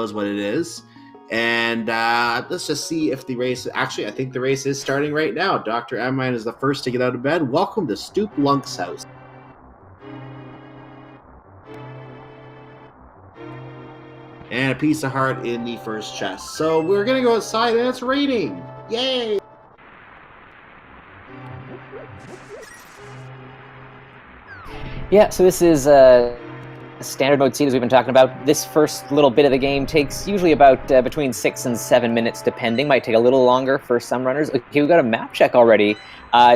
knows what it is. And let's just see if the race... Actually, I think the race is starting right now. Dr. Agahnim is the first to get out of bed. Welcome to Stoop Lunk's house. And a piece of heart in the first chest. So we're going to go outside, and it's raining. Yay! Yeah, so this is standard mode scene, as we've been talking about. This first little bit of the game takes usually about between 6 and 7 minutes, depending. Might take a little longer for some runners. Okay, we've got a map check already.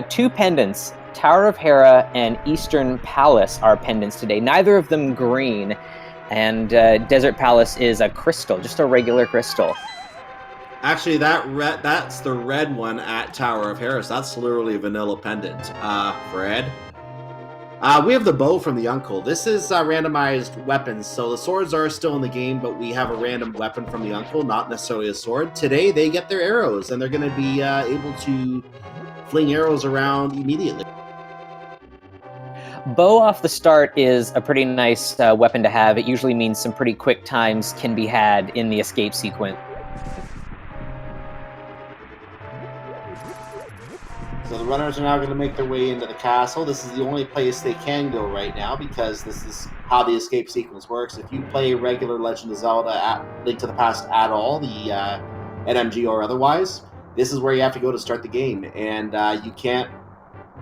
2 pendants, Tower of Hera and Eastern Palace, are pendants today. Neither of them green. And Desert Palace is a crystal, just a regular crystal. Actually, that's the red one at Tower of Hera. That's literally a vanilla pendant. Fred? We have the bow from the uncle. This is randomized weapons, so the swords are still in the game, but we have a random weapon from the uncle, not necessarily a sword. Today, they get their arrows, and they're going to be able to fling arrows around immediately. Bow off the start is a pretty nice weapon to have. It usually means some pretty quick times can be had in the escape sequence. So the runners are now going to make their way into the castle. This is the only place they can go right now because this is how the escape sequence works. If you play regular Legend of Zelda Link to the Past at all, the NMG or otherwise, this is where you have to go to start the game. And you can't,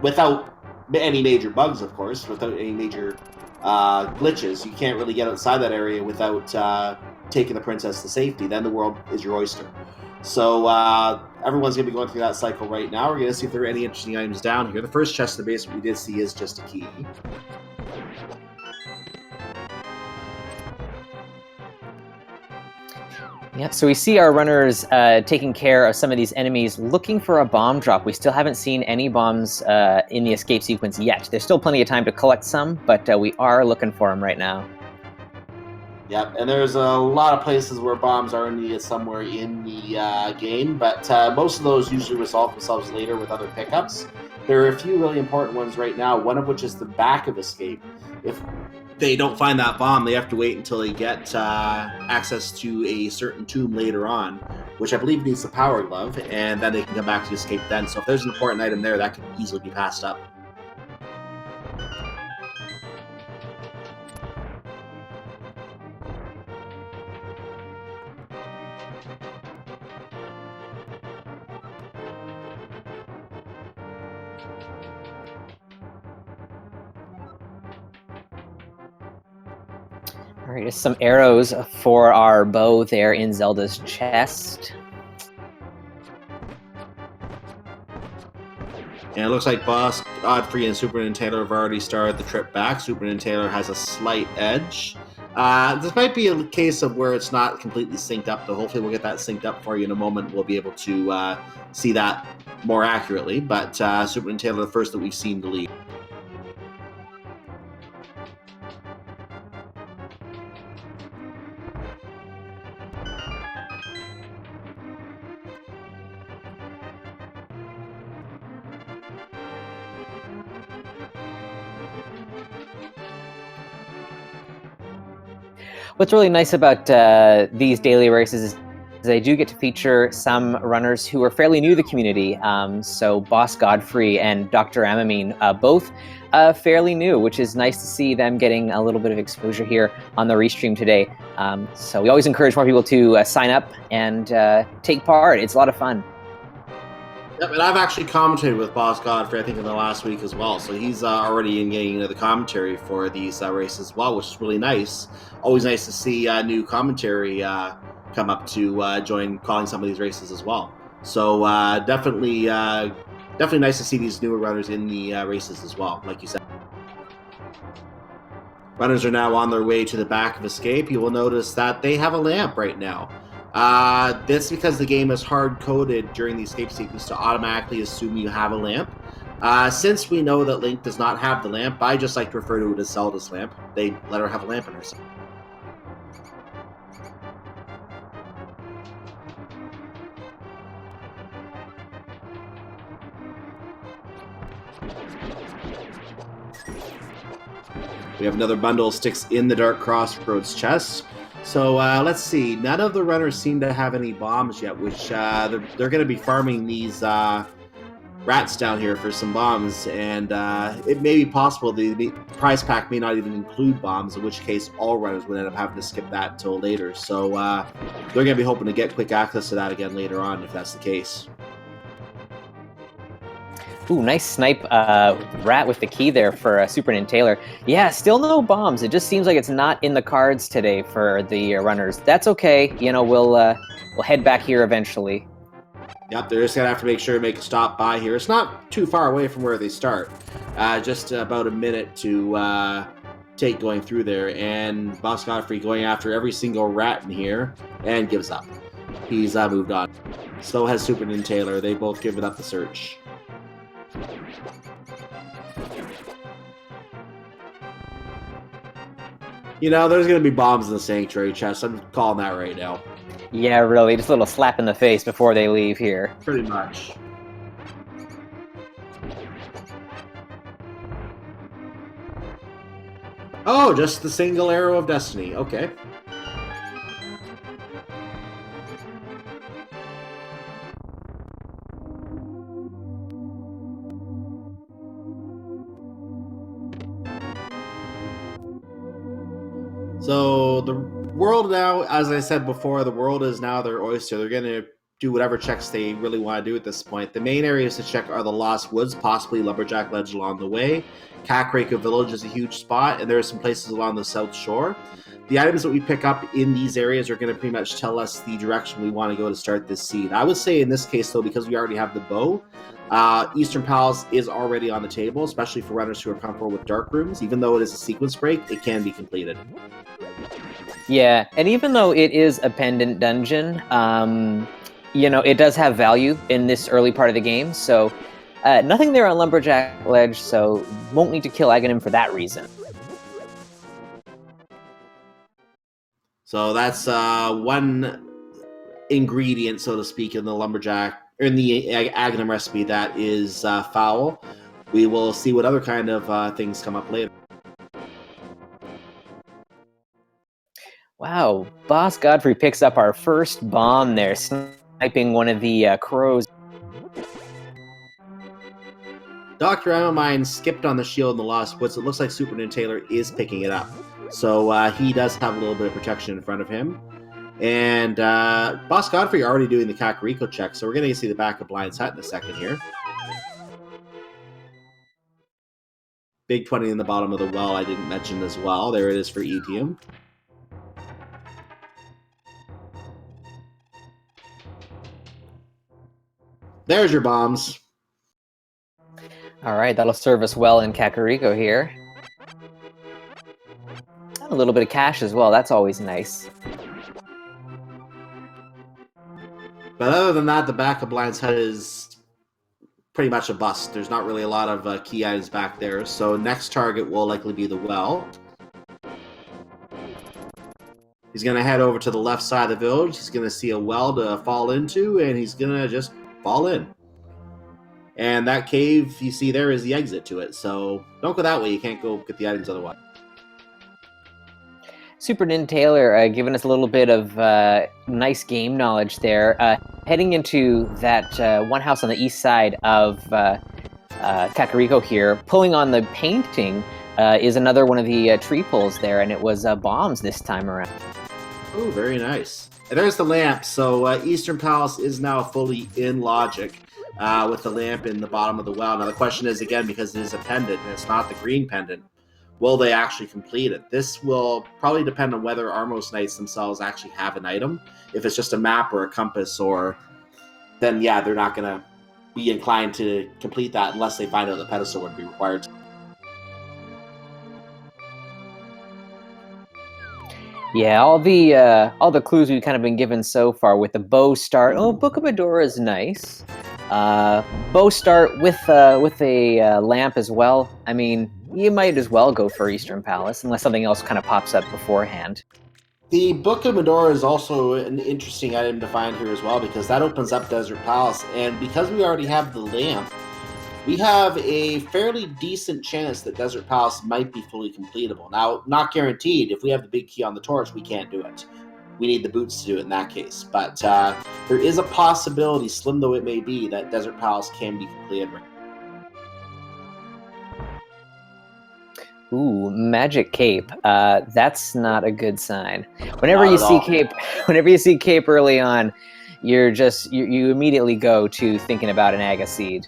without any major bugs, of course, without any major glitches, you can't really get outside that area without taking the princess to safety. Then the world is your oyster. So everyone's going to be going through that cycle right now. We're going to see if there are any interesting items down here. The first chest in the basement we did see is just a key. Yeah, so we see our runners taking care of some of these enemies, looking for a bomb drop. We still haven't seen any bombs in the escape sequence yet. There's still plenty of time to collect some, but we are looking for them right now. Yep, and there's a lot of places where bombs are needed somewhere in the game, but most of those usually resolve themselves later with other pickups. There are a few really important ones right now, one of which is the back of escape. If they don't find that bomb, they have to wait until they get access to a certain tomb later on, which I believe needs the power glove, and then they can come back to escape then. So if there's an important item there, that can easily be passed up. All right, just some arrows for our bow there in Zelda's chest. And it looks like Boss Godfrey and Superintendent Taylor have already started the trip back. Superintendent Taylor has a slight edge. This might be a case of where it's not completely synced up, though hopefully we'll get that synced up for you in a moment. We'll be able to see that more accurately, but Superintendent Taylor, the first that we've seen to leave. What's really nice about these daily races is they do get to feature some runners who are fairly new to the community. So Boss Godfrey and Dr. Agahnim, both fairly new, which is nice to see them getting a little bit of exposure here on the restream today. So we always encourage more people to sign up and take part. It's a lot of fun. Yep, and I've actually commentated with Boss Godfrey, I think, in the last week as well. So he's already getting into the commentary for these races as well, which is really nice. Always nice to see new commentary come up to join calling some of these races as well. So definitely nice to see these newer runners in the races as well, like you said. Runners are now on their way to the back of escape. You will notice that they have a lamp right now. That's because the game is hard-coded during the escape sequence to automatically assume you have a lamp. Since we know that Link does not have the lamp, I just like to refer to it as Zelda's lamp. They let her have a lamp in her seat. We have another bundle of sticks in the Dark Crossroads chest. So let's see. None of the runners seem to have any bombs yet, which they're going to be farming these rats down here for some bombs, and it may be possible the prize pack may not even include bombs, in which case all runners would end up having to skip that until later. So they're going to be hoping to get quick access to that again later on, if that's the case. Ooh, nice snipe rat with the key there for Superintendent Taylor. Yeah, still no bombs. It just seems like it's not in the cards today for the runners. That's okay. You know, we'll head back here eventually. Yep, they're just going to have to make sure to make a stop by here. It's not too far away from where they start. Just about a minute to take going through there. And Boss Godfrey going after every single rat in here and gives up. He's moved on. So has Superintendent Taylor. They both given up the search. You know, there's going to be bombs in the sanctuary chest. I'm calling that right now. Yeah, really. Just a little slap in the face before they leave here. Pretty much. Oh, just the single arrow of destiny. Okay. So the world now, as I said before, the world is now their oyster. They're going to do whatever checks they really want to do at this point. The main areas to check are the Lost Woods, possibly Lumberjack Ledge along the way. Kakariko Village is a huge spot, and there are some places along the south shore. The items that we pick up in these areas are going to pretty much tell us the direction we want to go to start this seed. I would say in this case, though, because we already have the bow, Eastern Palace is already on the table, especially for runners who are comfortable with dark rooms. Even though it is a sequence break, it can be completed. Yeah, and even though it is a pendant dungeon, you know, it does have value in this early part of the game, so nothing there on Lumberjack Ledge, so won't need to kill Agahnim for that reason. So that's one ingredient, so to speak, in the Lumberjack, or in the Agahnim recipe that is foul. We will see what other kind of things come up later. Wow, Boss Godfrey picks up our first bomb there, sniping one of the crows. Dr. Amamine skipped on the shield in the Lost Woods. It looks like Superintendent Taylor is picking it up. So he does have a little bit of protection in front of him. And Boss Godfrey already doing the Kakariko check, so we're going to see the back of Blind's Hut in a second here. Big 20 in the bottom of the well I didn't mention as well. There it is for Etium. There's your bombs. All right, that'll serve us well in Kakariko here. A little bit of cash as well, that's always nice. But other than that, the back of Blind's Hut is pretty much a bust. There's not really a lot of key items back there. So next target will likely be the well. He's going to head over to the left side of the village. He's going to see a well to fall into, and he's going to just fall in. And that cave you see there is the exit to it. So don't go that way. You can't go get the items otherwise. Superintendent Taylor giving us a little bit of nice game knowledge there. Heading into that one house on the east side of Kakariko here, pulling on the painting is another one of the tree pulls there, and it was bombs this time around. Oh, very nice. And there's the lamp. So Eastern Palace is now fully in logic with the lamp in the bottom of the well. Now the question is, again, because it is a pendant and it's not the green pendant, will they actually complete it? This will probably depend on whether Armos Knights themselves actually have an item. If it's just a map or a compass, or then yeah, they're not going to be inclined to complete that unless they find out the pedestal would be required to. Yeah, all the clues we've kind of been given so far with the bow start. Oh, Book of Medora is nice. Bow start with a lamp as well. I mean, you might as well go for Eastern Palace unless something else kind of pops up beforehand. The Book of Medora is also an interesting item to find here as well, because that opens up Desert Palace, and because we already have the lamp, we have a fairly decent chance that Desert Palace might be fully completable. Now, not guaranteed. If we have the big key on the torch, we can't do it. We need the boots to do it in that case. But there is a possibility, slim though it may be, that Desert Palace can be completed. Ooh, Magic Cape. That's not a good sign. Not at all. Whenever you see Cape early on, you immediately go to thinking about an Aga seed.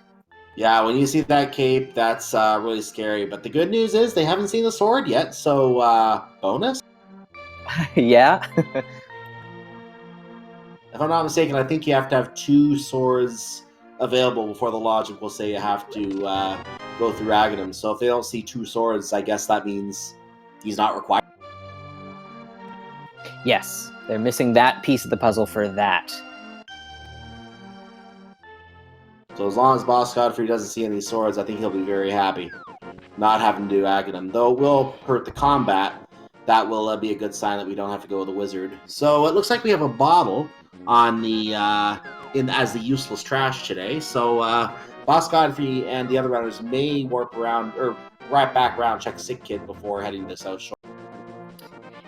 Yeah, when you see that cape, that's really scary. But the good news is they haven't seen the sword yet, so bonus? Yeah? If I'm not mistaken, I think you have to have 2 swords available before the logic will say you have to go through Agahnim. So if they don't see 2 swords, I guess that means he's not required. Yes, they're missing that piece of the puzzle for that. So as long as Boss Godfrey doesn't see any swords, I think he'll be very happy. Not having to do Agahnim. Though it will hurt the combat, that will be a good sign that we don't have to go with a wizard. So it looks like we have a bottle on the as the useless trash today. So Boss Godfrey and the other runners may warp around or right back around, check Sick Kid before heading to South Shore.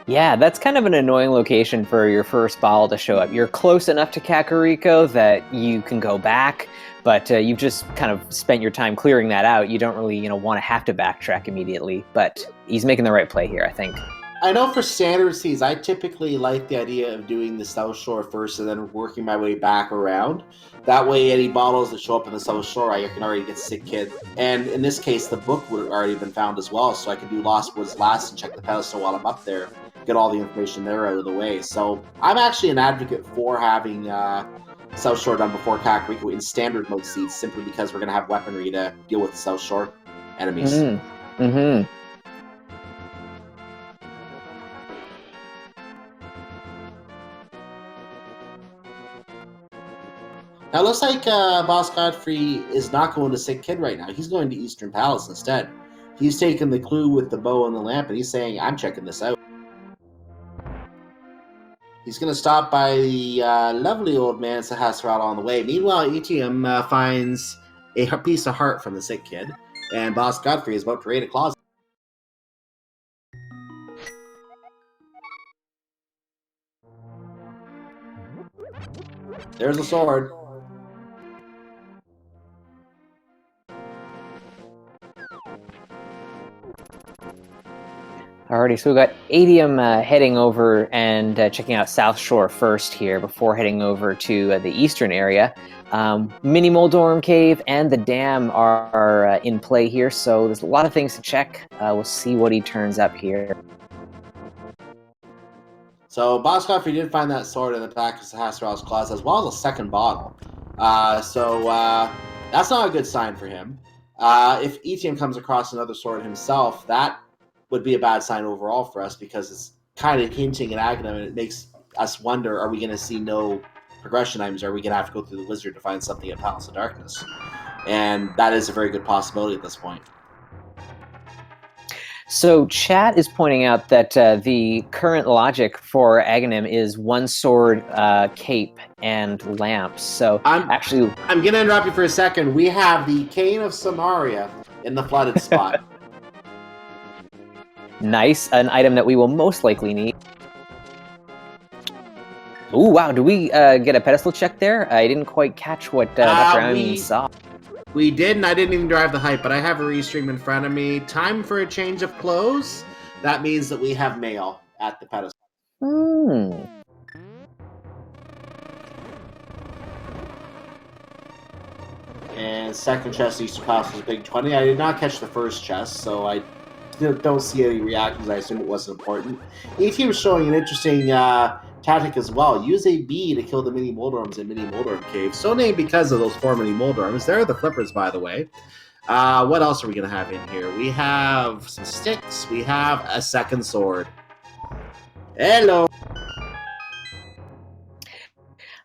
Yeah, that's kind of an annoying location for your first bottle to show up. You're close enough to Kakariko that you can go back, but you've just kind of spent your time clearing that out. You don't really, want to have to backtrack immediately, but he's making the right play here, I think. I know for standard seas, I typically like the idea of doing the South Shore first and then working my way back around. That way, any bottles that show up in the South Shore, I can already get Sick Kid. And in this case, the book would have already been found as well, so I can do Lost Woods last and check the pedestal while I'm up there, get all the information there out of the way. So I'm actually an advocate for having South Shore done before Kakariko in standard mode seeds, simply because we're going to have weaponry to deal with the South Shore enemies. Mm-hmm. Now, it looks like Boss Godfrey is not going to Sick Kid right now. He's going to Eastern Palace instead. He's taking the clue with the bow and the lamp, and he's saying, I'm checking this out. He's going to stop by the lovely old man Sahasrara on the way. Meanwhile, ETM finds a piece of heart from the Sick Kid, and Boss Godfrey is about to raid a closet. There's a sword. Alrighty, so we've got Adium heading over and checking out South Shore first here before heading over to the eastern area. Mini Moldorm Cave and the dam are in play here, so there's a lot of things to check. We'll see what he turns up here. So Boss Godfrey did find that sword in the back of Sahasrara's closet, as well as a second bottle. So that's not a good sign for him. If ETM comes across another sword himself, that would be a bad sign overall for us, because it's kind of hinting at Agahnim, and it makes us wonder, are we going to see no progression items? Are we going to have to go through the wizard to find something at Palace of Darkness? And that is a very good possibility at this point. So chat is pointing out that the current logic for Agahnim is one sword, cape, and lamps. So I'm going to interrupt you for a second. We have the Cane of Samaria in the flooded spot. Nice, an item that we will most likely need. Ooh, wow, do we get a pedestal check there? I didn't quite catch what Dr. Amin saw. We did, and I didn't even drive the hype, but I have a restream in front of me. Time for a change of clothes. That means that we have mail at the pedestal. And second chest, Eastern Palace was a big 20. I did not catch the first chest, so I don't see any reactions. I assume it wasn't important. ET was showing an interesting tactic as well. Use a bee to kill the mini Moldorms in Mini Moldorm Cave. So named because of those 4 mini Moldorms. There are the flippers, by the way. What else are we going to have in here? We have some sticks. We have a second sword. Hello.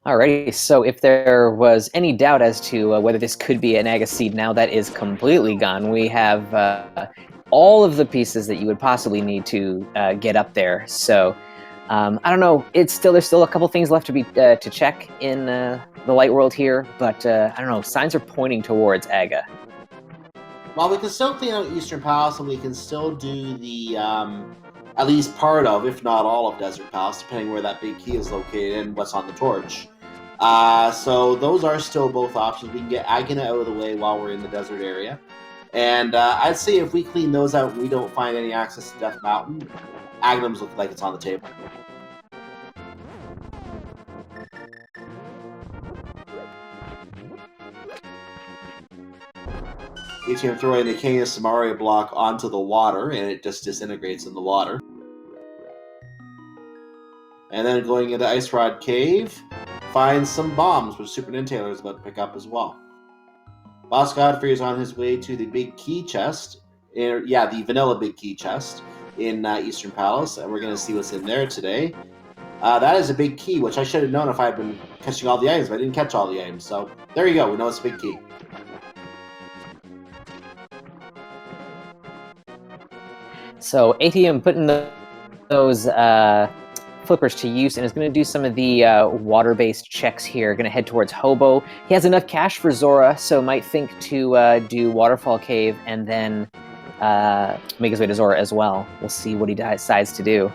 Alrighty, so if there was any doubt as to whether this could be an Aga seed, now that is completely gone. We have all of the pieces that you would possibly need to get up there. So I don't know. There's still a couple things left to be to check in the light world here, but I don't know. Signs are pointing towards Aga. Well, we can still clean out Eastern Palace, and we can still do the at least part of, if not all of Desert Palace, depending where that big key is located and what's on the torch. So those are still both options. We can get Agahnim out of the way while we're in the desert area. And I'd say if we clean those out and we don't find any access to Death Mountain, Aghanim's looking like it's on the table. You can throw in the King of Samaria block onto the water, and it just disintegrates in the water. And then going into Ice Rod Cave, find some bombs, which Super Nintendo is about to pick up as well. Boss Godfrey is on his way to the big key chest, the vanilla big key chest in Eastern Palace, and we're going to see what's in there today. That is a big key, which I should have known if I had been catching all the items, but I didn't catch all the items. So there you go, we know it's a big key. So ATM putting those flippers to use and is going to do some of the water-based checks here. Going to head towards Hobo. He has enough cash for Zora, so might think to do Waterfall Cave and then make his way to Zora as well. We'll see what he decides to do.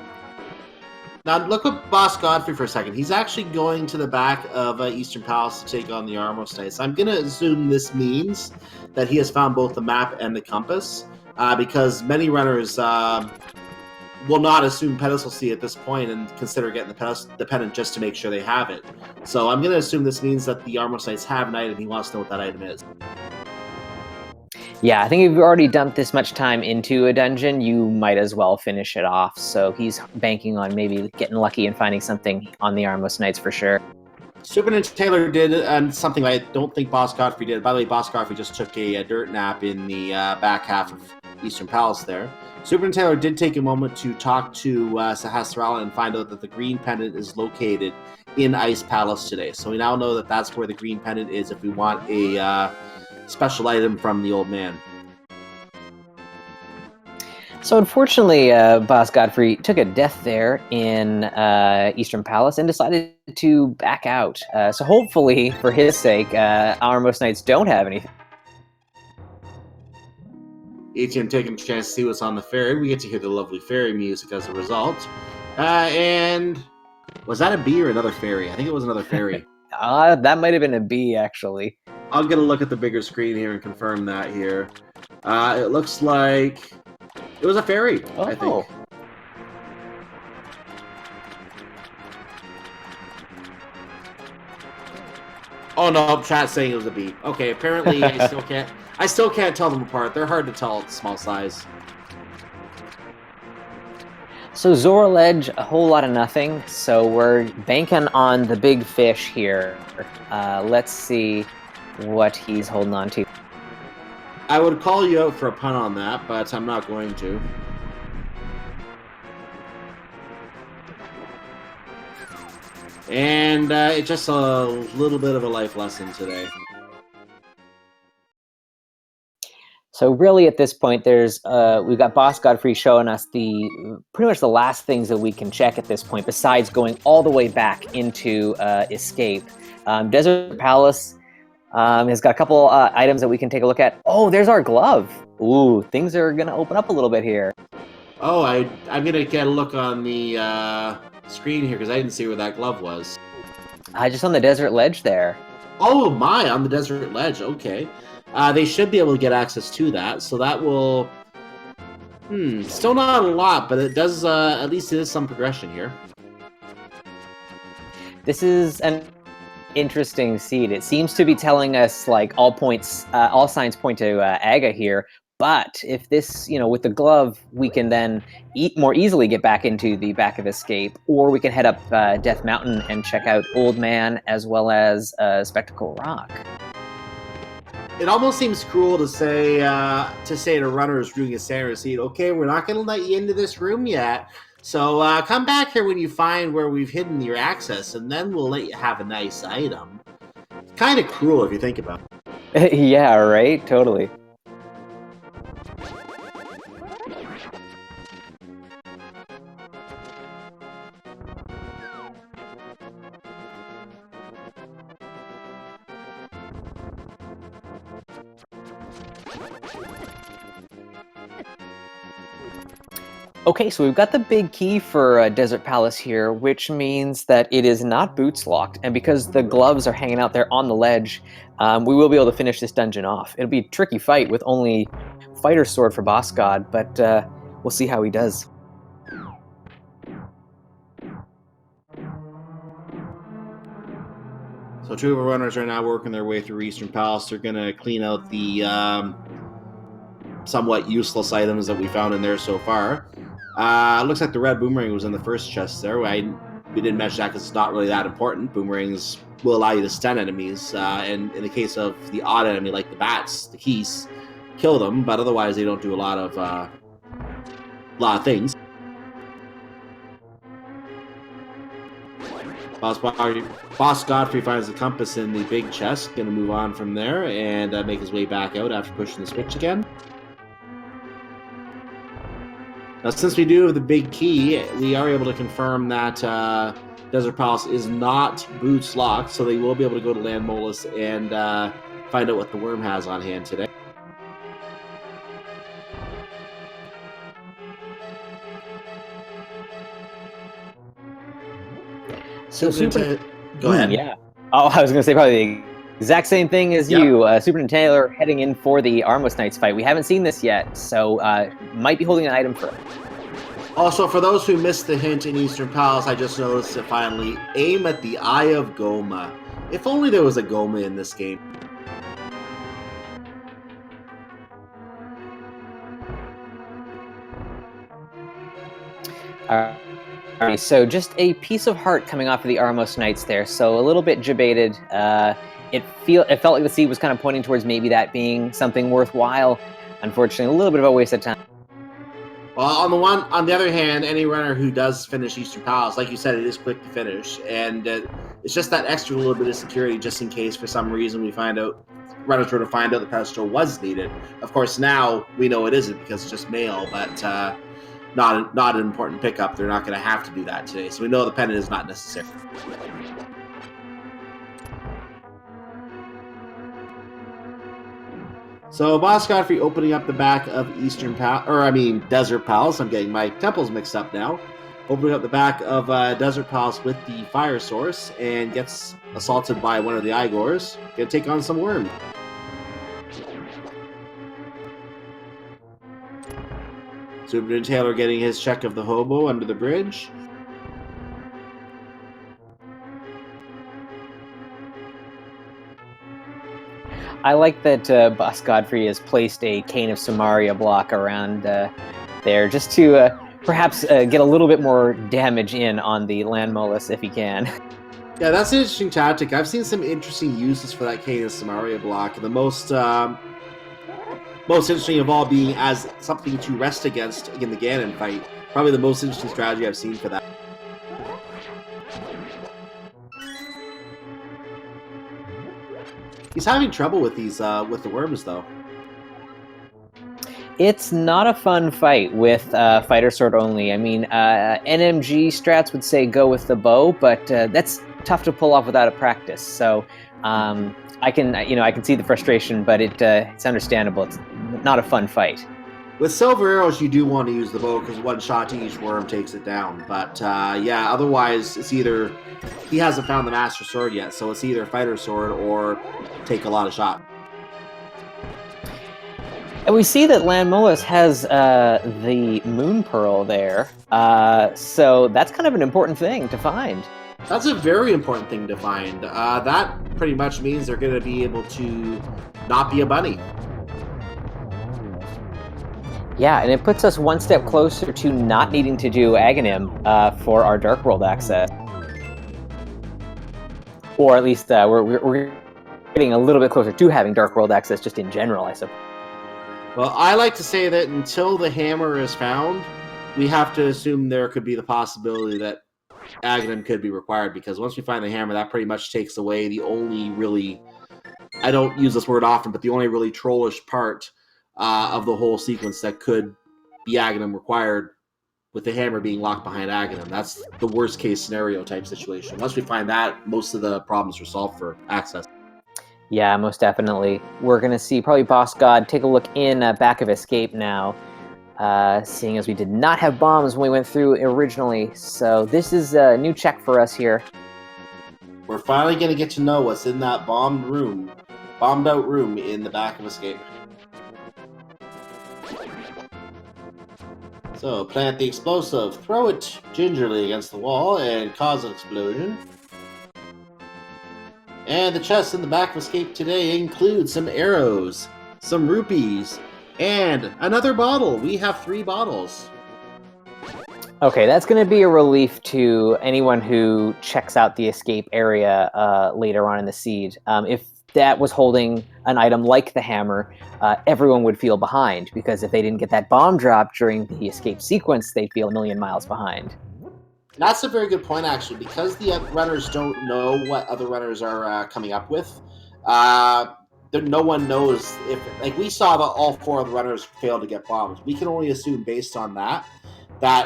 Now look at Boss Godfrey for a second. He's actually going to the back of Eastern Palace to take on the Armos Knights. I'm going to assume this means that he has found both the map and the compass, because many runners will not assume pedestalcy at this point and consider getting the pennant just to make sure they have it. So I'm going to assume this means that the Armos Knights have an item. He wants to know what that item is. Yeah, I think if you've already dumped this much time into a dungeon, you might as well finish it off. So he's banking on maybe getting lucky and finding something on the Armos Knights for sure. Super Ninja Taylor did something I don't think Boss Godfrey did. By the way, Boss Godfrey just took a dirt nap in the back half of Eastern Palace there. Super Ninja Taylor did take a moment to talk to Sahasrara and find out that the green pendant is located in Ice Palace today. So we now know that that's where the green pendant is if we want a special item from the old man. So unfortunately, Boss Godfrey took a death there in Eastern Palace and decided to back out. So hopefully, for his sake, Armos Knights don't have anything. ATM taking a chance to see what's on the ferry. We get to hear the lovely ferry music as a result. And was that a bee or another ferry? I think it was another ferry. That might have been a bee, actually. I'll get a look at the bigger screen here and confirm that here. It looks like it was a ferry, I think. Oh no, chat's saying it was a bee. Okay, apparently I still can't tell them apart. They're hard to tell at small size. So Zora Ledge, a whole lot of nothing. So we're banking on the big fish here. Let's see what he's holding on to. I would call you out for a pun on that, but I'm not going to. And it's just a little bit of a life lesson today. So really, at this point, there's we've got Boss Godfrey showing us pretty much the last things that we can check at this point, besides going all the way back into Escape. Desert Palace has got a couple items that we can take a look at. Oh, there's our glove. Ooh, things are gonna open up a little bit here. Oh, I'm gonna get a look on the screen here because I didn't see where that glove was. Just on the desert ledge there. Oh my, on the desert ledge. Okay. They should be able to get access to that, so that will... still not a lot, but it does, at least it is some progression here. This is an interesting seed. It seems to be telling us, like, all signs point to Aga here, but if this, with the glove, we can then more easily get back into the back of Escape, or we can head up Death Mountain and check out Old Man as well as Spectacle Rock. It almost seems cruel to say to runners doing a standard seed, okay, we're not going to let you into this room yet, so come back here when you find where we've hidden your access, and then we'll let you have a nice item. Kind of cruel if you think about it. Yeah, right? Totally. Okay, so we've got the big key for Desert Palace here, which means that it is not boots locked, and because the gloves are hanging out there on the ledge, we will be able to finish this dungeon off. It'll be a tricky fight with only Fighter Sword for Boss God, but we'll see how he does. So two of our runners are now working their way through Eastern Palace. They're going to clean out the somewhat useless items that we found in there so far. Looks like the red boomerang was in the first chest there. We didn't mention that because it's not really that important. Boomerangs will allow you to stun enemies, and in the case of the odd enemy like the bats, the keys, kill them, but otherwise they don't do a lot of things. Boss Godfrey finds the compass in the big chest. Going to move on from there and make his way back out after pushing the switch again. Now, since we do have the big key, we are able to confirm that Desert Palace is not boots locked, so they will be able to go to Land Molus and find out what the worm has on hand today. So Go ahead. Yeah. Oh, I was going to say probably the exact same thing as you. Super Taylor heading in for the Armless Knights fight. We haven't seen this yet, so might be holding an item for it. Also, for those who missed the hint in Eastern Palace, I just noticed it finally. Aim at the Eye of Goma. If only there was a Goma in this game. Alright, so just a piece of heart coming off of the Armos Knights there, so a little bit jebaited. It felt like the seed was kind of pointing towards maybe that being something worthwhile. Unfortunately, a little bit of a waste of time. Well, on the other hand, any runner who does finish Eastern Palace, like you said, it is quick to finish, and it's just that extra little bit of security just in case for some reason runners were to find out the pedestal was needed. Of course, now we know it isn't because it's just mail, but not an important pickup. They're not going to have to do that today, so we know the pendant is not necessary. So Boss Godfrey opening up the back of Desert Palace. I'm getting my temples mixed up now. Opening up the back of Desert Palace with the fire source and gets assaulted by one of the Igors. Gonna take on some worm. Super Taylor getting his check of the hobo under the bridge. I like that Boss Godfrey has placed a Cane of Samaria block around there just to perhaps get a little bit more damage in on the Land Molus if he can. Yeah, that's an interesting tactic. I've seen some interesting uses for that Cane of Samaria block. The most interesting of all being as something to rest against in the Ganon fight. Probably the most interesting strategy I've seen for that. He's having trouble with these with the worms, though. It's not a fun fight with Fighter Sword only. I mean, NMG strats would say go with the bow, but that's tough to pull off without a practice. So I can see the frustration, but it's understandable. It's not a fun fight. With silver arrows, you do want to use the bow because one shot to each worm takes it down. But yeah, otherwise it's either he hasn't found the Master Sword yet, so it's either Fighter Sword or take a lot of shots. And we see that Land Molus has the Moon Pearl there, so that's kind of an important thing to find. That's a very important thing to find. That pretty much means they're going to be able to not be a bunny. Yeah, and it puts us one step closer to not needing to do Agahnim for our Dark World access. Or at least we're getting a little bit closer to having Dark World access just in general, I suppose. Well, I like to say that until the hammer is found, we have to assume there could be the possibility that Agahnim could be required, because once we find the hammer, that pretty much takes away the only really, I don't use this word often, but the only really trollish part of the whole sequence that could be Agahnim required, with the hammer being locked behind Agahnim. That's the worst case scenario type situation. Once we find that, most of the problems are solved for access. Yeah, most definitely. We're going to see probably Boss God take a look in back of Escape now. seeing as we did not have bombs when we went through originally. So this is a new check for us here. We're finally going to get to know what's in that bombed out room in the back of Escape. So, plant the explosive, throw it gingerly against the wall, and cause an explosion. And the chest in the back of Escape today includes some arrows, some rupees, and another bottle. We have 3 bottles. Okay, that's going to be a relief to anyone who checks out the escape area later on in the seed. If that was holding an item like the hammer, everyone would feel behind, because if they didn't get that bomb drop during the escape sequence, they'd feel a million miles behind. That's a very good point, actually, because the runners don't know what other runners are coming up with. No one knows if, like, we saw that all 4 of the runners failed to get bombs. We can only assume based on that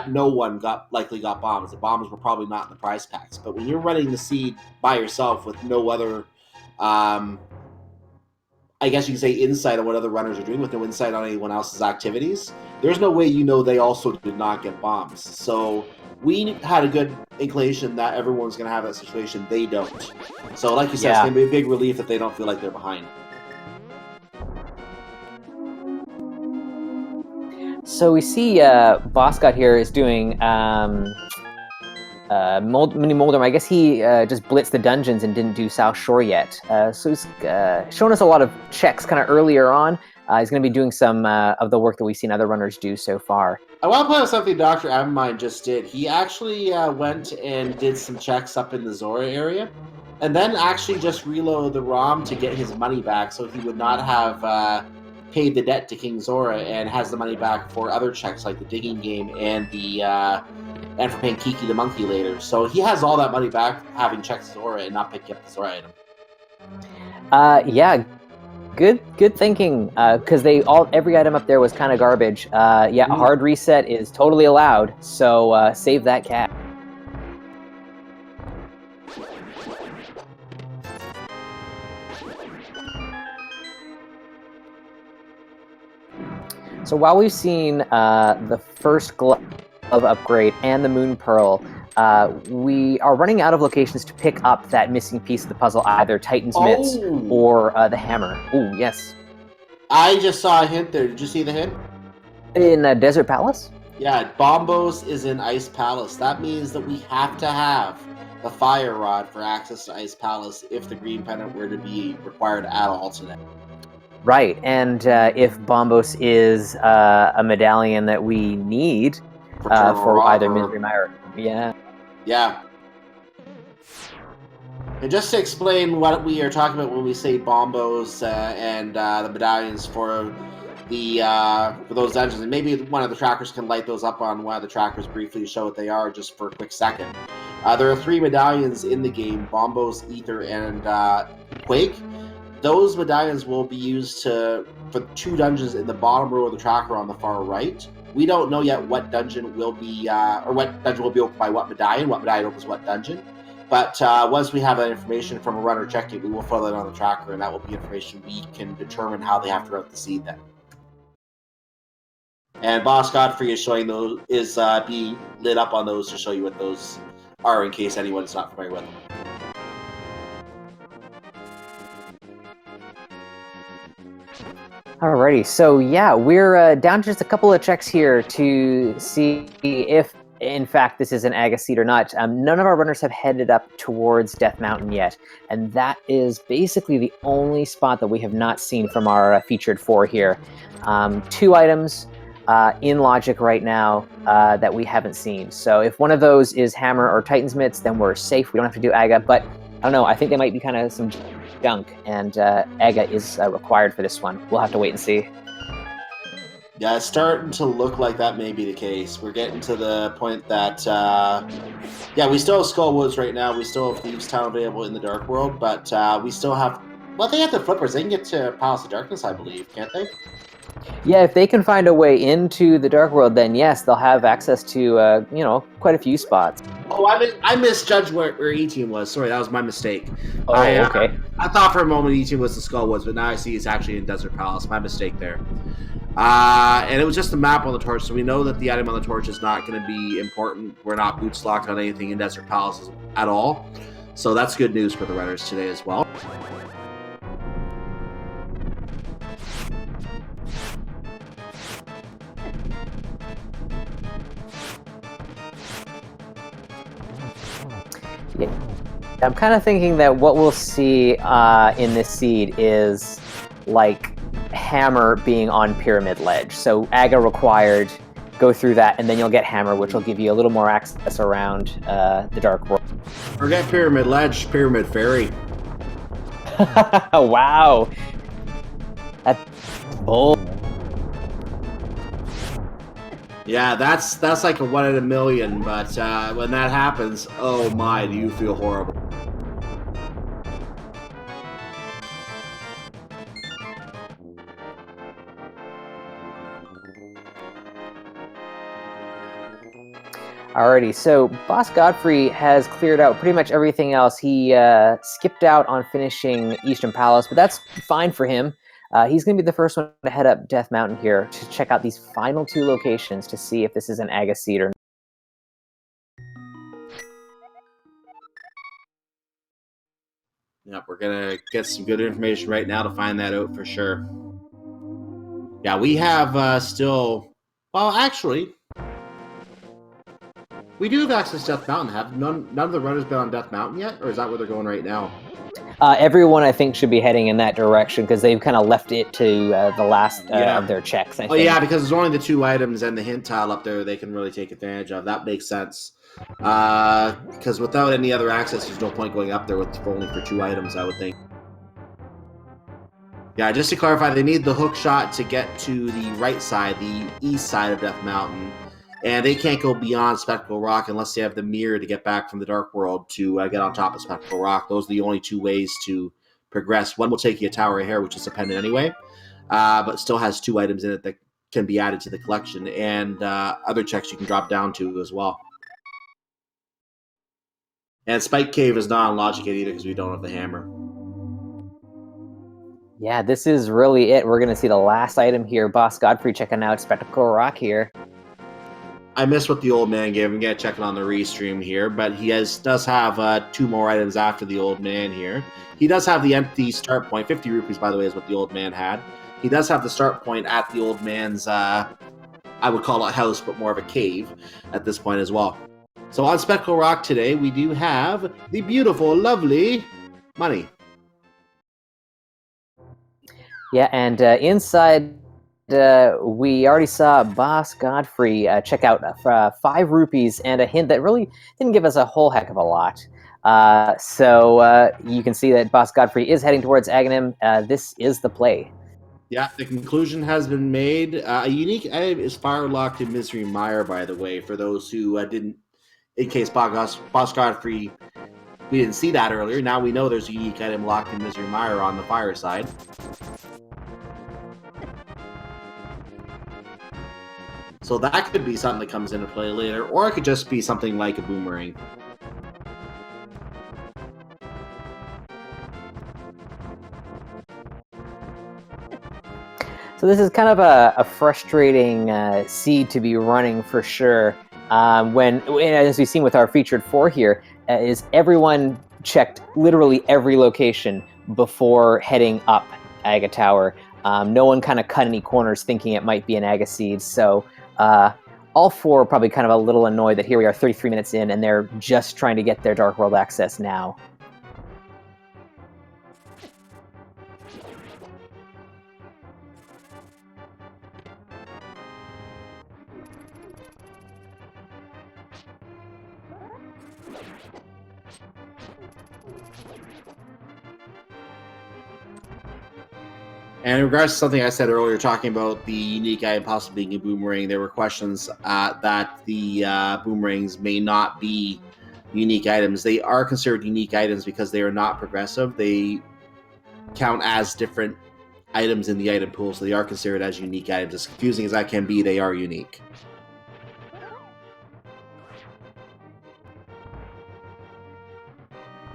no one likely got bombs. The bombs were probably not in the prize packs. But when you're running the seed by yourself with no other, I guess you can say, insight on what other runners are doing, with no insight on anyone else's activities, there's no way they also did not get bombs. So we had a good inclination that everyone's going to have that situation. They don't. So like you said, It's going to be a big relief that they don't feel like they're behind. So we see Boscott here is doing Mini Moldrum. I guess he just blitzed the dungeons and didn't do South Shore yet. So he's shown us a lot of checks kind of earlier on. He's going to be doing some of the work that we've seen other runners do so far. I want to point out something Dr. Amine just did. He actually went and did some checks up in the Zora area, and then actually just reloaded the ROM to get his money back, so he would not have paid the debt to King Zora, and has the money back for other checks like the digging game and and for paying Kiki the monkey later. So he has all that money back, having checked Zora and not picking up the Zora item. Yeah, good thinking. Because every item up there was kind of garbage. A hard reset is totally allowed. So save that cash. So while we've seen the first glove upgrade and the Moon Pearl, we are running out of locations to pick up that missing piece of the puzzle, either Titan's Mitts or the hammer. Oh, yes. I just saw a hint there. Did you see the hint? In Desert Palace? Yeah, Bombos is in Ice Palace. That means that we have to have the Fire Rod for access to Ice Palace if the Green Pendant were to be required at all today. Right, and if Bombos is a medallion that we need for either Misery Mire. Yeah. And just to explain what we are talking about when we say Bombos and the medallions for those dungeons, and maybe one of the trackers can light those up on one of the trackers briefly to show what they are just for a quick second. There are 3 medallions in the game: Bombos, Ether, and Quake. Those medallions will be used for 2 dungeons in the bottom row of the tracker on the far right. We don't know yet what dungeon will be, or what dungeon will be opened by what medallion opens what dungeon. But once we have that information from a runner checking, we will fill it on the tracker, and that will be information we can determine how they have to route the seed then. And Boss Godfrey is showing those, being lit up on those to show you what those are in case anyone's not familiar with them. Alrighty, so yeah, we're down to just a couple of checks here to see if, in fact, this is an Aga seed or not. None of our runners have headed up towards Death Mountain yet, and that is basically the only spot that we have not seen from our featured 4 here. 2 items in Logic right now that we haven't seen. So if one of those is Hammer or Titan's Mitts, then we're safe. We don't have to do Aga, but I don't know. I think they might be kind of some junk, and Aga is required for this one. We'll have to wait and see. Yeah, it's starting to look like that may be the case. We're getting to the point that, we still have Skullwoods right now. We still have Thieves Town available in the Dark World, but we still have... Well, they have the Flippers. They can get to Palace of Darkness, I believe, can't they? Yeah, if they can find a way into the Dark World, then yes, they'll have access to, quite a few spots. Oh, I misjudged where E-Team was. Sorry, that was my mistake. Oh, okay. I thought for a moment E-Team was the Skullwoods, but now I see it's actually in Desert Palace. My mistake there. And it was just a map on the torch, so we know that the item on the torch is not going to be important. We're not boots locked on anything in Desert Palaces at all. So that's good news for the runners today as well. Yeah. I'm kind of thinking that what we'll see in this seed is like hammer being on pyramid ledge. So Aga required, go through that, and then you'll get hammer, which will give you a little more access around the dark world. Forget pyramid ledge, pyramid fairy. Wow, that's bold. Yeah, that's like a 1 in a million, but when that happens, oh my, do you feel horrible. Alrighty, so Boss Godfrey has cleared out pretty much everything else. He skipped out on finishing Eastern Palace, but that's fine for him. He's going to be the first one to head up Death Mountain here to check out these final 2 locations to see if this is an Aga seed or not. Yep, we're going to get some good information right now to find that out for sure. Yeah, we have still... Well, actually... We do have access to Death Mountain. Have none of the runners been on Death Mountain yet? Or is that where they're going right now? Everyone, I think, should be heading in that direction because they've kind of left it to the last of their checks, I think. Yeah, because there's only the 2 items and the hint tile up there they can really take advantage of. That makes sense. Because without any other access, there's no point going up there only for 2 items, I would think. Yeah, just to clarify, they need the hook shot to get to the right side, the east side of Death Mountain. And they can't go beyond Spectral Rock unless they have the mirror to get back from the Dark World to get on top of Spectral Rock. Those are the only 2 ways to progress. One will take you a Tower of Hair, which is a pendant anyway, but still has 2 items in it that can be added to the collection, and other checks you can drop down to as well. And Spike Cave is not on Logic Gate either because we don't have the hammer. Yeah, this is really it. We're going to see the last item here. Boss Godfrey checking out Spectacle Rock here. I missed what the old man gave him. Get checking on the restream here, but he does have 2 more items after the old man here. He does have the empty start point. 50 rupees, by the way, is what the old man had. He does have the start point at the old man's, I would call it house, but more of a cave at this point as well. So on Spectral Rock today, we do have the beautiful, lovely money. Yeah, and inside... we already saw Boss Godfrey check out 5 rupees and a hint that really didn't give us a whole heck of a lot. So you can see that Boss Godfrey is heading towards Agahnim. This is the play. Yeah, the conclusion has been made. A unique item is Fire Locked in Misery Mire, by the way, for those who didn't, in case Boss Godfrey, we didn't see that earlier. Now we know there's a unique item locked in Misery Mire on the fire side. So that could be something that comes into play later, or it could just be something like a boomerang. So this is kind of a frustrating seed to be running for sure. When, as we've seen with our featured 4 here, is everyone checked literally every location before heading up Aga Tower. No one kind of cut any corners thinking it might be an Aga seed, so all 4 are probably kind of a little annoyed that here we are 33 minutes in and they're just trying to get their Dark World access now. And in regards to something I said earlier, talking about the unique item possibly being a boomerang, there were questions that the boomerangs may not be unique items. They are considered unique items because they are not progressive. They count as different items in the item pool, so they are considered as unique items. As confusing as that can be, they are unique.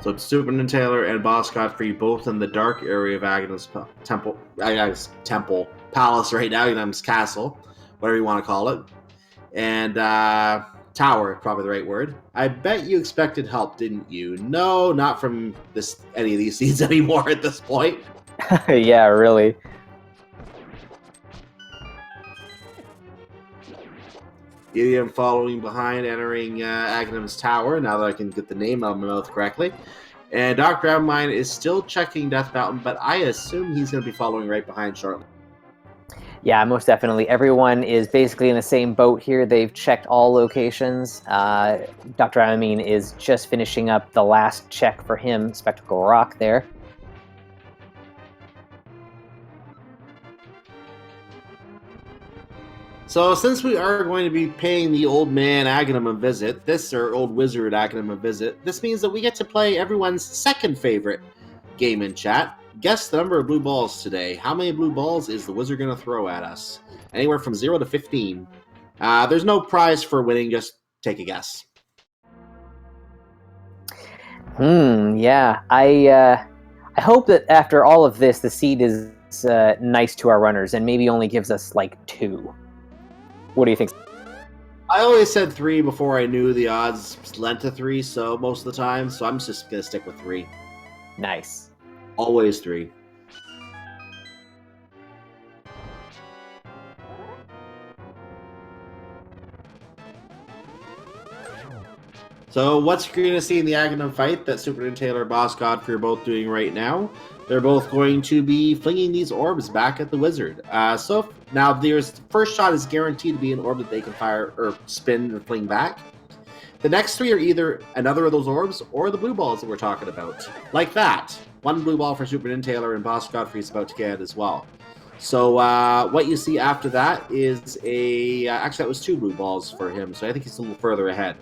So it's Superintendent Taylor and Boss Godfrey both in the dark area of Agnes Temple. palace right now, Aghanim's castle, whatever you want to call it. And tower, probably the right word. I bet you expected help, didn't you? No, not from any of these seeds anymore at this point. Yeah, really. Gideon following behind, entering Aghanim's tower, now that I can get the name out of my mouth correctly. And Dr. Randomizer is still checking Death Mountain, but I assume he's going to be following right behind shortly. Yeah, most definitely. Everyone is basically in the same boat here. They've checked all locations. Dr. Amin is just finishing up the last check for him, Spectacle Rock there. So since we are going to be paying the old man Agahnim a visit, or old wizard Agahnim a visit, this means that we get to play everyone's second favorite game in chat. Guess the number of blue balls today. How many blue balls is the wizard going to throw at us? Anywhere from 0 to 15. There's no prize for winning, just take a guess. Yeah. I hope that after all of this, the seed is nice to our runners and maybe only gives us like 2. What do you think? I always said 3 before I knew the odds lent to 3, so most of the time, so I'm just going to stick with 3. Nice. Always 3. So what's you're going to see in the Agahnim fight that Superintendent Taylor and Boss Godfrey are both doing right now? They're both going to be flinging these orbs back at the wizard. So now the first shot is guaranteed to be an orb that they can fire or spin and fling back. The next 3 are either another of those orbs or the blue balls that we're talking about. Like that. 1 blue ball for Superintendent Taylor, and Boss Godfrey is about to get as well. So what you see after that is actually that was 2 blue balls for him, so I think he's a little further ahead.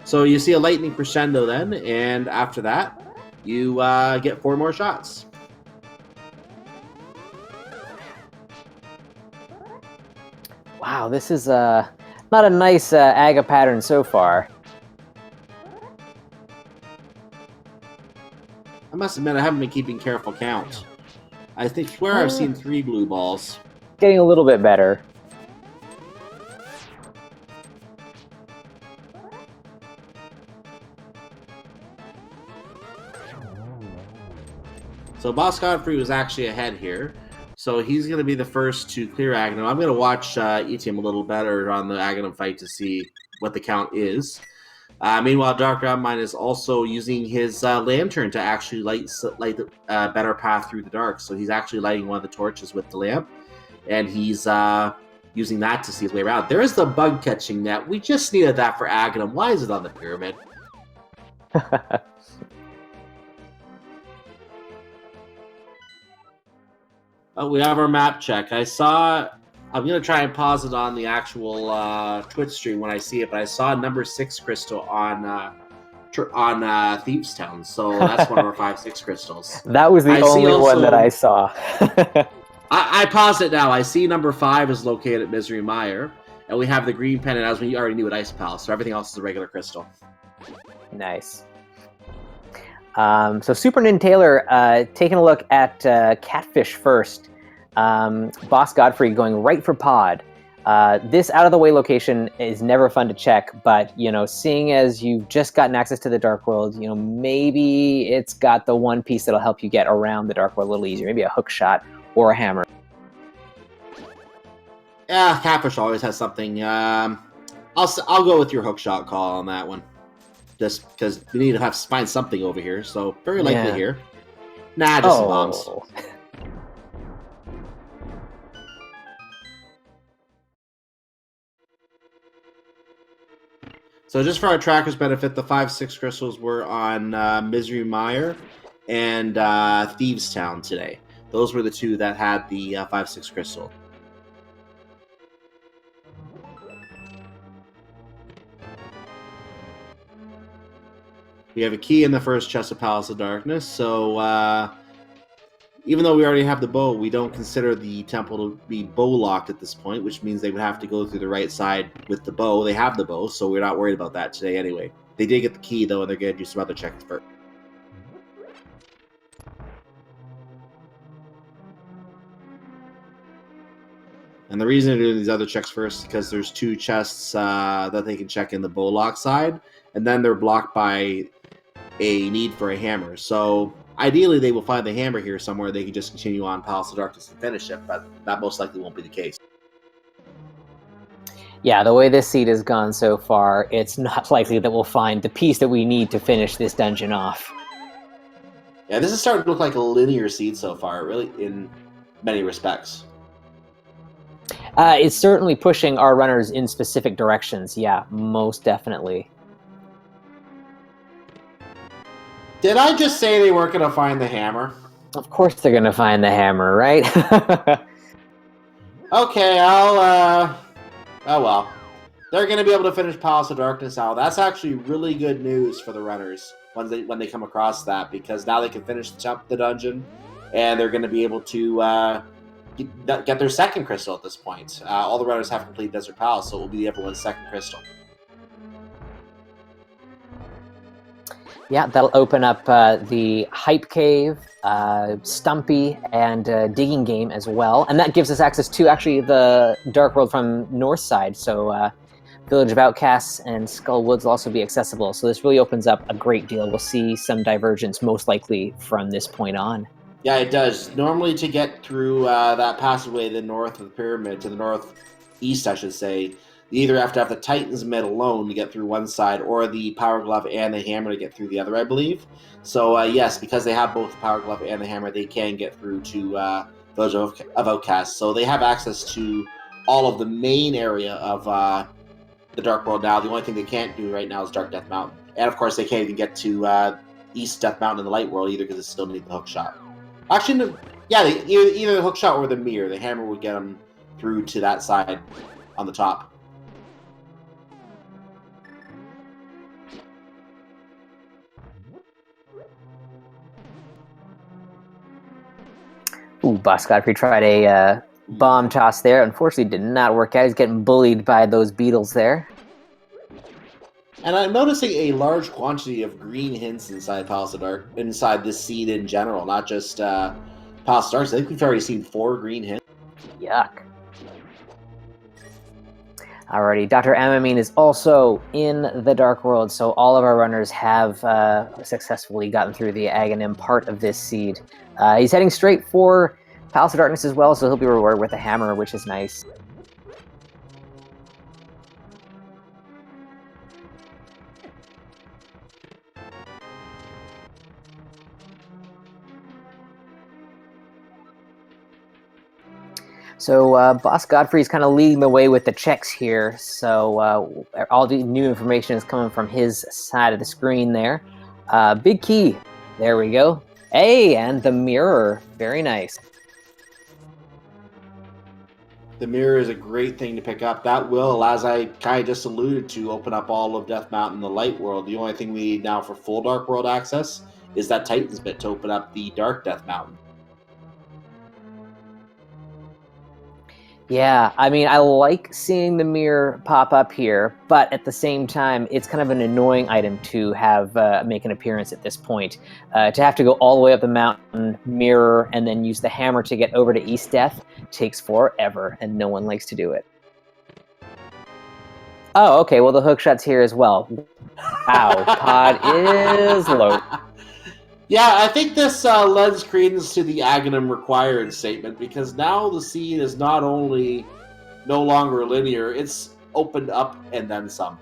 So you see a lightning crescendo then, and after that, you get 4 more shots. Wow, this is not a nice Aga pattern so far. I must admit, I haven't been keeping careful count. I swear I've seen 3 blue balls. Getting a little bit better. So Boss Godfrey was actually ahead here. So he's going to be the first to clear Agahnim. I'm going to watch ETM a little better on the Agahnim fight to see what the count is. Meanwhile, Dr. Randomizer is also using his lantern to actually light the better path through the dark. So he's actually lighting one of the torches with the lamp, and he's using that to see his way around. There is the bug catching net. We just needed that for Agahnim. Why is it on the pyramid? Oh, we have our map check. I'm going to try and pause it on the actual Twitch stream when I see it, but I saw number 6 crystal on Thieves Town, so that's one of our 5-6 crystals. That was the only one that I saw. I paused it now. I see number 5 is located at Misery Mire, and we have the green pennant, as we already knew, at Ice Palace, so everything else is a regular crystal. Nice. So Superintendent Taylor taking a look at Catfish first. Boss Godfrey going right for Pod. This out-of-the-way location is never fun to check, but, seeing as you've just gotten access to the Dark World, maybe it's got the one piece that'll help you get around the Dark World a little easier. Maybe a hook shot or a hammer. Yeah, Catfish always has something. I'll go with your hook shot call on that one. Just because we need to find something over here, so very likely here. Nah, just some bombs. So just for our tracker's benefit, the 5-6 crystals were on Misery Mire and Thieves Town today. Those were the 2 that had the 5-6 crystal. We have a key in the first chest of Palace of Darkness, so even though we already have the bow, we don't consider the temple to be bow locked at this point, which means they would have to go through the right side with the bow. They have the bow, so we're not worried about that today anyway. They did get the key, though, and they're going to do some other checks first. And the reason they're doing these other checks first is because there's 2 chests that they can check in the Bullock side, and then they're blocked by a need for a hammer. So ideally, they will find the hammer here somewhere. They can just continue on Palace of Darkness and finish it, but that most likely won't be the case. Yeah, the way this seed has gone so far, it's not likely that we'll find the piece that we need to finish this dungeon off. Yeah, this is starting to look like a linear seed so far, really, in many respects. It's certainly pushing our runners in specific directions. Yeah, most definitely. Did I just say they weren't going to find the hammer? Of course they're going to find the hammer, right? Okay, oh well. They're going to be able to finish Palace of Darkness now. That's actually really good news for the runners when they come across that, because now they can finish the dungeon, and they're going to be able to get their second crystal at this point. All the runners have complete Desert Palace, so it will be everyone's second crystal. Yeah, that'll open up the Hype Cave, Stumpy, and Digging Game as well. And that gives us access to actually the Dark World from north side. So Village of Outcasts and Skull Woods will also be accessible. So this really opens up a great deal. We'll see some divergence most likely from this point on. Yeah, it does. Normally to get through that passageway to the north of the pyramid, to the northeast, I should say, you either have to have the Titan's Mid alone to get through one side, or the Power Glove and the Hammer to get through the other, I believe. So, yes, because they have both the Power Glove and the Hammer, they can get through to Village of Outcasts. So they have access to all of the main area of the Dark World now. The only thing they can't do right now is Dark Death Mountain. And, of course, they can't even get to East Death Mountain in the Light World either, because it still needs the hook shot. Actually, yeah, either the hook shot or the mirror. The hammer would get them through to that side on the top. Ooh, Boss Godfrey tried a bomb toss there. Unfortunately, did not work out. He's getting bullied by those beetles there. And I'm noticing a large quantity of green hints inside inside this seed in general, not just Palace of Darkness. I think we've already seen 4 green hints. Yuck. Alrighty, Dr. Amamine is also in the Dark World, so all of our runners have successfully gotten through the Agahnim part of this seed. He's heading straight for Palace of Darkness as well, so he'll be rewarded with a hammer, which is nice. So Boss Godfrey's kind of leading the way with the checks here. So all the new information is coming from his side of the screen there. Big key. There we go. Hey, and the mirror. Very nice. The mirror is a great thing to pick up. That will, as I kind of just alluded to, open up all of Death Mountain, the Light World. The only thing we need now for full Dark World access is that Titan's bit to open up the Dark Death Mountain. Yeah, I mean, I like seeing the mirror pop up here, but at the same time, it's kind of an annoying item to have make an appearance at this point. To have to go all the way up the mountain, mirror, and then use the hammer to get over to East Death takes forever, and no one likes to do it. Oh, okay, well, the hookshot's here as well. Wow, pod is low. Yeah, I think this lends credence to the Agahnim required statement, because now the seed is not only no longer linear, it's opened up and then some.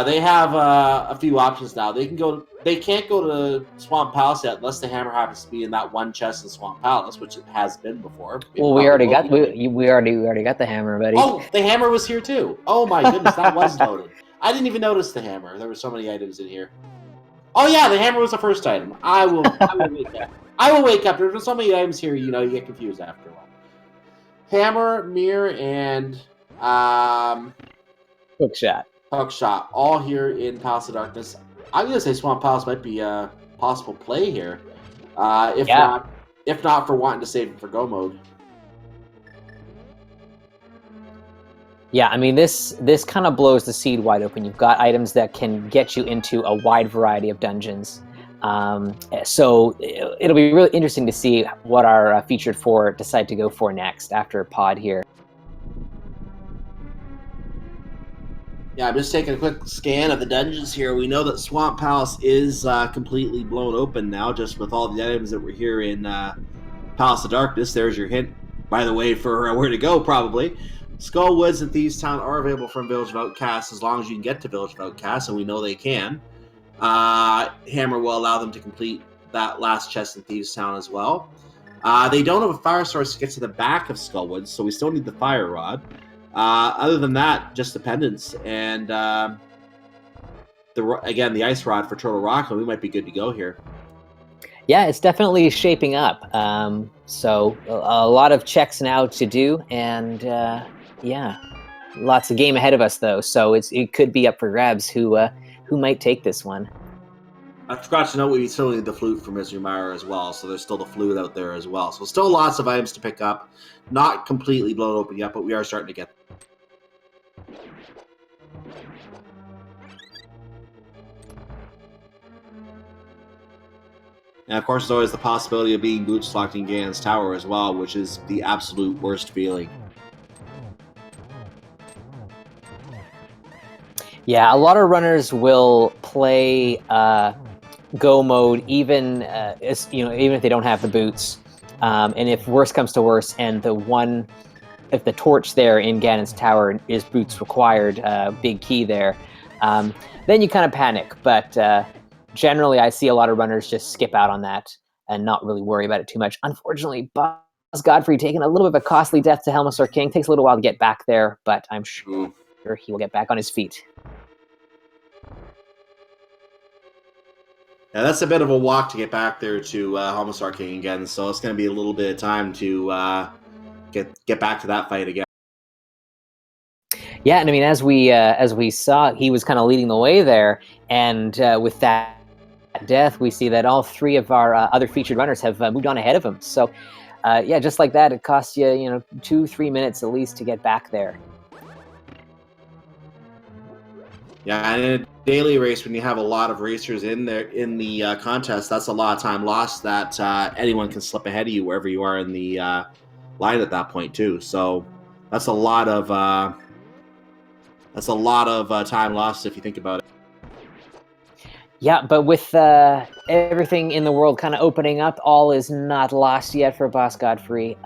They have a few options now. They can't go to Swamp Palace yet unless the hammer happens to be in that one chest in Swamp Palace, which it has been before. Well, we already got the hammer, buddy. Oh, the hammer was here too. Oh my goodness, that was loaded. I didn't even notice the hammer. There were so many items in here. Oh yeah, the hammer was the first item. I will wake up. I will wake up. There's so many items here, you get confused after a while. Hammer, mirror, and Hookshot, all here in Palace of Darkness. I'm gonna say Swamp Palace might be a possible play here. If not for wanting to save it for Go mode. Yeah, I mean, this kind of blows the seed wide open. You've got items that can get you into a wide variety of dungeons. So it'll be really interesting to see what our featured 4 decide to go for next after pod here. Yeah, I'm just taking a quick scan of the dungeons here. We know that Swamp Palace is completely blown open now, just with all the items that were here in Palace of Darkness. There's your hint, by the way, for where to go, probably. Skull Woods and Thieves Town are available from Village of Outcasts as long as you can get to Village of Outcasts, and we know they can. Hammer will allow them to complete that last chest in Thieves Town as well. They don't have a fire source to get to the back of Skullwoods, so we still need the fire rod. Other than that, just dependence. And the ice rod for Turtle Rock, and we might be good to go here. Yeah, it's definitely shaping up. So a lot of checks now to do, and yeah, lots of game ahead of us though. So it could be up for grabs who might take this one. I forgot to note we still need the flute from Misery Mire as well, so there's still the flute out there as well. So still lots of items to pick up. Not completely blown open yet, but we are starting to get. And of course, there's always the possibility of being boots locked in Ganon's Tower as well, which is the absolute worst feeling. Yeah, a lot of runners will play go mode even even if they don't have the boots, and if worse comes to worse, and if the torch there in Ganon's Tower is boots required, big key there, then you kind of panic. But generally, I see a lot of runners just skip out on that and not really worry about it too much. Unfortunately, Boss Godfrey taking a little bit of a costly death to Helmasaur King. Takes a little while to get back there, but I'm sure he will get back on his feet. Yeah, that's a bit of a walk to get back there to Helmasaur King again, so it's going to be a little bit of time to get back to that fight again. Yeah, and I mean, as we saw, he was kind of leading the way there, and with that death, we see that all three of our other featured runners have moved on ahead of him. So, yeah, just like that, it costs you 2-3 minutes at least to get back there. Yeah, and in a daily race, when you have a lot of racers in there in the contest, that's a lot of time lost that anyone can slip ahead of you wherever you are in the line at that point too. So that's a lot of time lost if you think about it. Yeah, but with everything in the world kind of opening up, all is not lost yet for Boss Godfrey.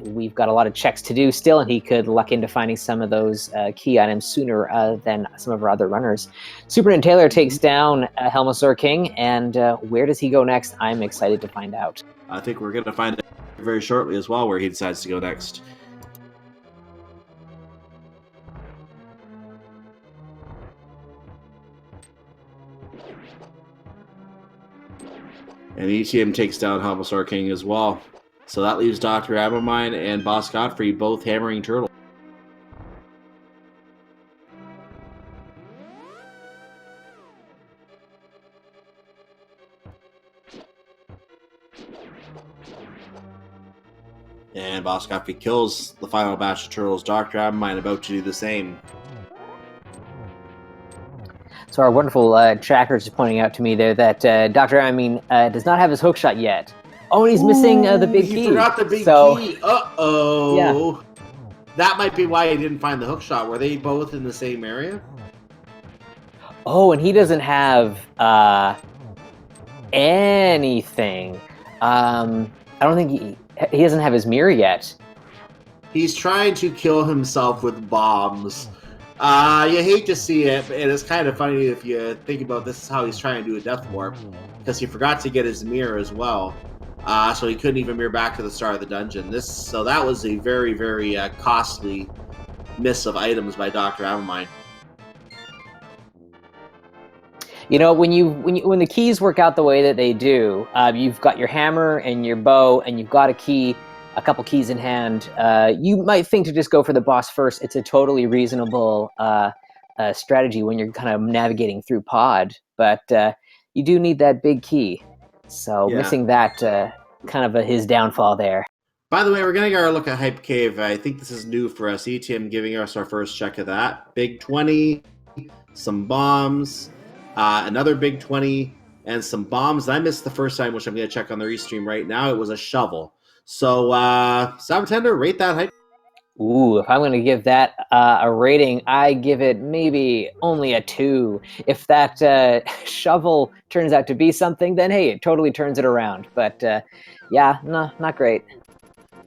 We've got a lot of checks to do still, and he could luck into finding some of those key items sooner than some of our other runners. Superintendent Taylor takes down Helmasaur King, and where does he go next? I'm excited to find out. I think we're going to find out very shortly as well where he decides to go next. And ETM takes down Helmasaur King as well. So that leaves Dr. Abelmine and Boss Godfrey both hammering Turtle. And Boss Godfrey kills the final batch of turtles. Dr. Abelmine about to do the same. So our wonderful tracker is pointing out to me there that Dr. does not have his hookshot yet. Oh, and he's missing the big key. He forgot the big key. Uh-oh. Yeah. That might be why he didn't find the hookshot. Were they both in the same area? Oh, and he doesn't have anything. I don't think he doesn't have his mirror yet. He's trying to kill himself with bombs. You hate to see it, and it's kind of funny if you think about this is how he's trying to do a death warp, because he forgot to get his mirror as well. So he couldn't even mirror back to the start of the dungeon. So that was a very, very costly miss of items by Dr. Abelmine. When the keys work out the way that they do, you've got your hammer and your bow, and you've got a couple keys in hand. You might think to just go for the boss first. It's a totally reasonable strategy when you're kind of navigating through Pod, but you do need that big key. So missing that, kind of his downfall there. By the way, we're going to get our look at Hype Cave. I think this is new for us. ETM giving us our first check of that. Big 20, some bombs, another big 20, and some bombs. I missed the first time, which I'm going to check on the restream right now. It was a shovel. So, Sabatender, rate that hype. Ooh, if I'm going to give that a rating, I give it maybe only a 2. If that shovel turns out to be something, then hey, it totally turns it around. But yeah, no, not great.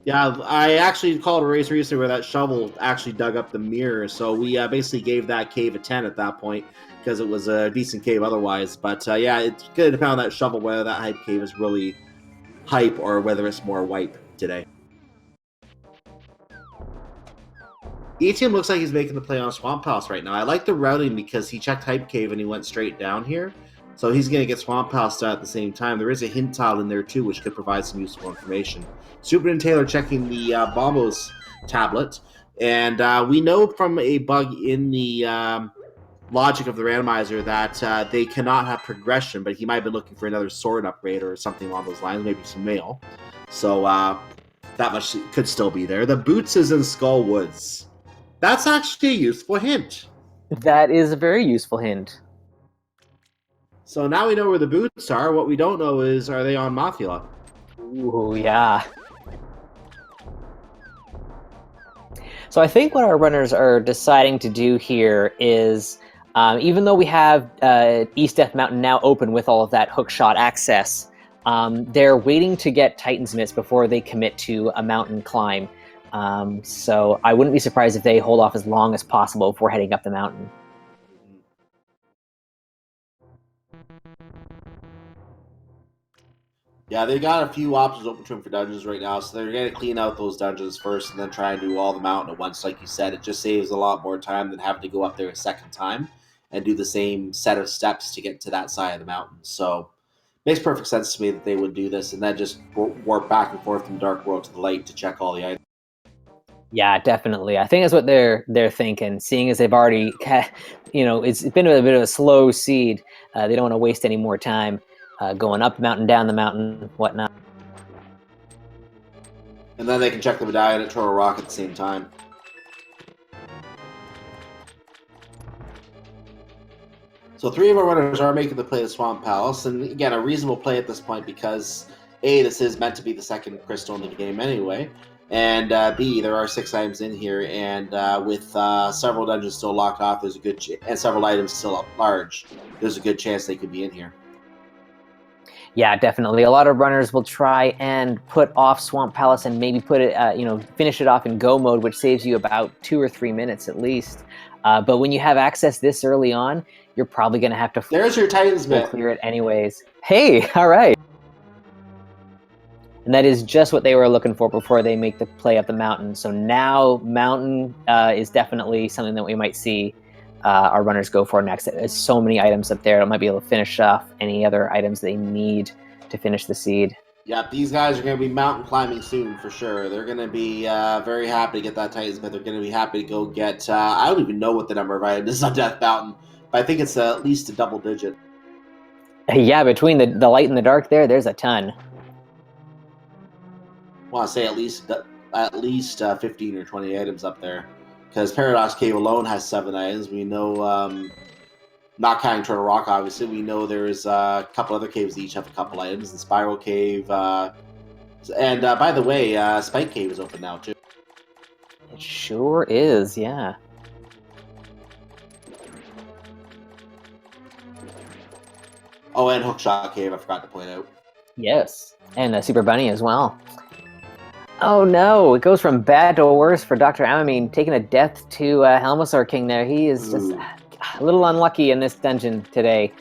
Yeah, I actually called a race recently where that shovel actually dug up the mirror, so we basically gave that cave a 10 at that point because it was a decent cave otherwise. But yeah, it's good to depend on that shovel whether that hype cave is really hype or whether it's more wipe today. ETM looks like he's making the play on Swamp House right now. I like the routing because he checked Hype Cave and he went straight down here. So he's going to get Swamp House done at the same time. There is a hint tile in there too, which could provide some useful information. Super and Taylor checking the Bombos tablet. And we know from a bug in the logic of the randomizer that they cannot have progression, but he might be looking for another sword upgrade or something along those lines, maybe some mail. So that much could still be there. The boots is in Skull Woods. That's actually a useful hint. That is a very useful hint. So now we know where the boots are. What we don't know is, are they on Mothula? Ooh, yeah. So I think what our runners are deciding to do here is, even though we have East Death Mountain now open with all of that hookshot access, they're waiting to get Titan's Mitts before they commit to a mountain climb. So I wouldn't be surprised if they hold off as long as possible before heading up the mountain. Yeah, they got a few options open to them for dungeons right now, so they're going to clean out those dungeons first and then try and do all the mountain at once. Like you said, it just saves a lot more time than having to go up there a second time and do the same set of steps to get to that side of the mountain. So makes perfect sense to me that they would do this and then just warp back and forth from Dark World to the light to check all the items. Yeah, definitely. I think that's what they're thinking. Seeing as they've already, it's been a bit of a slow seed. They don't want to waste any more time going up the mountain, down the mountain, whatnot. And then they can check the medallion at Turtle Rock at the same time. So 3 of our runners are making the play of Swamp Palace, and again, a reasonable play at this point because A, this is meant to be the second crystal in the game anyway, and B, there are 6 items in here, and with several dungeons still locked off, there's a good and several items still up large, there's a good chance they could be in here. Yeah, definitely. A lot of runners will try and put off Swamp Palace and maybe put it, finish it off in go mode, which saves you about 2 or 3 minutes at least. But when you have access this early on, you're probably going to have to There's your Titan's Mitt. clear it anyways. Hey, all right. And that is just what they were looking for before they make the play up the mountain. So now mountain is definitely something that we might see our runners go for next. There's so many items up there that might be able to finish off any other items they need to finish the seed. Yeah, these guys are going to be mountain climbing soon for sure. They're going to be very happy to get that Titan's Mitt. They're going to be happy to go get, I don't even know what the number of items is on Death Mountain, but I think it's at least a double digit. Yeah, between the light and the dark there's a ton. I want to say at least 15 or 20 items up there. Because Paradox Cave alone has 7 items. We know, not counting Turtle Rock, obviously, we know there's a couple other caves that each have a couple items. The Spiral Cave, and by the way, Spike Cave is open now, too. It sure is, yeah. Oh, and Hookshot Cave, I forgot to point out. Yes, and Super Bunny as well. Oh no, it goes from bad to worse for Dr. Amamine, taking a death to Helmosaur King there. He is just a little unlucky in this dungeon today.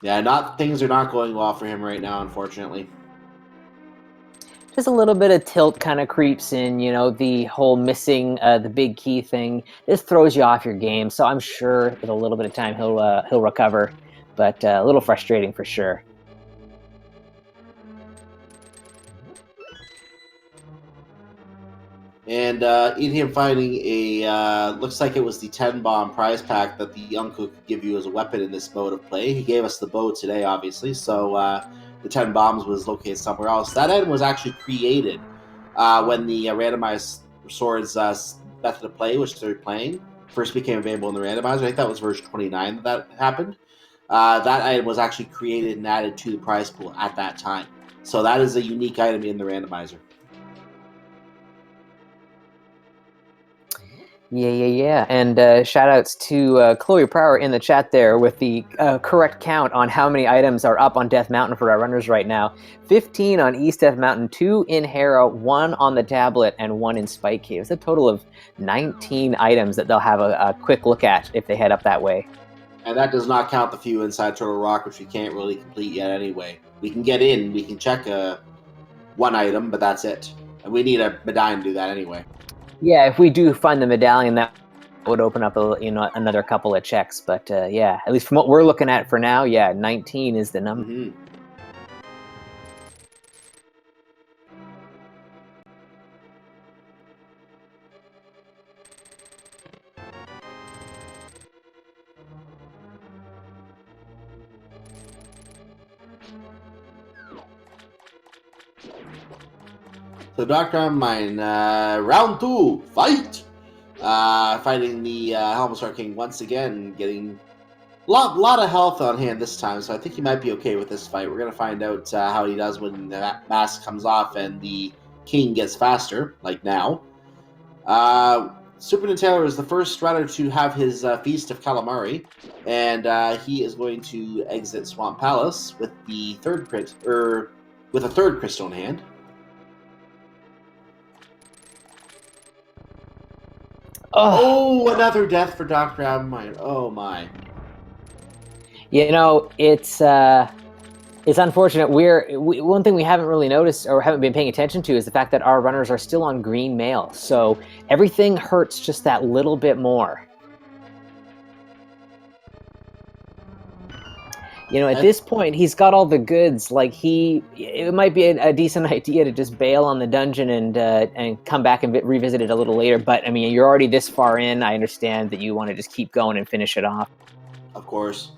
Yeah, things are not going well for him right now, unfortunately. Just a little bit of tilt kind of creeps in, the whole missing the big key thing. This throws you off your game, so I'm sure with a little bit of time he'll recover, but a little frustrating for sure. And in him finding looks like it was the 10 bomb prize pack that the uncle could give you as a weapon in this mode of play. He gave us the bow today, obviously, so the 10 bombs was located somewhere else. That item was actually created when the randomized swords method of play, which they're playing, first became available in the randomizer. I think that was version 29 that happened. That item was actually created and added to the prize pool at that time. So that is a unique item in the randomizer. Yeah. And shout outs to Chloe Prower in the chat there with the correct count on how many items are up on Death Mountain for our runners right now. 15 on East Death Mountain, 2 in Harrow, 1 on the tablet, and 1 in Spike Cave. It's a total of 19 items that they'll have a quick look at if they head up that way. And that does not count the few inside Turtle Rock, which we can't really complete yet anyway. We can get in, we can check one item, but that's it. And we need a medallion to do that anyway. Yeah, if we do find the medallion, that would open up another couple of checks. But yeah, at least from what we're looking at for now, yeah, 19 is the number. Mm-hmm. So Dr. Mine, round 2, fight! Fighting the Helmstar King once again, getting a lot of health on hand this time, so I think he might be okay with this fight. We're going to find out how he does when the mask comes off and the King gets faster, like now. Superman Taylor is the first runner to have his Feast of Calamari, and he is going to exit Swamp Palace with the with a third crystal in hand. Oh, another death for Dr. Abmine. Oh my. It's unfortunate. One thing we haven't really noticed or haven't been paying attention to is the fact that our runners are still on green mail. So everything hurts just that little bit more. At this point, he's got all the goods. It might be a decent idea to just bail on the dungeon and come back and revisit it a little later. But I mean, you're already this far in. I understand that you want to just keep going and finish it off. Of course.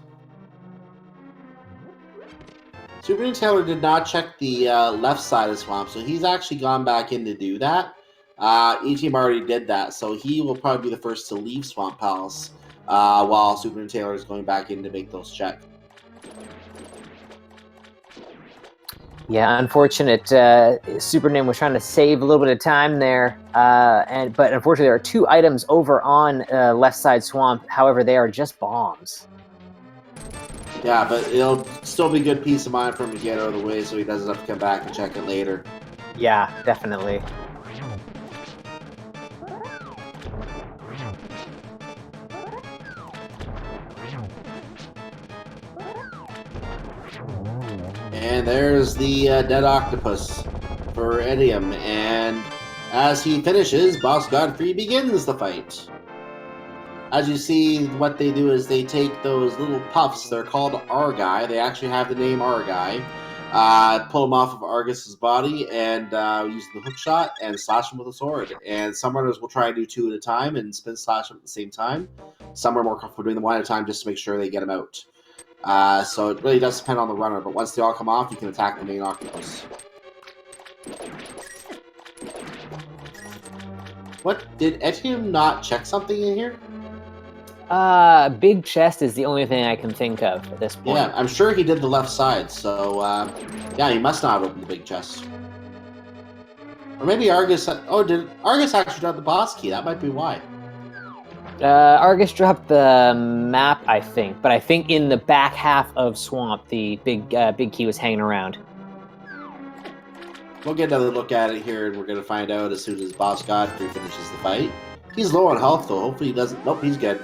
Superman Taylor did not check the left side of the swamp, so he's actually gone back in to do that. E-Team already did that, so he will probably be the first to leave Swamp Palace while Superman Taylor is going back in to make those checks. Yeah, unfortunate. Superman was trying to save a little bit of time there, but unfortunately there are 2 items over on left side swamp. However, they are just bombs. Yeah, but it'll still be good peace of mind for him to get out of the way so he doesn't have to come back and check it later. Yeah, definitely. And there's the dead octopus for Idiom, and as he finishes, Boss Godfrey begins the fight. As you see, what they do is they take those little puffs, they're called Argai, they actually have the name Argai, pull them off of Argus's body, and use the hook shot and slash them with a sword. And some runners will try and do 2 at a time and spin slash them at the same time. Some are more comfortable doing them 1 at a time just to make sure they get them out. So it really does depend on the runner, but once they all come off, you can attack the main octopus. What? Did Etienne not check something in here? Big chest is the only thing I can think of at this point. Yeah, I'm sure he did the left side, so yeah, he must not have opened the big chest. Or maybe Argus... did Argus actually drop the boss key? That might be why. Argus dropped the map, I think, but I think in the back half of Swamp, the big key was hanging around. We'll get another look at it here, and we're going to find out as soon as Boss Godfrey finishes the fight. He's low on health, though. Hopefully he doesn't... Nope, he's good.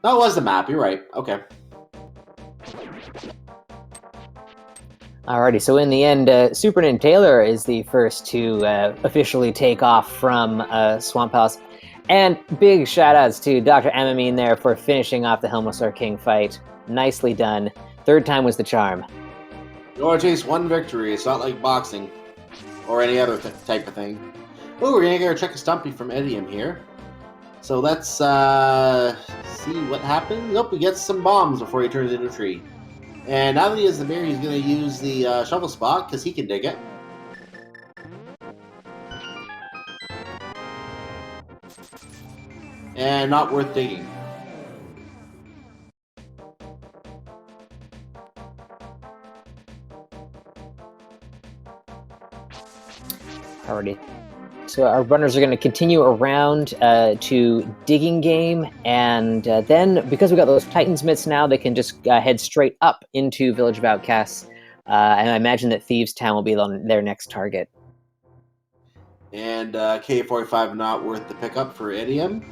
No, it was the map. You're right. Okay. Alrighty, so in the end, Superman Taylor is the first to officially take off from Swamp Palace. And big shout-outs to Dr. Amamine there for finishing off the Helmstar King fight. Nicely done. 3rd time was the charm. You want to chase 1 victory. It's not like boxing. Or any other type of thing. Oh, we're going to get a check a Stumpy from Idiom here. So let's see what happens. Nope, he gets some bombs before he turns into a tree. And now that he has the mirror, he's going to use the shovel spot, because he can dig it. And not worth digging. Alrighty. So our runners are going to continue around to digging game, and then because we got those Titans mitts now, they can just head straight up into Village of Outcasts, and I imagine that Thieves Town will be their next target. And K45 not worth the pickup for Idiom.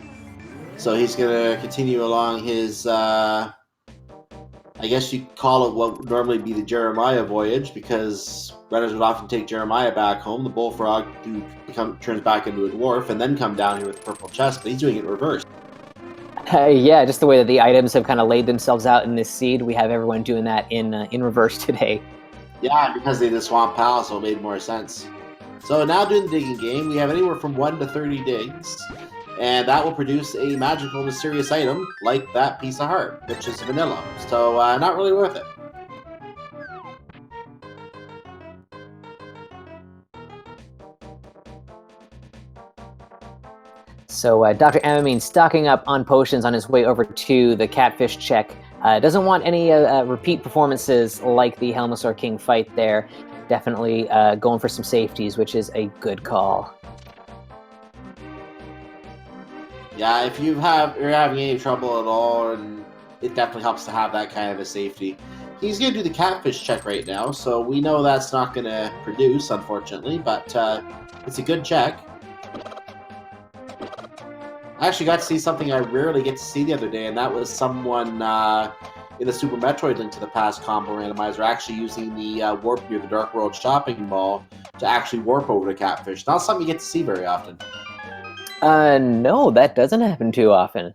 So he's going to continue along his, I guess you call it what would normally be the Jeremiah voyage, because runners would often take Jeremiah back home. The Bullfrog turns back into a dwarf and then come down here with the purple chest, but he's doing it in reverse. Yeah, just the way that the items have kind of laid themselves out in this seed, we have everyone doing that in reverse today. Yeah, because they did Swamp Palace, so it made more sense. So now doing the digging game, we have anywhere from 1 to 30 digs, and that will produce a magical, mysterious item like that piece of heart, which is vanilla. So not really worth it. So Dr. Amamine stocking up on potions on his way over to the Catfish check. Doesn't want any repeat performances like the Helmasaur King fight there. Definitely going for some safeties, which is a good call. Yeah, if you're having any trouble at all, and it definitely helps to have that kind of a safety. He's going to do the Catfish check right now, so we know that's not going to produce, unfortunately, but it's a good check. I actually got to see something I rarely get to see the other day, and that was someone in the Super Metroid Link to the Past combo randomizer actually using the warp near the Dark World shopping mall to actually warp over to Catfish. Not something you get to see very often. No, that doesn't happen too often.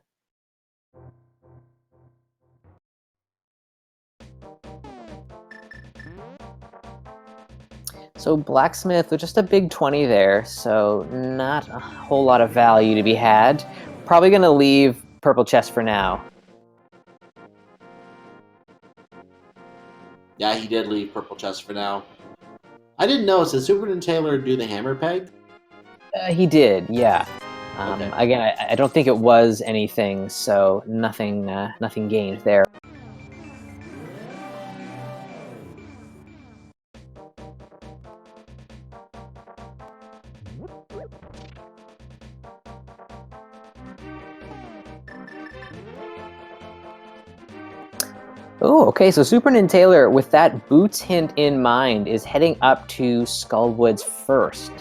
So Blacksmith with just a big 20 there, so not a whole lot of value to be had. Probably going to leave Purple Chest for now. Yeah, he did leave Purple Chest for now. I didn't notice, did Superman Taylor do the hammer peg? He did, yeah. Okay. Again, I don't think it was anything, so nothing gained there. Oh, okay, so Superman Taylor, with that boots hint in mind, is heading up to Skullwoods first.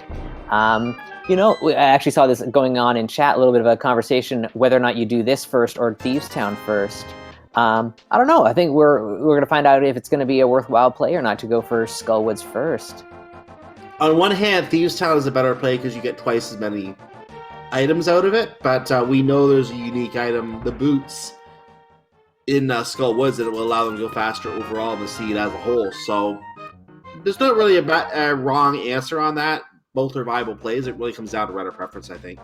You know, I actually saw this going on in chat, a little bit of a conversation, whether or not you do this first or Thieves Town first. I don't know. I think we're going to find out if it's going to be a worthwhile play or not to go for Skullwoods first. On one hand, Thieves Town is a better play because you get twice as many items out of it, but we know there's a unique item, the boots, in Skull Woods, that it will allow them to go faster overall in the seed as a whole. So there's not really a wrong answer on that. Both are viable plays. It really comes down to runner preference, I think.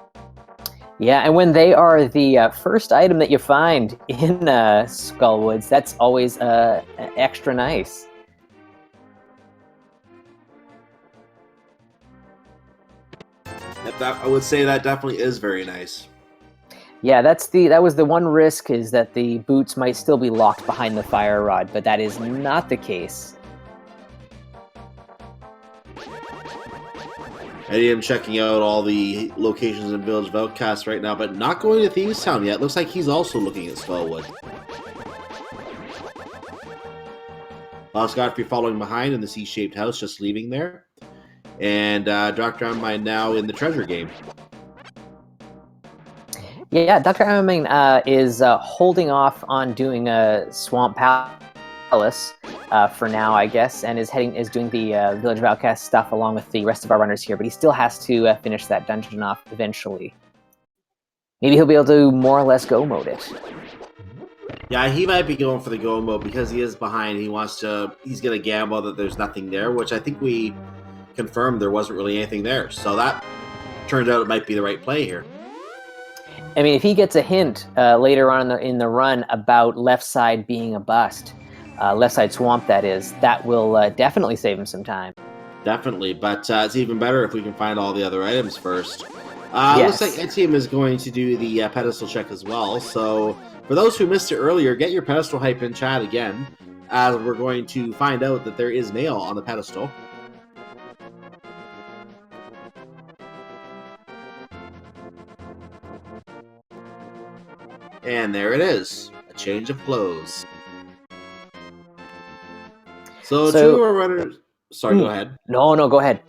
Yeah, and when they are the first item that you find in Skullwoods, that's always extra nice. I would say that definitely is very nice. Yeah, that was the one risk, is that the boots might still be locked behind the fire rod, but that is not the case. I am checking out all the locations in Village of Outcasts right now, but not going to Thieves Town yet. Looks like he's also looking at Skullwood. Boss Godfrey following behind in the C-shaped house, just leaving there. And Dr. Amine now in the treasure game. Yeah, Dr. Amamine is holding off on doing a Swamp Palace for now, I guess, and is doing the Village of Outcasts stuff along with the rest of our runners here, but he still has to finish that dungeon off eventually. Maybe he'll be able to more or less go mode it. Yeah, he might be going for the go mode because he is behind. He's going to gamble that there's nothing there, which I think we confirmed there wasn't really anything there. So that turns out it might be the right play here. I mean, if he gets a hint later on in the run about left side being a bust, left side swamp that is, that will definitely save him some time. Definitely, but it's even better if we can find all the other items first. Yes. Looks like Etienne is going to do the pedestal check as well. So for those who missed it earlier, get your pedestal hype in chat again, as we're going to find out that there is mail on the pedestal. And there it is. A change of clothes. So two of our runners... Sorry, go ahead. No, go ahead.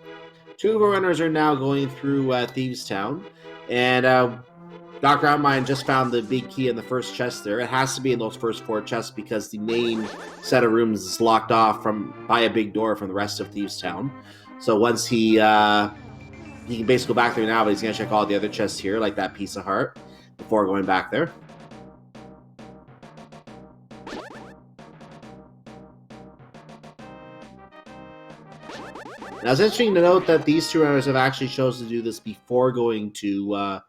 Two of our runners are now going through Thieves Town. And Dr. Outmine just found the big key in the first chest there. It has to be in those first 4 chests because the main set of rooms is locked off by a big door from the rest of Thieves Town. So once he can basically go back there now, but he's going to check all the other chests here, like that piece of heart, before going back there. Now, it's interesting to note that these 2 runners have actually chosen to do this before going to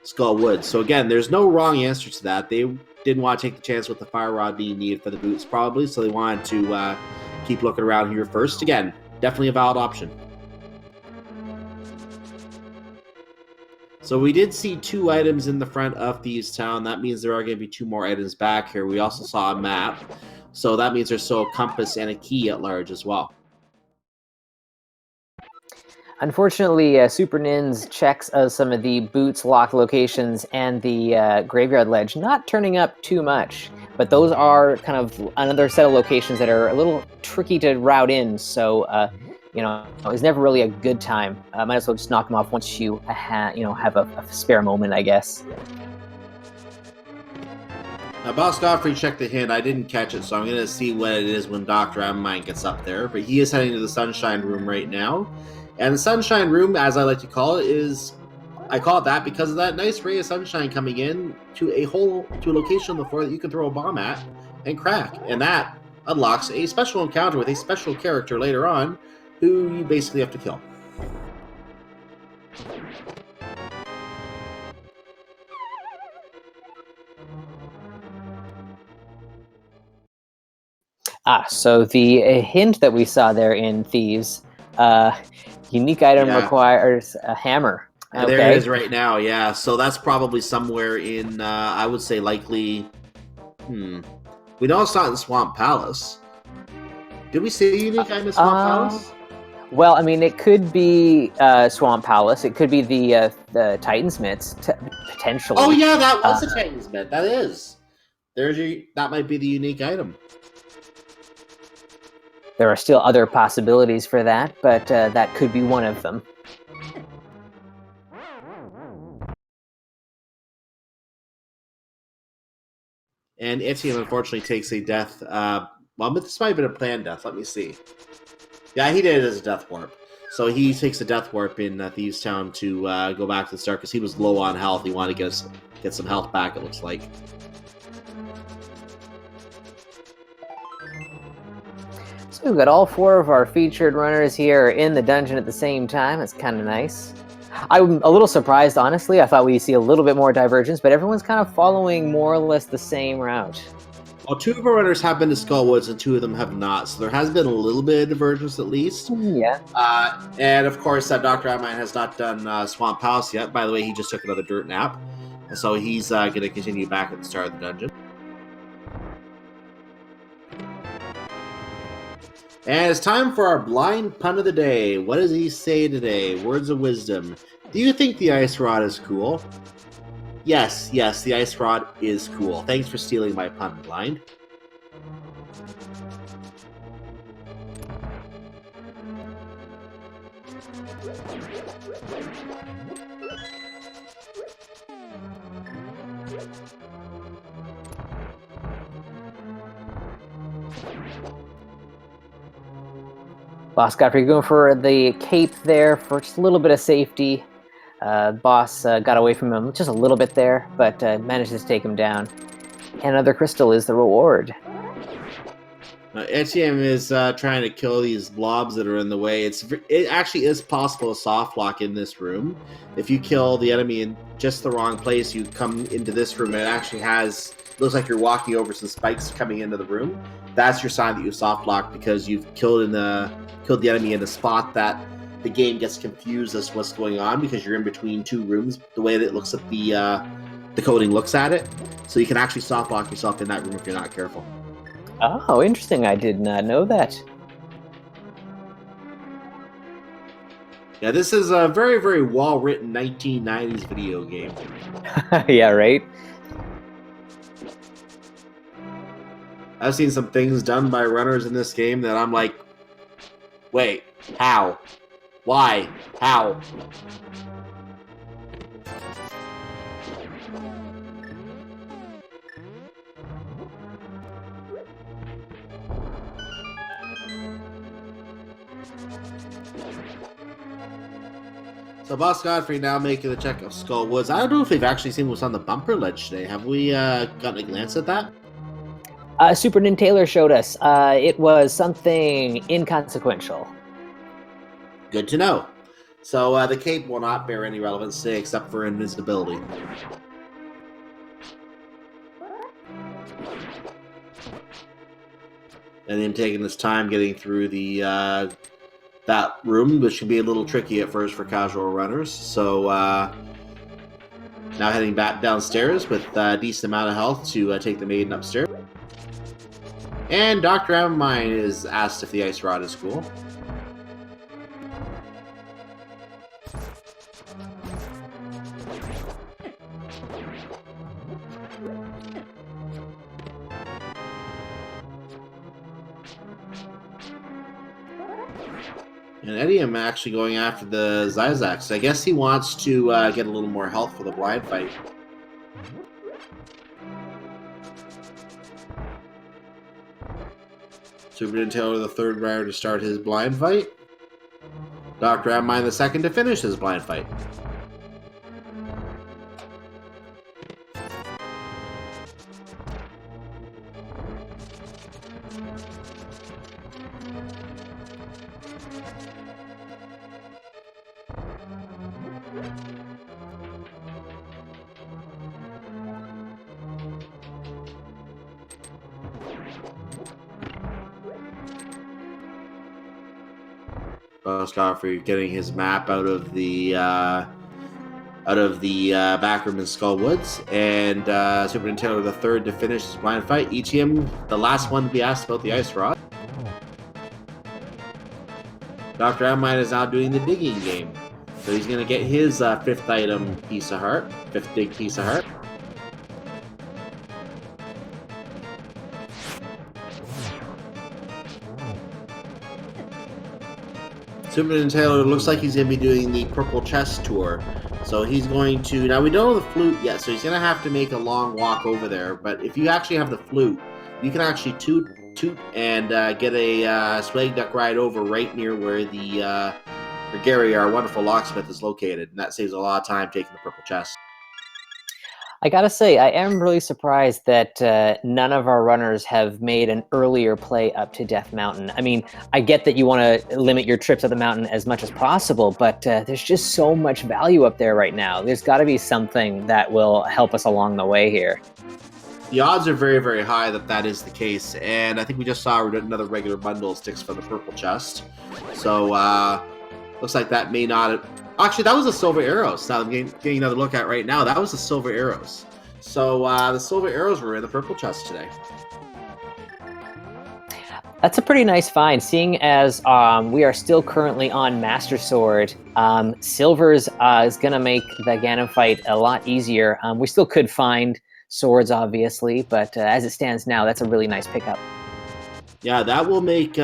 Skull Woods. So again, there's no wrong answer to that. They didn't want to take the chance with the fire rod being needed for the boots, probably, so they wanted to keep looking around here first. Again, definitely a valid option. So we did see 2 items in the front of Thieves Town. That means there are going to be 2 more items back here. We also saw a map, so that means there's still a compass and a key at large as well. Unfortunately, Super Nins checks some of the boots locked locations and the graveyard ledge not turning up too much, but those are kind of another set of locations that are a little tricky to route in, so it's never really a good time. Might as well just knock them off once you have a spare moment, I guess. Now, Boss Godfrey checked the hint. I didn't catch it, so I'm going to see what it is when Dr. Outmine gets up there, but he is heading to the Sunshine Room right now. And the Sunshine Room, as I like to call it, I call it that because of that nice ray of sunshine coming in to a location on the floor that you can throw a bomb at and crack. And that unlocks a special encounter with a special character later on who you basically have to kill. So the hint that we saw there in Thieves, unique item requires a hammer. Okay. There it is right now, yeah. So that's probably somewhere in, I would say likely, we know it's not in Swamp Palace. Did we see a unique item in Swamp Palace? Well, I mean, it could be Swamp Palace. It could be the Titansmiths, potentially. Oh yeah, that was a Titansmith. That is. That might be the unique item. There are still other possibilities for that, but that could be one of them. And Etienne unfortunately takes a death. Well, this might have been a planned death. Let me see. Yeah, he did it as a death warp. So he takes a death warp in Thieves Town to go back to the start because he was low on health. He wanted to get some health back, it looks like. So we've got all 4 of our featured runners here in the dungeon at the same time. It's kind of nice. I'm a little surprised, honestly. I thought we'd see a little bit more divergence, but everyone's kind of following more or less the same route. Well, 2 of our runners have been to Skull Woods and 2 of them have not, so there has been a little bit of divergence at least. Yeah. And of course, Dr. Outmine has not done Swamp Palace yet. By the way, he just took another dirt nap, so he's going to continue back at the start of the dungeon. And it's time for our blind pun of the day. What does he say today? Words of wisdom. Do you think the ice rod is cool? Yes, the ice rod is cool. Thanks for stealing my pun, Blind. Boss Godfrey going for the cape there for just a little bit of safety. Boss got away from him just a little bit there, but manages to take him down. And another crystal is the reward. Etienne is trying to kill these blobs that are in the way. It actually is possible to soft lock in this room. If you kill the enemy in just the wrong place, you come into this room and it actually looks like you're walking over some spikes coming into the room. That's your sign that you soft lock because you've killed the enemy in a spot that the game gets confused as to what's going on because you're in between 2 rooms. The way that it looks at the coding looks at it, so you can actually soft lock yourself in that room if you're not careful. Oh, interesting. I did not know that. Yeah, this is a very, very well-written 1990s video game. Yeah, right? I've seen some things done by runners in this game that I'm like, wait, how? Why? How? So Boss Godfrey now making the check of Skull Woods. I don't know if we've actually seen what's on the bumper ledge today. Have we gotten a glance at that? Super Nintendo showed us. It was something inconsequential. Good to know. So the cape will not bear any relevance today except for invisibility. And him taking his time getting through the that room, which can be a little tricky at first for casual runners. So now heading back downstairs with a decent amount of health to take the maiden upstairs. And Dr. Amine is asked if the ice rod is cool. And Eddie am actually going after the Zyzax. I guess he wants to get a little more health for the blind fight. Superintendent Taylor the third rider to start his blind fight. Dr. Amine the second to finish his blind fight. Godfrey getting his map out of the back room in Skull Woods, and Superintendent Taylor the third to finish his blind fight. ETM, the last one to be asked about the ice rod. Dr. Amine is now doing the digging game, so he's going to get his fifth item piece of heart, fifth big piece of heart. Superintendent Taylor looks like he's going to be doing the Purple Chest tour. So he's going to... Now, we don't know the flute yet, so he's going to have to make a long walk over there. But if you actually have the flute, you can actually toot and get a swag duck ride over right near where the Gary, our wonderful locksmith, is located. And that saves a lot of time taking the Purple Chest. I gotta say, I am really surprised that none of our runners have made an earlier play up to Death Mountain. I mean, I get that you want to limit your trips up the mountain as much as possible, but there's just so much value up there right now. There's got to be something that will help us along the way here. The odds are very, very high that that is the case, and I think we just saw another regular bundle of sticks from the Purple Chest. So, looks like that may not have... Actually, that was the Silver Arrows. Now I'm getting another look at right now. That was the Silver Arrows. So the Silver Arrows were in the Purple Chest today. That's a pretty nice find, seeing as we are still currently on Master Sword. Silvers is going to make the Agahnim fight a lot easier. We still could find swords, obviously, but as it stands now, that's a really nice pickup. Yeah, that will make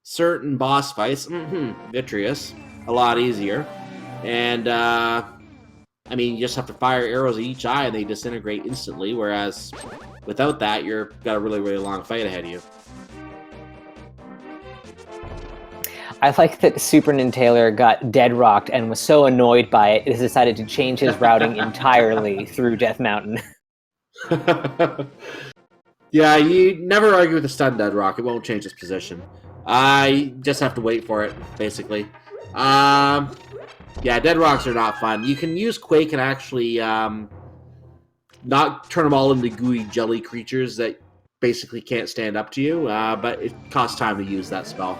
certain boss fights, Vitreous, a lot easier. And, I mean, you just have to fire arrows at each eye and they disintegrate instantly, whereas without that, you've got a really, really long fight ahead of you. I like that Super Nintendo got dead rocked and was so annoyed by it, has decided to change his routing entirely through Death Mountain. Yeah, you never argue with a stun dead rock. It won't change its position. You just have to wait for it, basically. Yeah, dead rocks are not fun. You can use Quake and actually not turn them all into gooey jelly creatures that basically can't stand up to you, but it costs time to use that spell.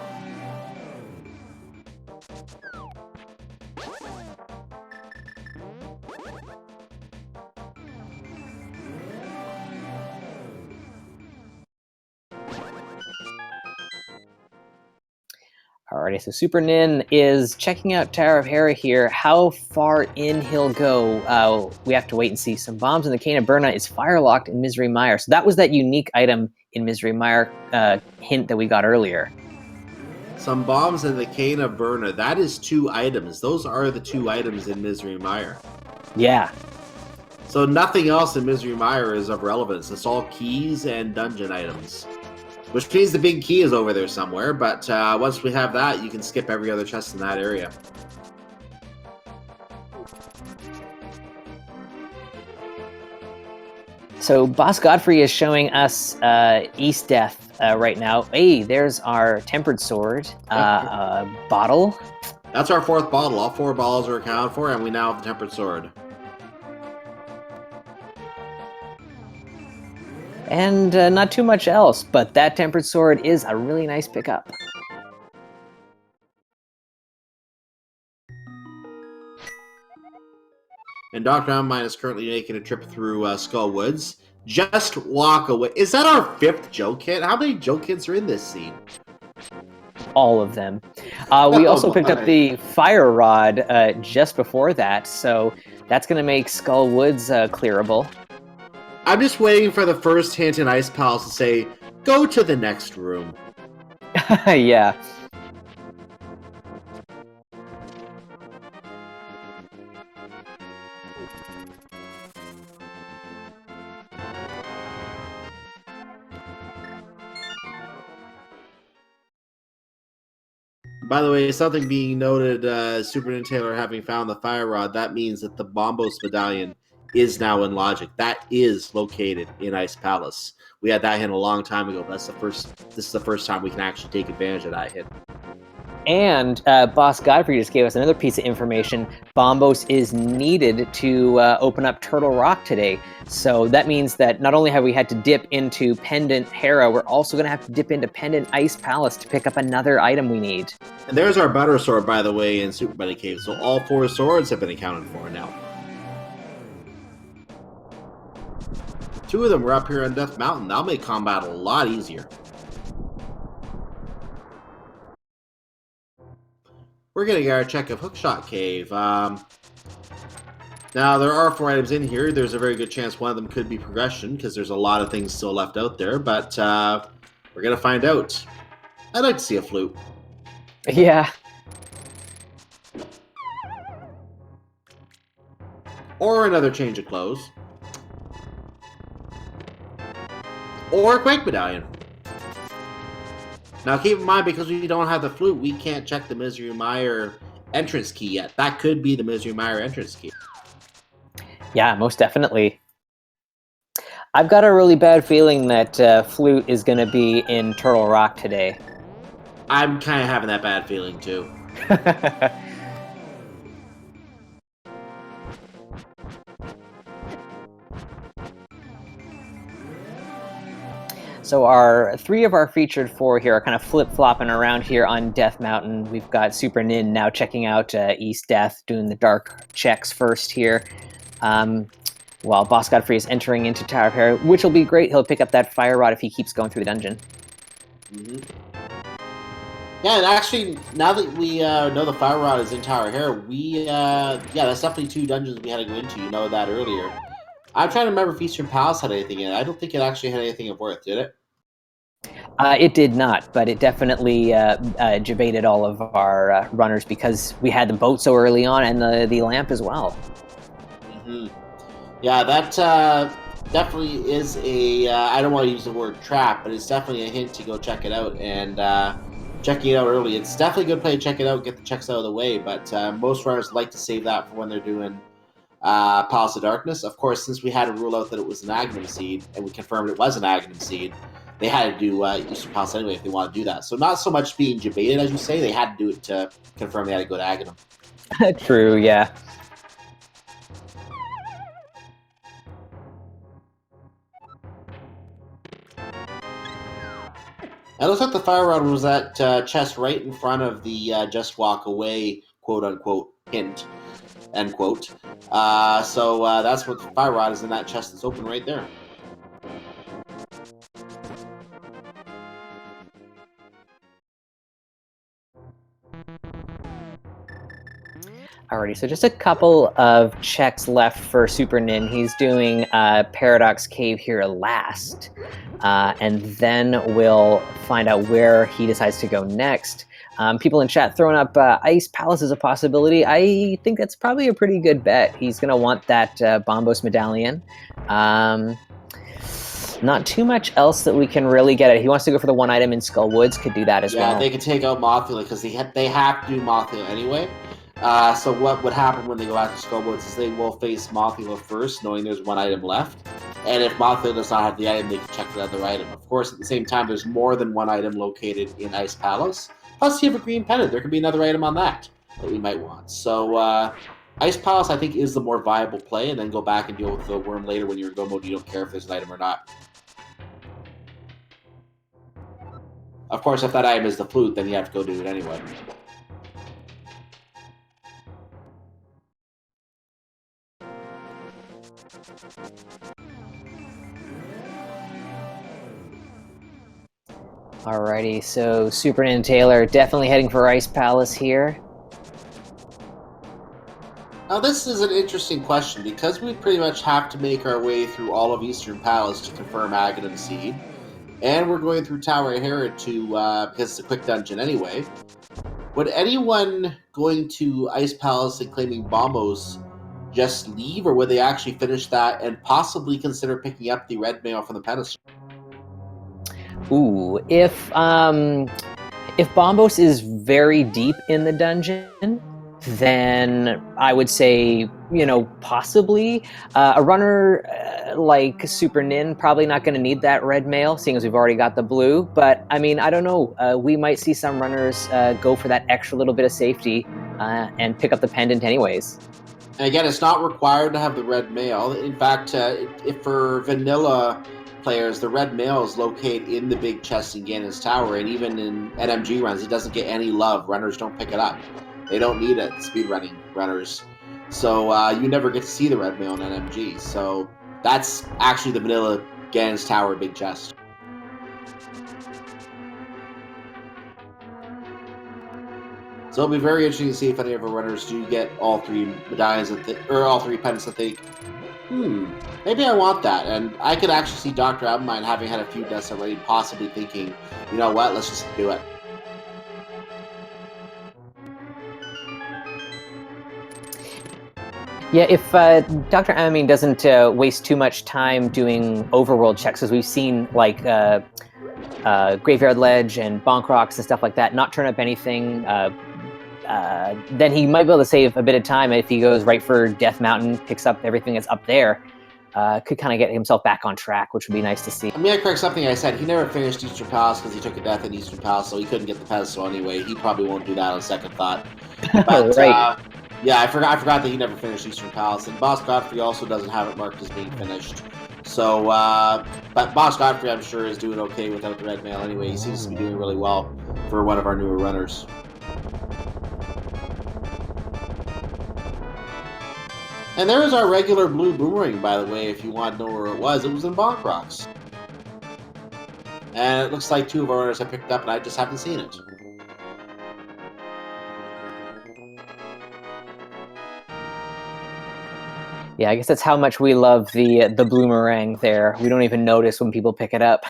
Alrighty, so Super Nin is checking out Tower of Hera here. How far in he'll go, we have to wait and see. Some bombs in the Cane of Burna is fire-locked in Misery Mire. So that was that unique item in Misery Mire hint that we got earlier. Some bombs in the Cane of Berna. That is 2 items. Those are the 2 items in Misery Mire. Yeah. So nothing else in Misery Mire is of relevance. It's all keys and dungeon items. Which means the big key is over there somewhere, but once we have that, you can skip every other chest in that area. So Boss Godfrey is showing us East Death right now. Hey, there's our Tempered Sword bottle. That's our 4th bottle. All 4 bottles are accounted for, and we now have the Tempered Sword. And not too much else, but that Tempered Sword is a really nice pickup. And Dr. Amine is currently making a trip through Skull Woods. Just walk away. Is that our 5th joke hit? How many joke hits are in this scene? All of them. We also picked up the Fire Rod just before that, so that's going to make Skull Woods clearable. I'm just waiting for the first hint in Ice Palace to say, go to the next room. Yeah. By the way, something being noted, Superintendent Taylor having found the Fire Rod, that means that the Bombos Medallion is now in Logic. That is located in Ice Palace. We had that hint a long time ago, but this is the first time we can actually take advantage of that hint. And Boss Godfrey just gave us another piece of information. Bombos is needed to open up Turtle Rock today. So that means that not only have we had to dip into Pendant Hera, we're also going to have to dip into Pendant Ice Palace to pick up another item we need. And there's our Butter Sword, by the way, in Super Buddy Cave. So all 4 swords have been accounted for now. 2 of them were up here on Death Mountain. That'll make combat a lot easier. We're going to get our check of Hookshot Cave. Now, there are 4 items in here. There's a very good chance one of them could be progression, because there's a lot of things still left out there, but we're going to find out. I'd like to see a flute. Yeah. Or another change of clothes. Or a Quake Medallion. Now keep in mind, because we don't have the flute, we can't check the Misery Mire entrance key yet. That could be the Misery Mire entrance key. Yeah, most definitely. I've got a really bad feeling that flute is going to be in Turtle Rock today. I'm kind of having that bad feeling too. So 3 of our featured 4 here are kind of flip-flopping around here on Death Mountain. We've got Super Nin now checking out East Death, doing the dark checks first here. While Boss Godfrey is entering into Tower of Hera, which will be great. He'll pick up that Fire Rod if he keeps going through the dungeon. Mm-hmm. Yeah, and actually, now that we know the Fire Rod is in Tower of Hera, yeah, that's definitely 2 dungeons we had to go into. You know that earlier. I'm trying to remember if Eastern Palace had anything in it. I don't think it actually had anything of worth, did it? It did not, but it definitely debated all of our runners because we had the boat so early on and the lamp as well. Mm-hmm. Yeah, that definitely is a, I don't want to use the word trap, but it's definitely a hint to go check it out. And checking it out early, it's definitely a good play to check it out, get the checks out of the way, but most runners like to save that for when they're doing Palace of Darkness. Of course, since we had to rule out that it was an Agahnim seed, and we confirmed it was an Agahnim seed, they had to do Eastern Palace anyway if they want to do that. So not so much being debated, as you say, they had to do it to confirm they had to go to Agahnim. True, yeah. It looks like the Fire Rod was that chest right in front of the just walk away, quote-unquote, hint, end quote. So that's what the Fire Rod is in that chest that's open right there. Alrighty, so just a couple of checks left for Super Nin. He's doing Paradox Cave here last. and then we'll find out where he decides to go next. People in chat throwing up Ice Palace as a possibility. I think that's probably a pretty good bet. He's going to want that Bombos medallion. Not too much else that we can really get at. He wants to go for the one item in Skull Woods, could do that as well. Yeah, they could take out Mothula because they have to do Mothula anyway. So what would happen when they go after Skull Woods is they will face Mothula first, knowing there's one item left. And if Mothula does not have the item, they can check the other item. Of course, at the same time, there's more than one item located in Ice Palace. Plus, you have a green pendant. There could be another item on that we might want. So Ice Palace, I think, is the more viable play, and then go back and deal with the worm later when you're in go mode. You don't care if there's an item or not. Of course, if that item is the flute, then you have to go do it anyway. Alrighty, so Super and Taylor definitely heading for Ice Palace here. Now, this is an interesting question because we pretty much have to make our way through all of Eastern Palace to confirm Agahnim Seed. And we're going through Tower of Herod to, because it's a quick dungeon anyway. Would anyone going to Ice Palace and claiming Bombos just leave, or would they actually finish that and possibly consider picking up the red mail from the pedestal? Ooh, if Bombos is very deep in the dungeon, then I would say, possibly. A runner like Super Nin probably not going to need that red mail, seeing as we've already got the blue. But, I mean, I don't know. We might see some runners go for that extra little bit of safety and pick up the pendant anyways. And again, it's not required to have the red mail. In fact, if for vanilla players, the red mail is located in the big chest in Ganon's Tower, and even in NMG runs, it doesn't get any love. Runners don't pick it up. They don't need it, speedrunning runners. So you never get to see the red mail in NMG. So that's actually the vanilla Ganon's Tower big chest. So it'll be very interesting to see if any of our runners do get all three medallions or all three pendants that they. Maybe I want that, and I could actually see Dr. Abmine having had a few deaths already, possibly thinking, you know what, let's just do it. Yeah, if Dr. Amine doesn't waste too much time doing overworld checks, as we've seen, like Graveyard Ledge and Bonk Rocks and stuff like that, not turn up anything, then he might be able to save a bit of time if he goes right for Death Mountain, picks up everything that's up there. Could kind of get himself back on track, which would be nice to see. I mean, I correct something I said. He never finished Eastern Palace because he took a death in Eastern Palace, so he couldn't get the pedestal anyway. He probably won't do that on second thought. But, right. Yeah, I forgot that he never finished Eastern Palace, and Boss Godfrey also doesn't have it marked as being finished. So, but Boss Godfrey, I'm sure, is doing okay without the red mail anyway. He seems to be doing really well for one of our newer runners. And there is our regular blue boomerang, by the way, if you want to know where it was. It was in Bonk Rocks. And it looks like two of our runners have picked up, and I just haven't seen it. Yeah, I guess that's how much we love the bloomerang there. We don't even notice when people pick it up.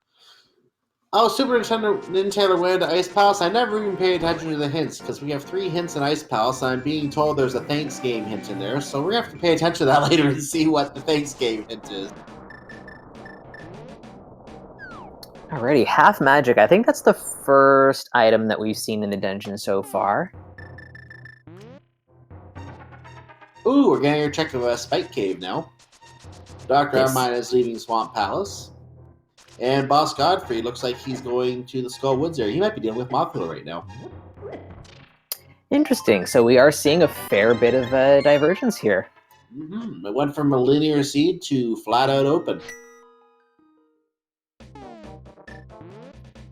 Oh, Super Nintendo went to Ice Palace. I never even paid attention to the hints, because we have 3 hints in Ice Palace, and I'm being told there's a Thanks Game hint in there, so we're going to have to pay attention to that later and see what the Thanks Game hint is. Alrighty, half magic. I think that's the first item that we've seen in the dungeon so far. Ooh, we're getting a check of a Spike Cave now. Dr. Yes. Armine is leaving Swamp Palace. And Boss Godfrey looks like he's going to the Skull Woods area. He might be dealing with Mothula right now. Interesting. So we are seeing a fair bit of divergence here. It went from a linear seed to flat out open.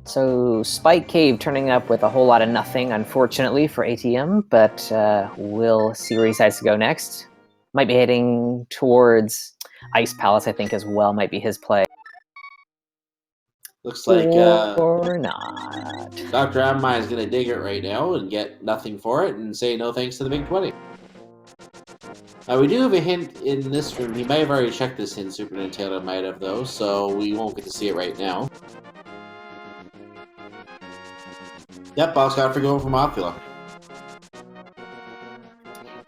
So Spike Cave turning up with a whole lot of nothing, unfortunately, for ATM, but we'll see where he decides to go next. Might be heading towards Ice Palace, I think, as well, might be his play. Looks like or not. Dr. Amine is going to dig it right now and get nothing for it and say no thanks to the Big 20. We do have a hint in this room. He might have already checked this hint, Super Nintendo might have, though, so we won't get to see it right now. Yep, Boss Godfrey going for Mothula.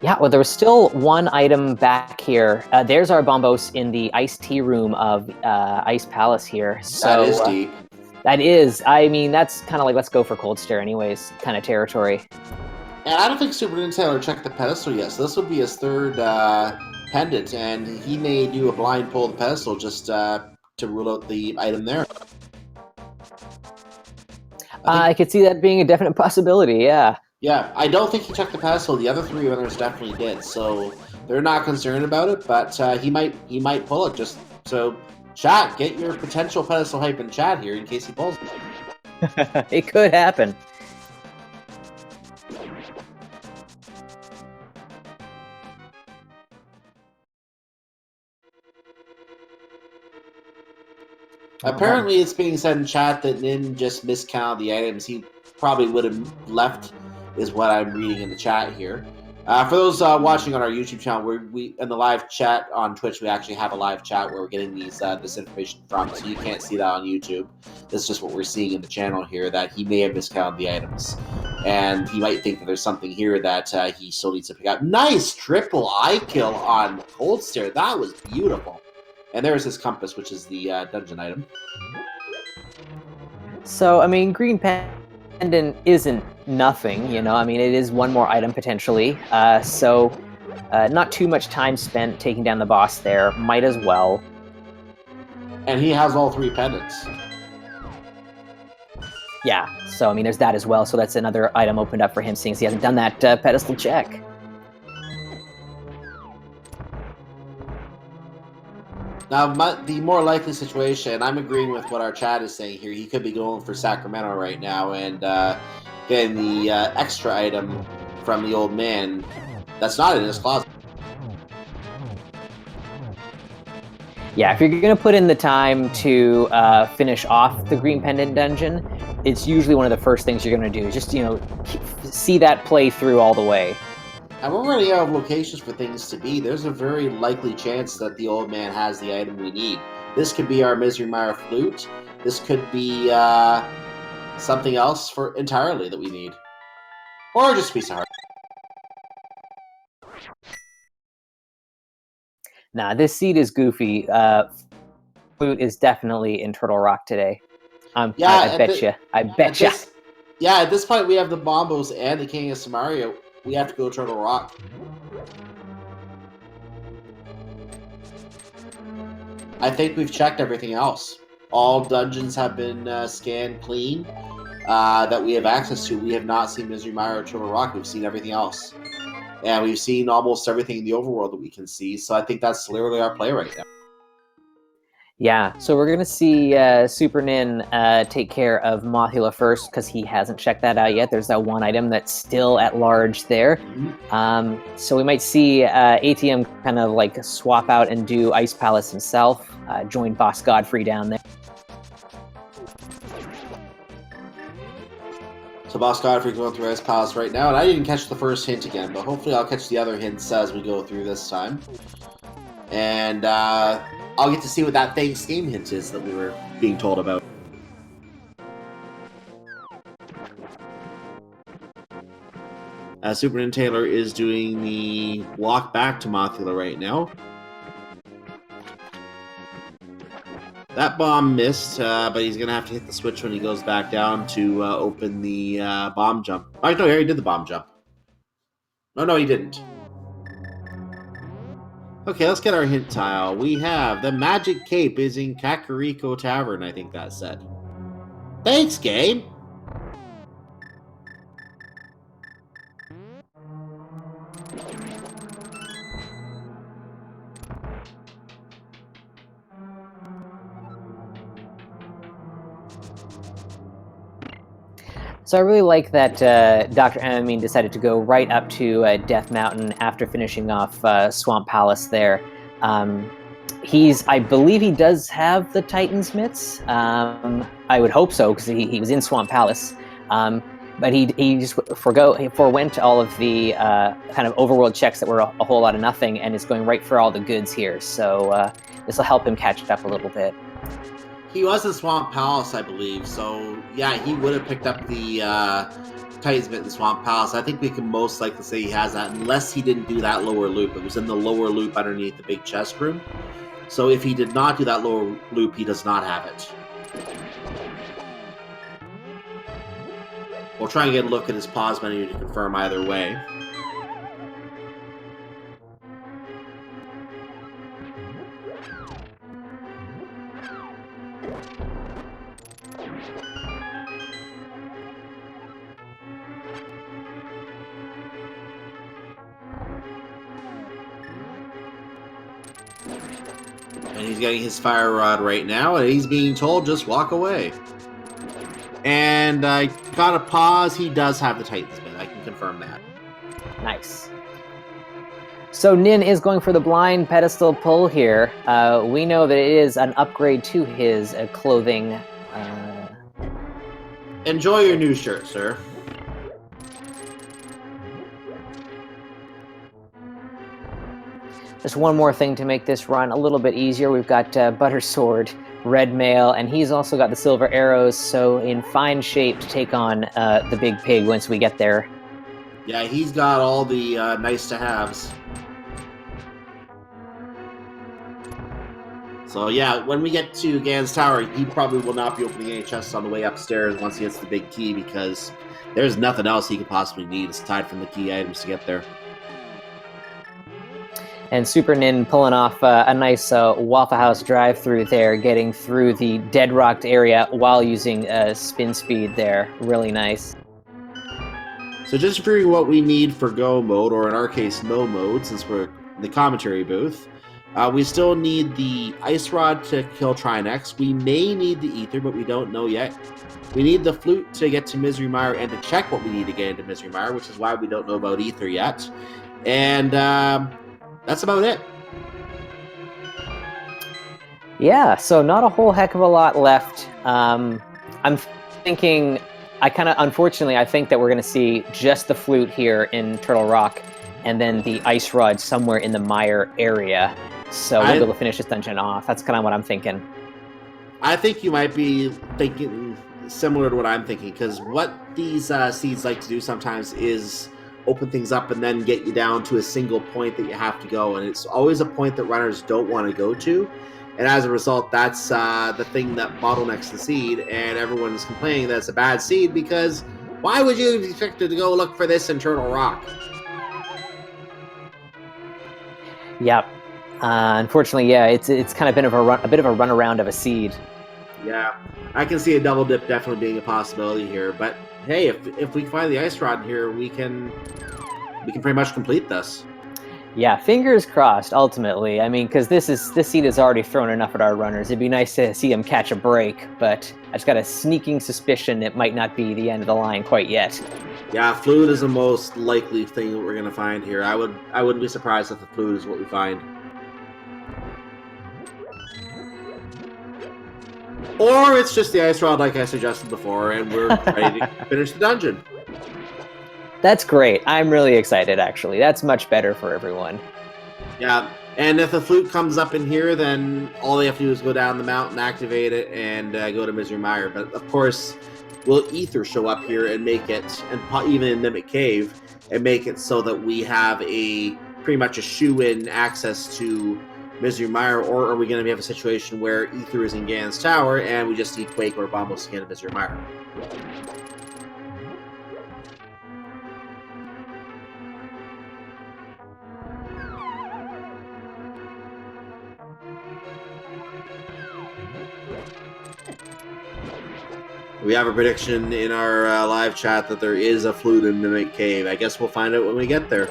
Yeah, well, there was still one item back here. There's our Bombos in the iced tea room of Ice Palace here. So, that is deep. That is. I mean, that's kind of like let's go for Cold Stare anyways kind of territory. And I don't think Super Nintendo checked the pedestal yet, so this will be his third pendant, and he may do a blind pull of the pedestal just to rule out the item there. I could see that being a definite possibility, yeah. Yeah, I don't think he checked the pedestal. The other three runners definitely did, so they're not concerned about it, but he might pull it just so. Chat, get your potential pedestal hype in chat here in case he pulls it. It could happen. Apparently, it's being said in chat that Nin just miscounted the items. He probably would have left, is what I'm reading in the chat here. For those watching on our YouTube channel, we in the live chat on Twitch, we actually have a live chat where we're getting this information from, so you can't see that on YouTube. That's just what we're seeing in the channel here, that he may have miscounted the items. And he might think that there's something here that he still needs to pick up. Nice triple eye kill on Cold Stare. That was beautiful. And there's his compass, which is the dungeon item. So, I mean, Green Pendant isn't nothing, you know? I mean, it is one more item potentially. So, not too much time spent taking down the boss there. Might as well. And he has all three pendants. Yeah, so, I mean, there's that as well. So that's another item opened up for him, seeing as he hasn't done that pedestal check. Now, the more likely situation, I'm agreeing with what our chat is saying here, he could be going for Sacramento right now and getting the extra item from the old man that's not in his closet. Yeah, if you're going to put in the time to finish off the Green Pendant dungeon, it's usually one of the first things you're going to do. Just, you know, see that play through all the way. And we're running out of locations for things to be. There's a very likely chance that the old man has the item we need. This could be our Misery Mire flute. This could be something else for entirely that we need. Or just a piece of heart. Nah, this seed is goofy. Flute is definitely in Turtle Rock today. Yeah, I bet you. I bet you. Yeah, at this point we have the Bombos and the King of Samaria. We have to go Turtle Rock. I think we've checked everything else. All dungeons have been scanned clean that we have access to. We have not seen Misery Mire or Turtle Rock. We've seen everything else. And we've seen almost everything in the overworld that we can see. So I think that's literally our play right now. Yeah, so we're going to see Super Nin take care of Mothula first, because he hasn't checked that out yet. There's that one item that's still at large there. Mm-hmm. So we might see ATM kind of like swap out and do Ice Palace himself, join Boss Godfrey down there. So Boss Godfrey going through Ice Palace right now, and I didn't catch the first hint again, but hopefully I'll catch the other hints as we go through this time. And I'll get to see what that Fang Scheme hint is that we were being told about. Superman Taylor is doing the walk back to Mothula right now. That bomb missed, but he's going to have to hit the switch when he goes back down to open the bomb jump. Oh, no, he already did the bomb jump. No, he didn't. Okay, let's get our hint tile. We have the Magic Cape is in Kakariko Tavern, I think that said. Thanks, game! So I really like that Dr. Amine decided to go right up to Death Mountain after finishing off Swamp Palace there. I believe he does have the Titan's mitts. I would hope so, because he was in Swamp Palace. but he just forewent all of the kind of overworld checks that were a whole lot of nothing, and is going right for all the goods here. So this will help him catch up a little bit. He was in Swamp Palace, I believe. So yeah, he would have picked up the Titans bit in Swamp Palace. I think we can most likely say he has that, unless he didn't do that lower loop. It was in the lower loop underneath the big chest room. So if he did not do that lower loop, he does not have it. We'll try and get a look at his pause menu to confirm either way. And he's getting his fire rod right now, and he's being told just walk away. And I got a pause. He does have the Titans bit. I can confirm that. Nice. So Nin is going for the blind pedestal pull here. We know that it is an upgrade to his clothing. Enjoy your new shirt, sir. Just one more thing to make this run a little bit easier. We've got Buttersword, Red Mail, and he's also got the Silver Arrows, so in fine shape to take on the Big Pig once we get there. Yeah, he's got all the nice-to-haves. So yeah, when we get to Gan's Tower, he probably will not be opening any chests on the way upstairs once he gets the big key, because there's nothing else he could possibly need aside from the key items to get there. And Super Nin pulling off a nice Waffle House drive-through there, getting through the dead-rocked area while using spin speed there. Really nice. So just figuring what we need for go mode, or in our case, no mode, since we're in the commentary booth. We still need the Ice Rod to kill Trinex. We may need the Ether, but we don't know yet. We need the Flute to get to Misery Mire and to check what we need to get into Misery Mire, which is why we don't know about Ether yet. And that's about it. Yeah, so not a whole heck of a lot left. I'm thinking, unfortunately, I think that we're going to see just the Flute here in Turtle Rock, and then the Ice Rod somewhere in the Mire area. So we'll be able to finish this dungeon off. That's kind of what I'm thinking. I think you might be thinking similar to what I'm thinking, because what these seeds like to do sometimes is open things up and then get you down to a single point that you have to go, and it's always a point that runners don't want to go to, and as a result, that's the thing that bottlenecks the seed, and everyone's complaining that it's a bad seed, because why would you be expected to go look for this in Turtle Rock? Yep. Unfortunately, yeah, it's kind of been a bit of a runaround of a seed. Yeah, I can see a double dip definitely being a possibility here, but hey, if we can find the Ice Rod here, we can pretty much complete this. Yeah, fingers crossed. Ultimately, I mean, because this seed has already thrown enough at our runners. It'd be nice to see them catch a break, but I just got a sneaking suspicion it might not be the end of the line quite yet. Yeah, Fluid is the most likely thing that we're going to find here. I wouldn't be surprised if the Fluid is what we find. Or it's just the Ice Rod, like I suggested before, and we're ready to finish the dungeon. That's great. I'm really excited, actually. That's much better for everyone. Yeah, and if the Flute comes up in here, then all they have to do is go down the mountain, activate it, and go to Misery Mire. But, of course, will Ether show up here and make it, and even in Mimic Cave, and make it so that we have pretty much a shoe-in access to Misery Mire, or are we going to have a situation where Ether is in Gan's Tower and we just need Quake or Bombos to get to Misery Mire? We have a prediction in our live chat that there is a Flute in Mimic Cave. I guess we'll find out when we get there.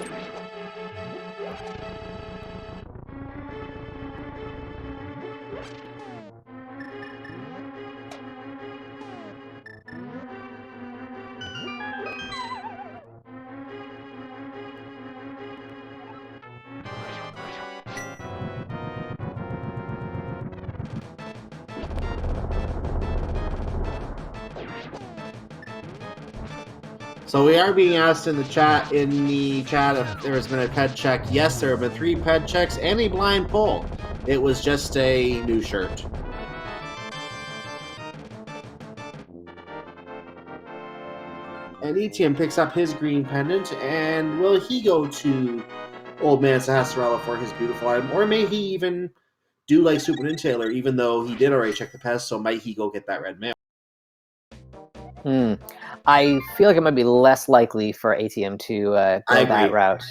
So we are being asked in the chat if there has been a ped check. Yes, there have been 3 ped checks and a blind pull. It was just a new shirt. And ETM picks up his green pendant, and will he go to Old Man Sahasrarla for his beautiful item, or may he even do like Super Nintailer, even though he did already check the pest, so might he go get that red mail? I feel like it might be less likely for ATM to go that route.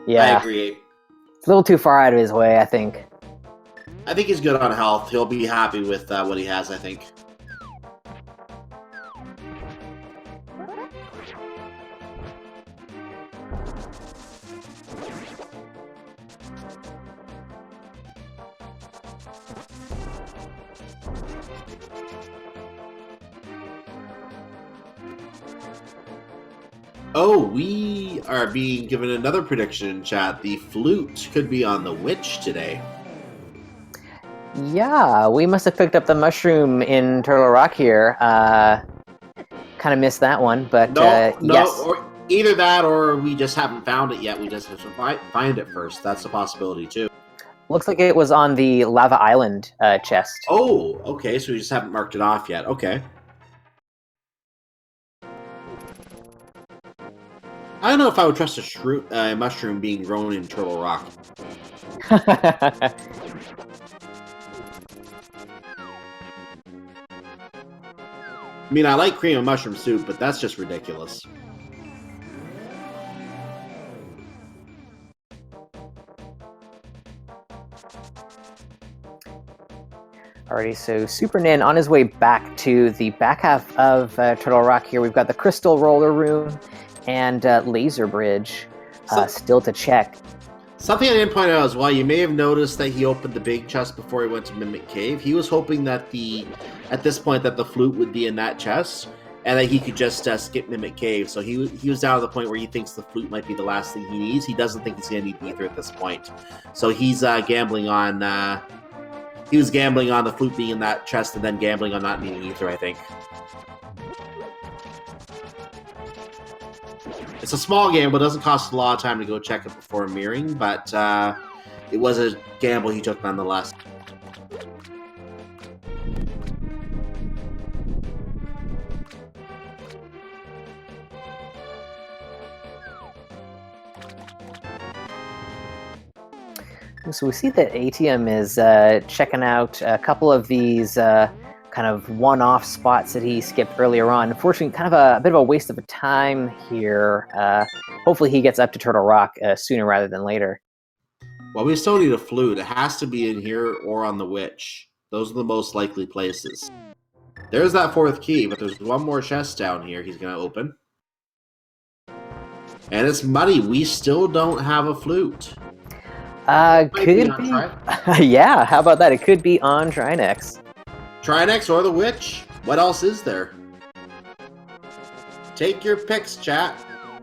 Yeah, I agree. It's a little too far out of his way, I think. I think he's good on health. He'll be happy with what he has, I think. Oh, we are being given another prediction in chat. The flute could be on the witch today. Yeah, we must have picked up the mushroom in Turtle Rock here. Kind of missed that one, but yes. Or either that or we just haven't found it yet. We just have to find it first. That's a possibility too. Looks like it was on the Lava Island chest. Oh, okay, so we just haven't marked it off yet. Okay. I don't know if I would trust a mushroom being grown in Turtle Rock. I mean, I like cream of mushroom soup, but that's just ridiculous. Alrighty, so Super Nin on his way back to the back half of Turtle Rock here. We've got the Crystal Roller Room and Laser Bridge still to check. Something I didn't point out as well, you may have noticed that he opened the big chest before he went to Mimic Cave. He was hoping that at this point that the flute would be in that chest, and that he could just skip Mimic Cave. So he was down to the point where he thinks the flute might be the last thing he needs. He doesn't think he's going to need ether at this point. So he's gambling on... he was gambling on the flute being in that chest and then gambling on not needing ether, I think. It's a small gamble. It doesn't cost a lot of time to go check it before mirroring, but it was a gamble he took nonetheless. So we see that ATM is checking out a couple of these kind of one-off spots that he skipped earlier on. Unfortunately, kind of a bit of a waste of time here. Hopefully he gets up to Turtle Rock sooner rather than later. Well, we still need a flute. It has to be in here or on the witch. Those are the most likely places. There's that 4th key, but there's one more chest down here he's going to open. And it's muddy. We still don't have a flute. Could be. Yeah, how about that? It could be on Trinex. Trinex or the witch? What else is there? Take your picks, chat.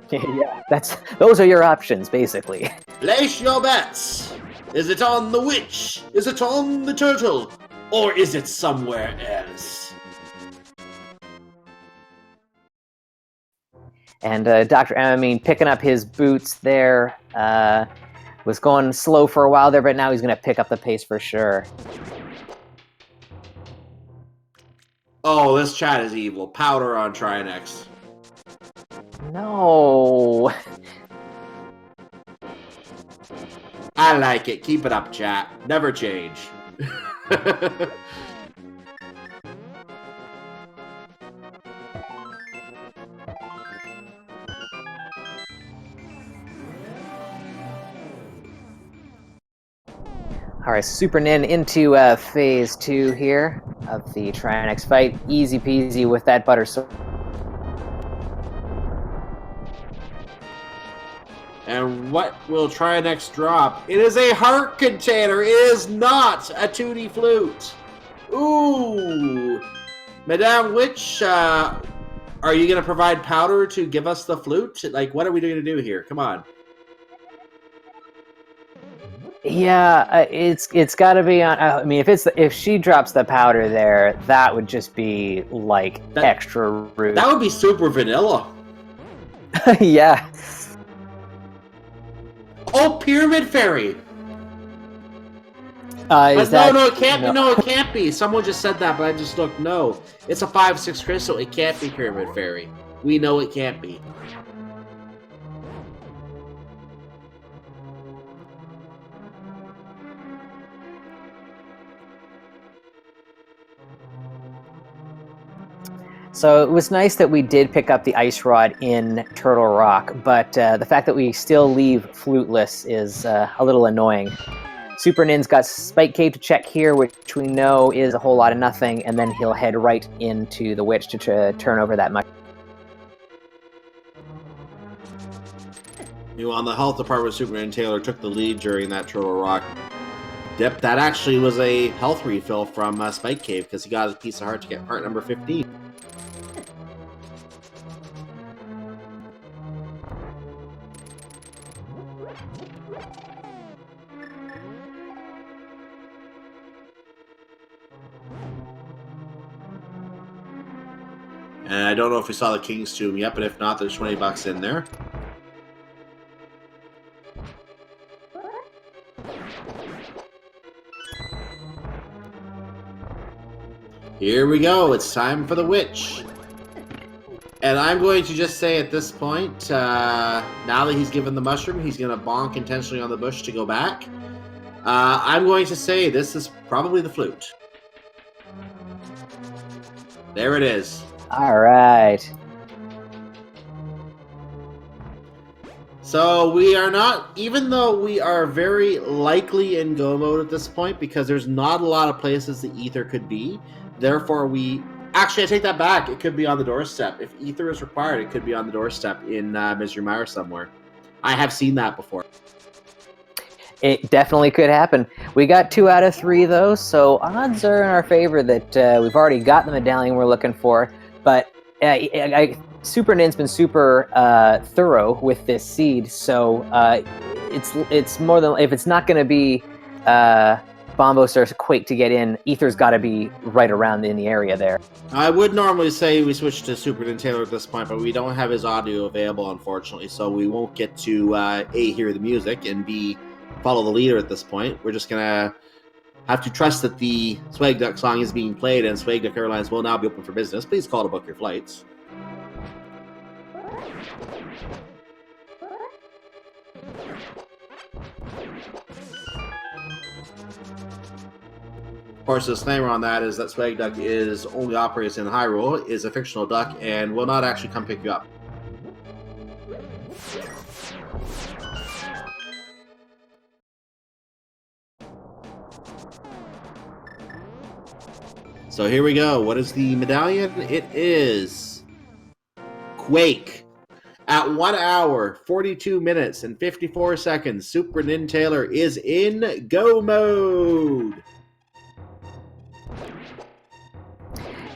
Yeah, those are your options, basically. Place your bets. Is it on the witch? Is it on the turtle? Or is it somewhere else? And Dr. Amine picking up his boots there. Was going slow for a while there, but now he's going to pick up the pace for sure. Oh, this chat is evil. Powder on Trinex. No. I like it. Keep it up, chat. Never change. Alright, Super Nin into phase 2 here of the Trinex fight. Easy peasy with that butter sword. And what will Trinex drop? It is a heart container. It is not a Tootie flute. Ooh. Madame Witch, are you going to provide powder to give us the flute? Like, what are we going to do here? Come on. Yeah, it's got to be on. I mean, if she drops the powder there, that would just be like extra rude. That would be super vanilla. Yeah. Oh, Pyramid Fairy. Is But that no, it can't no. be. No, it can't be. Someone just said that, but I just looked. No, it's a 5/6 crystal. It can't be Pyramid Fairy. We know it can't be. So it was nice that we did pick up the ice rod in Turtle Rock, but the fact that we still leave fluteless is a little annoying. Super Nin's got Spike Cave to check here, which we know is a whole lot of nothing, and then he'll head right into the Witch to turn over that much. You know, on the health department, Superman Taylor took the lead during that Turtle Rock dip. That actually was a health refill from Spike Cave because he got his piece of heart to get part number 15. And I don't know if we saw the King's Tomb yet, but if not, there's $20 in there. Here we go. It's time for the Witch. And I'm going to just say at this point, now that he's given the mushroom, he's going to bonk intentionally on the bush to go back. I'm going to say this is probably the flute. There it is. All right. So we are not, even though we are very likely in go mode at this point, because there's not a lot of places the ether could be. Therefore, actually, I take that back. It could be on the doorstep. If ether is required, it could be on the doorstep in Misery Mire somewhere. I have seen that before. It definitely could happen. We got 2 out of 3, though, so odds are in our favor that we've already got the medallion we're looking for. But Super Nin's been super thorough with this seed, so it's more than, if it's not going to be Bombos or Quake to get in, Ether's got to be right around in the area there. I would normally say we switch to Super Nintendo Taylor at this point, but we don't have his audio available, unfortunately, so we won't get to A, hear the music, and B, follow the leader at this point. We're just going to have to trust that the Swag Duck song is being played, and Swag Duck Airlines will now be open for business. Please call to book your flights. Of course, the disclaimer on that is that Swag Duck is only operates in Hyrule, is a fictional duck, and will not actually come pick you up. So here we go. What is the medallion? It is Quake. At 1 hour, 42 minutes, and 54 seconds, Super Nin Taylor is in go mode.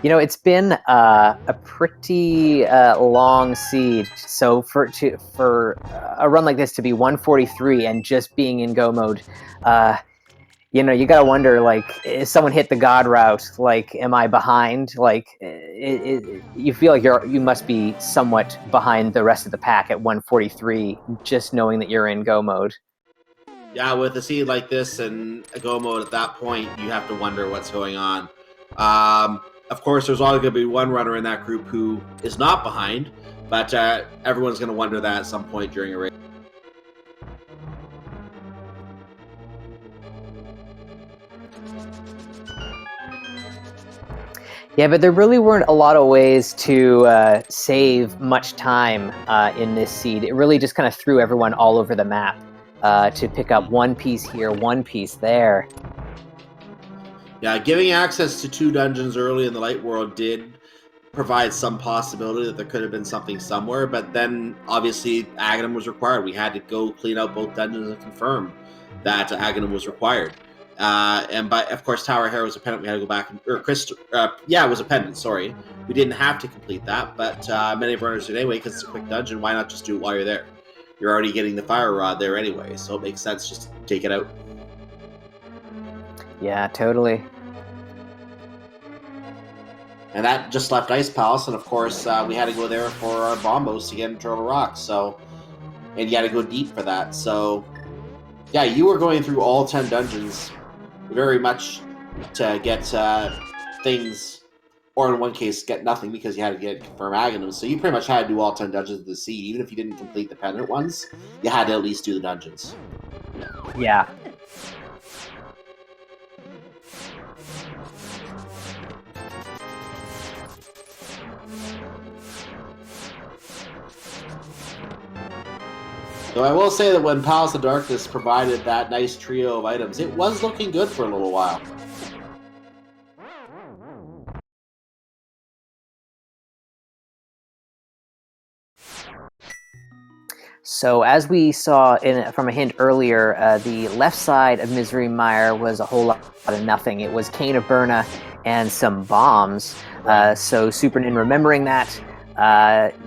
You know, it's been a pretty long seed. So for a run like this to be 143 and just being in go mode, you know, you gotta wonder, like, is someone hit the god route? Like, am I behind? Like, you feel like you must be somewhat behind the rest of the pack at 143, just knowing that you're in go mode. Yeah, with a seed like this and a go mode at that point, you have to wonder what's going on. Of course, there's always going to be one runner in that group who is not behind, but everyone's going to wonder that at some point during a race. Yeah, but there really weren't a lot of ways to save much time in this seed. It really just kind of threw everyone all over the map to pick up one piece here, one piece there. Yeah, giving access to 2 dungeons early in the light world did provide some possibility that there could have been something somewhere, but then obviously Agahnim was required. We had to go clean out both dungeons and confirm that Agahnim was required. And of course, Tower Hero was a pendant. We had to go back it was a pendant. Sorry, we didn't have to complete that, but many of our runners did anyway because it's a quick dungeon. Why not just do it while you're there? You're already getting the fire rod there anyway, so it makes sense just to take it out. Yeah, totally. And that just left Ice Palace, and of course, we had to go there for our bombos to get in Turtle Rock. So, and you had to go deep for that. So, yeah, you were going through all 10 dungeons very much to get things, or in one case, get nothing because you had to get confirm Agahnim. So you pretty much had to do all 10 dungeons of the sea. Even if you didn't complete the pendant ones, you had to at least do the dungeons. Yeah. So I will say that when Palace of Darkness provided that nice trio of items, it was looking good for a little while. So as we saw from a hint earlier, the left side of Misery Mire was a whole lot of nothing. It was Cane of Burna and some bombs. So Supernin, remembering that,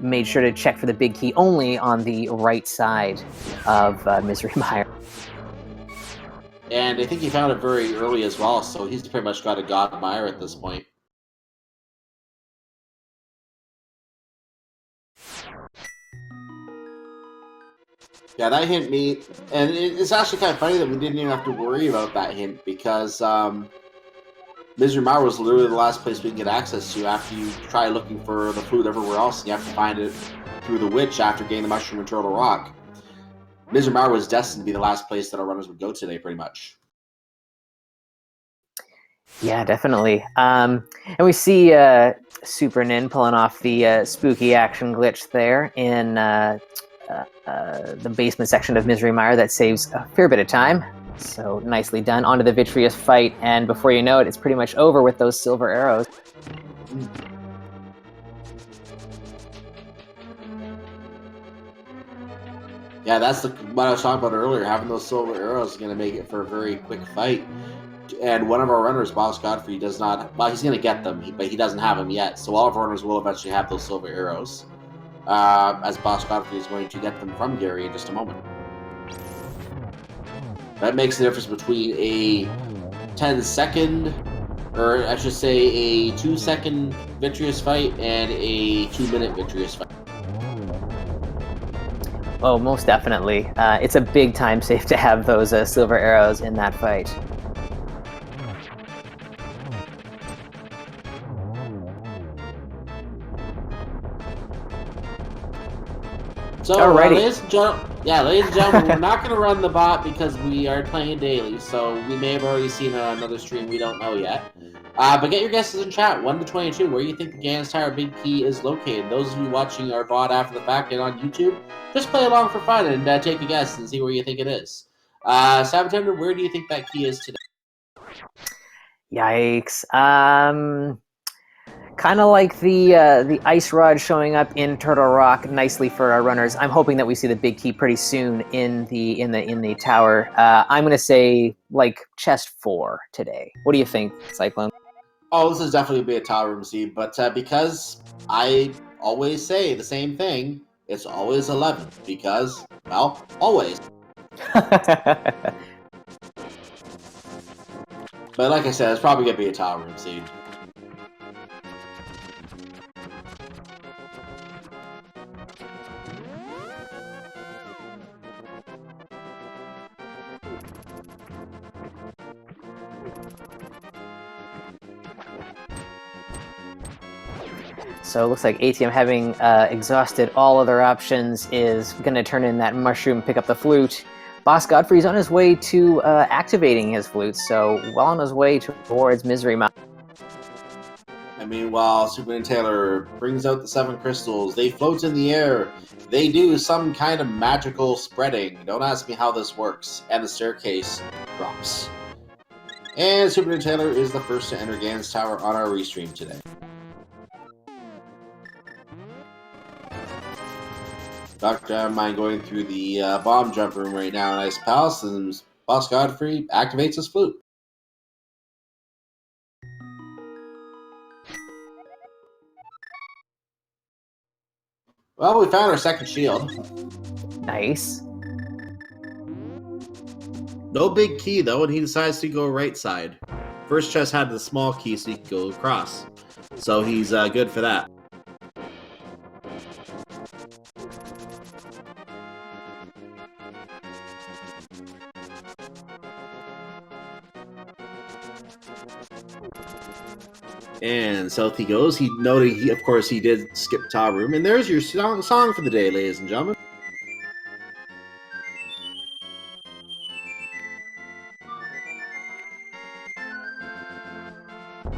made sure to check for the big key only on the right side of Misery Mire. And I think he found it very early as well, so he's pretty much got a God Mire at this point. Yeah, that hint me, and it's actually kind of funny that we didn't even have to worry about that hint because Misery Mire was literally the last place we can get access to after you try looking for the flute everywhere else, and you have to find it through the witch after getting the mushroom and Turtle Rock. Misery Mire was destined to be the last place that our runners would go today, pretty much. Yeah, definitely. And we see Super Nin pulling off the spooky action glitch there in the basement section of Misery Mire that saves a fair bit of time. So nicely done. Onto the Vitreous fight, and before you know it, it's pretty much over with those silver arrows. Yeah, that's what I was talking about earlier. Having those silver arrows is going to make it for a very quick fight. And one of our runners, Boss Godfrey, does not... Well, he's going to get them, but he doesn't have them yet. So all of our runners will eventually have those silver arrows. As Boss Godfrey is going to get them from Gary in just a moment. That makes the difference between a 10-second, or I should say a 2-second Vitreous fight and a 2-minute Vitreous fight. Oh, most definitely. It's a big time save to have those silver arrows in that fight. So, ladies and gentlemen, we're not going to run the bot because we are playing daily, so we may have already seen it on another stream, we don't know yet. But get your guesses in chat, 1 to 22, where you think the Gans Tower Big Key is located. Those of you watching our bot after the fact and on YouTube, just play along for fun and take a guess and see where you think it is. Sabatender, where do you think that key is today? Yikes. Kind of like the ice rod showing up in Turtle Rock nicely for our runners. I'm hoping that we see the big key pretty soon in the tower. I'm gonna say like chest 4 today. What do you think, Cyclone? Oh, this is definitely be a tower room seed, but because I always say the same thing, it's always 11 because, well, always. But like I said, it's probably gonna be a tower room seed. So it looks like ATM, having exhausted all other options, is going to turn in that mushroom, pick up the flute. Boss Godfrey's on his way to activating his flute, so well on his way towards Misery Mire. And meanwhile, Superman Taylor brings out the 7 crystals. They float in the air. They do some kind of magical spreading. Don't ask me how this works. And the staircase drops. And Superman Taylor is the first to enter Gans Tower on our restream today. Dr. Mind going through the bomb jump room right now in Ice Palace, and Boss Godfrey activates his flute. Well, we found our second shield. Nice. No big key, though, and he decides to go right side. First chest had the small key so he could go across. So he's good for that. And south he goes. He noted, of course, he did skip top room. And there's your song for the day, ladies and gentlemen.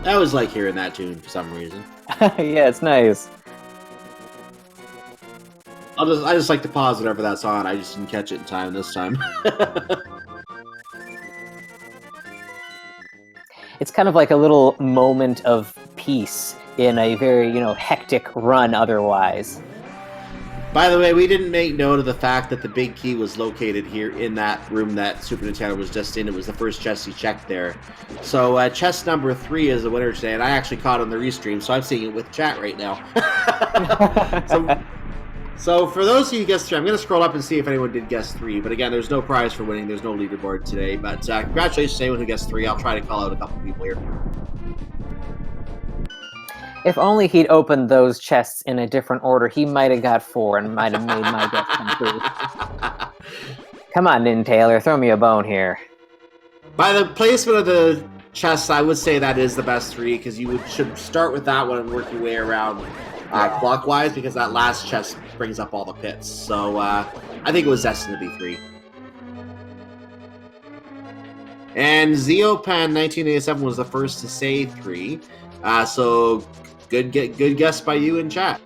I always like hearing that tune for some reason. Yeah, it's nice. I just like to pause whenever that's on. I just didn't catch it in time this time. It's kind of like a little moment of peace in a very, hectic run otherwise. By the way, we didn't make note of the fact that the big key was located here in that room that Super Nintendo was just in. It was the first chest he checked there. So chest number 3 is the winner today, and I actually caught it on the restream, so I'm seeing it with chat right now. So for those of you who guessed 3, I'm going to scroll up and see if anyone did guess 3. But again, there's no prize for winning. There's no leaderboard today. But congratulations to anyone who guessed 3. I'll try to call out a couple people here. If only he'd opened those chests in a different order, he might have got 4 and might have made my guess come true. Come on, Nin Taylor, throw me a bone here. By the placement of the chests, I would say that is the best 3, because you should start with that one and work your way around clockwise, because that last chest brings up all the pits. So I think it was destined to be 3. And Zeopan 1987 was the first to say 3. So good guess by you in chat.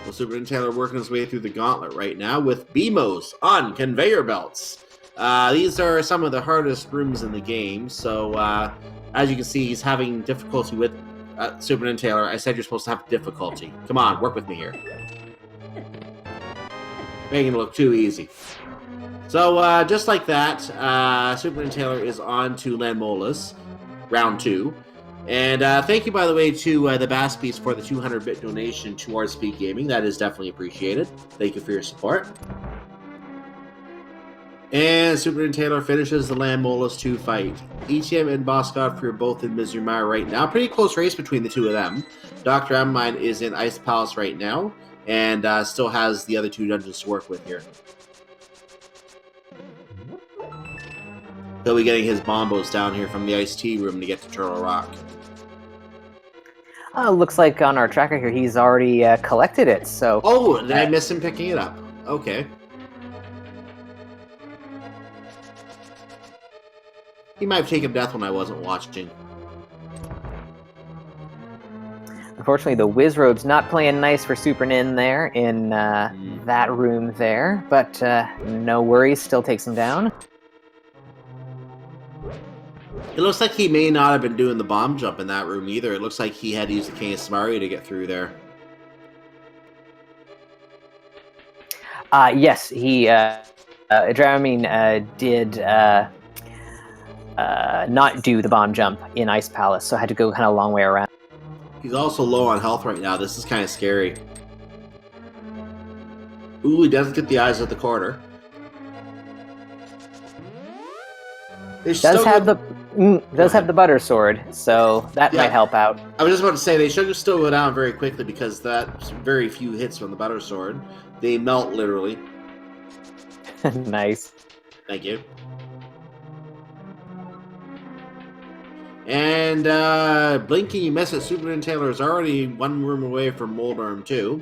Well, Super Nintendo working his way through the gauntlet right now with BMOs on conveyor belts. These are some of the hardest rooms in the game, so as you can see, he's having difficulty with Super Nintendo. I said you're supposed to have difficulty. Come on, work with me here. Making it look too easy. So, just like that, Super Nintendo is on to Landmolas, round 2. And thank you, by the way, to the Bass Piece for the 200-bit donation towards Speed Gaming. That is definitely appreciated. Thank you for your support. And Super Nintendo finishes the Landmolas 2 fight. ETM and Boss Godfrey are both in Misery Mire right now. Pretty close race between the two of them. Dr. M-Mine is in Ice Palace right now, and still has the other 2 dungeons to work with here. He'll be getting his bombos down here from the Ice Tea room to get to Turtle Rock. Looks like on our tracker here, he's already collected it, so... Oh, did I miss him picking it up? Okay. He might have taken death when I wasn't watching. Unfortunately, the Whiz Road's not playing nice for Super Nin there in that room there, but no worries, still takes him down. It looks like he may not have been doing the bomb jump in that room either. It looks like he had to use the King of Samaria to get through there. Yes, he, Dramamine did not do the bomb jump in Ice Palace, so had to go kind of a long way around. He's also low on health right now. This is kind of scary. Ooh, he doesn't get the eyes at the corner. Does have the butter sword, so that might help out. I was just about to say, they should still go down very quickly because that's very few hits from the butter sword. They melt, literally. Nice. Thank you. And blinking, you miss it. Super Nintendo is already 1 room away from Moldorm 2,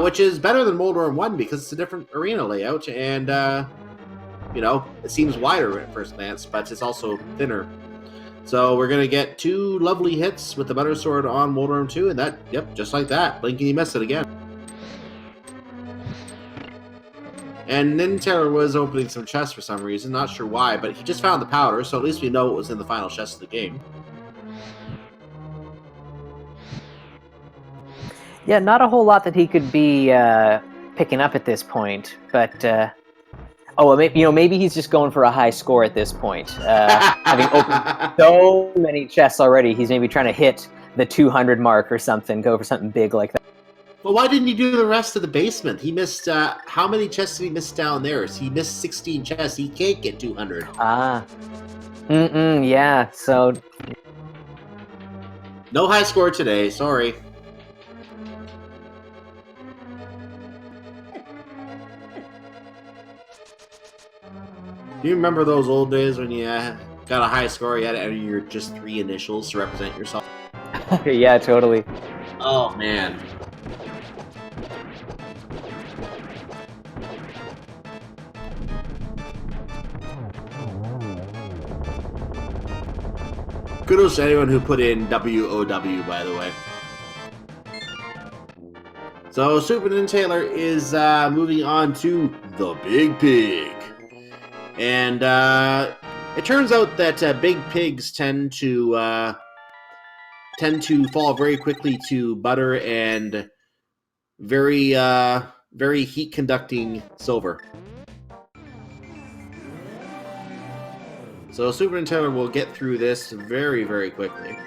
which is better than Moldorm 1 because it's a different arena layout, and you know, it seems wider at first glance, but it's also thinner. So we're gonna get 2 lovely hits with the butter sword on Moldorm 2, and that, yep, just like that. Blinking, you miss it again. And Nintendo was opening some chests for some reason, not sure why, but he just found the powder, so at least we know what was in the final chest of the game. Yeah, not a whole lot that he could be picking up at this point, but maybe he's just going for a high score at this point. Having opened so many chests already, he's maybe trying to hit the 200 mark or something, go for something big like that. Well, why didn't he do the rest of the basement? He missed, how many chests did he miss down there? So he missed 16 chests. He can't get 200. Yeah, so... No high score today, sorry. Do you remember those old days when you got a high score, you had to enter your just 3 initials to represent yourself? Yeah, totally. Oh, man. Kudos to anyone who put in WOW, by the way. So, Superintendent Taylor is moving on to the Big Pig. And it turns out that big pigs tend to fall very quickly to butter and very heat-conducting silver. So Superintendent Taylor will get through this very, very quickly.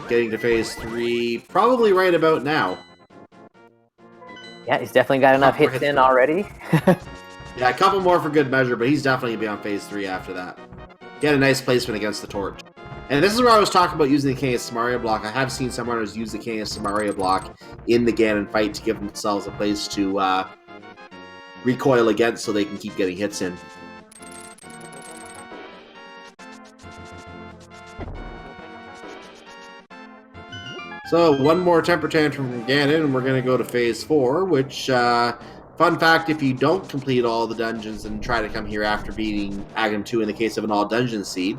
Getting to phase 3 probably right about now. Yeah, he's definitely got enough hits in already. Yeah, a couple more for good measure, but he's definitely going to be on phase 3 after that. Get a nice placement against the torch. And this is where I was talking about using the King of Samaria block. I have seen some runners use the King of Samaria block in the Ganon fight to give themselves a place to recoil against so they can keep getting hits in. So, one more temper tantrum from Ganon, and we're going to go to phase 4, which, fun fact, if you don't complete all the dungeons and try to come here after beating Agahnim 2 in the case of an all-dungeon seed,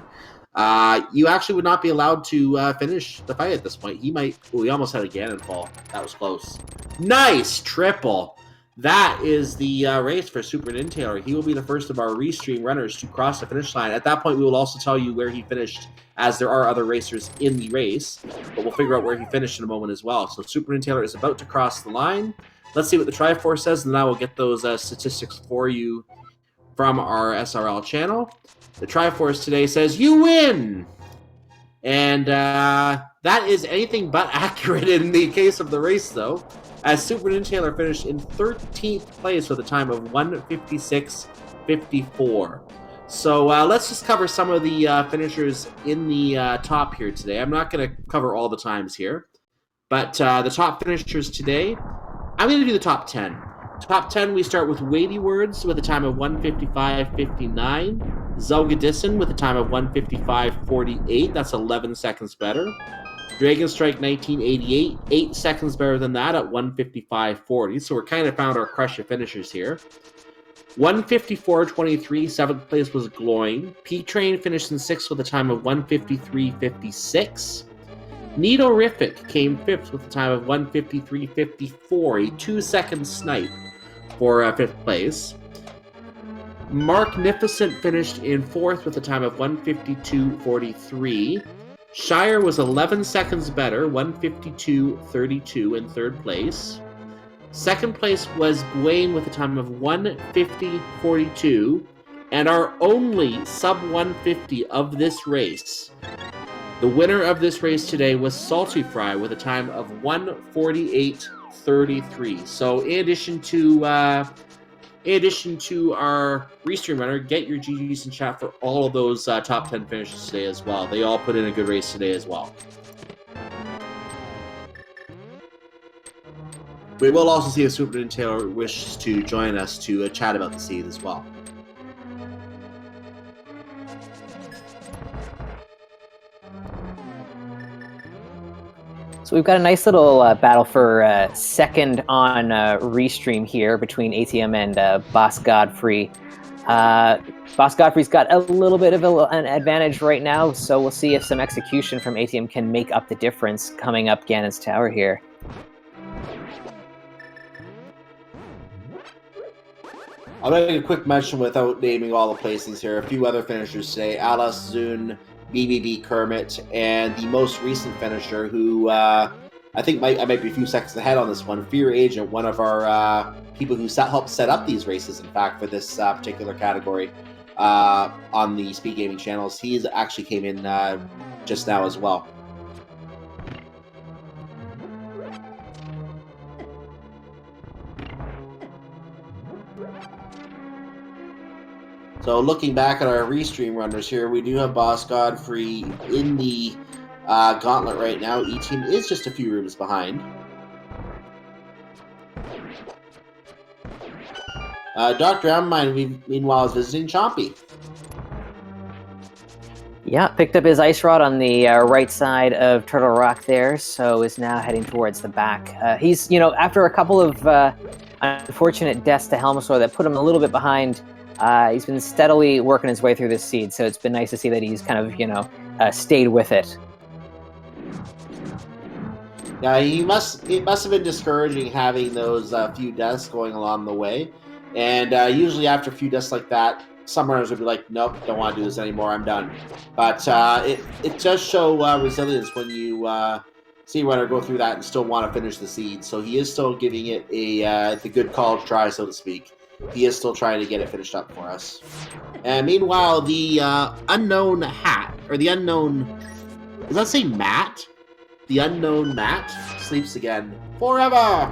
you actually would not be allowed to finish the fight at this point. He might... Oh, he almost had a Ganon fall. That was close. Nice triple! That is the race for Superintendent Taylor. He will be the first of our restream runners to cross the finish line. At that point, we will also tell you where he finished, as there are other racers in the race, but we'll figure out where he finished in a moment as well. So Superintendent Taylor is about to cross the line. Let's see what the Triforce says, and then I will get those statistics for you from our SRL channel. The Triforce today says, you win! And that is anything but accurate in the case of the race, though, as Superintendent Taylor finished in 13th place with a time of 1:56.54. So let's just cover some of the finishers in the top here today. I'm not going to cover all the times here, but the top finishers today, I'm going to do the top 10. Top 10, we start with Weighty Words with a time of 1:55.59. Zelgadisson with a time of 1:55.48. That's 11 seconds better. Dragon Strike 1988, 8 seconds better than that at 1:55.40. So we're kind of found our crush of finishers here. 1:54.23, 7th place was Gloin. P-Train finished in 6th with a time of 1:53.56. Needlerific came 5th with a time of 1:53.54, a 2-second snipe for 5th place. Marknificent finished in 4th with a time of 1:52.43. Shire was 11 seconds better, 1:52.32 in 3rd place. 2nd place was Gwaine with a time of 1:50.42, and our only sub-150 of this race. The winner of this race today was Salty Fry with a time of 1:48.33. So in addition to our restream runner, get your GGs in chat for all of those top 10 finishes today as well. They all put in a good race today as well. We will also see if Superintendent Taylor wishes to join us to chat about the seed as well. So we've got a nice little battle for second on restream here between ATM and Boss Godfrey. Boss Godfrey's got a little bit of an advantage right now, so we'll see if some execution from ATM can make up the difference coming up Ganon's Tower here. I'll make a quick mention without naming all the placings here. A few other finishers today: Alice, Zune, BBB Kermit, and the most recent finisher, who I think I might be a few seconds ahead on this one, Fear Agent, one of our people who helped set up these races, in fact, for this particular category on the Speed Gaming channels. He actually came in just now as well. So looking back at our restream runners here, we do have Boss Godfrey in the gauntlet right now. E-Team is just a few rooms behind. Dr. Amine, meanwhile, is visiting Chompy. Yeah, picked up his ice rod on the right side of Turtle Rock there, so is now heading towards the back. He's, after a couple of unfortunate deaths to Helmasaur that put him a little bit behind, he's been steadily working his way through this seed, so it's been nice to see that he's kind of, stayed with it. Yeah, it must have been discouraging having those few deaths going along the way. And usually after a few deaths like that, some runners would be like, nope, don't want to do this anymore, I'm done. But it does show resilience when you see a runner go through that and still want to finish the seed. So he is still giving it the good college try, so to speak. He is still trying to get it finished up for us. And meanwhile, the unknown hat, or the unknown, does that say Matt? The unknown Matt sleeps again forever.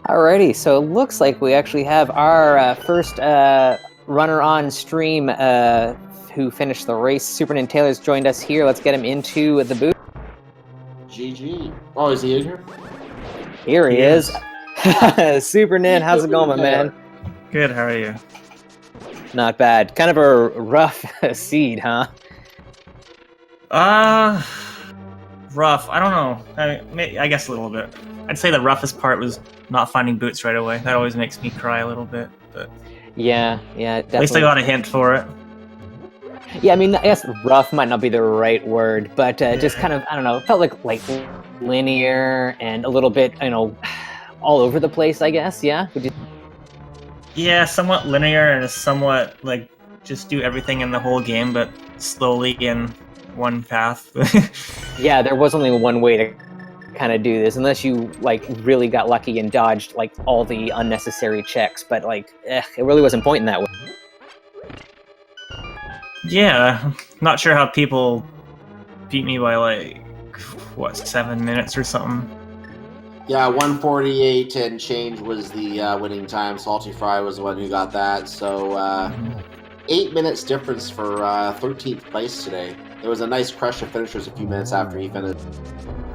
Alrighty, so it looks like we actually have our first runner on stream who finished the race. Superman Taylor's joined us here. Let's get him into the booth. GG. Oh, is he in here? Here he is. Superman, how's it going, my man? Good, how are you? Not bad. Kind of a rough seed, huh? Rough. I don't know. I guess a little bit. I'd say the roughest part was not finding boots right away. That always makes me cry a little bit. But yeah, definitely. At least I got a hint for it. Yeah, I mean, I guess rough might not be the right word, but just kind of, I don't know, it felt like linear and a little bit, all over the place, I guess, yeah? Yeah, somewhat linear and somewhat, just do everything in the whole game, but slowly in one path. Yeah, there was only one way to kind of do this, unless you, really got lucky and dodged, all the unnecessary checks, but, it really wasn't pointing that way. Yeah, not sure how people beat me by, 7 minutes or something. Yeah, 148 and change was the winning time. Salty Fry was the one who got that. So 8 minutes difference for 13th place today. There was a nice crush of finishers a few minutes after he finished.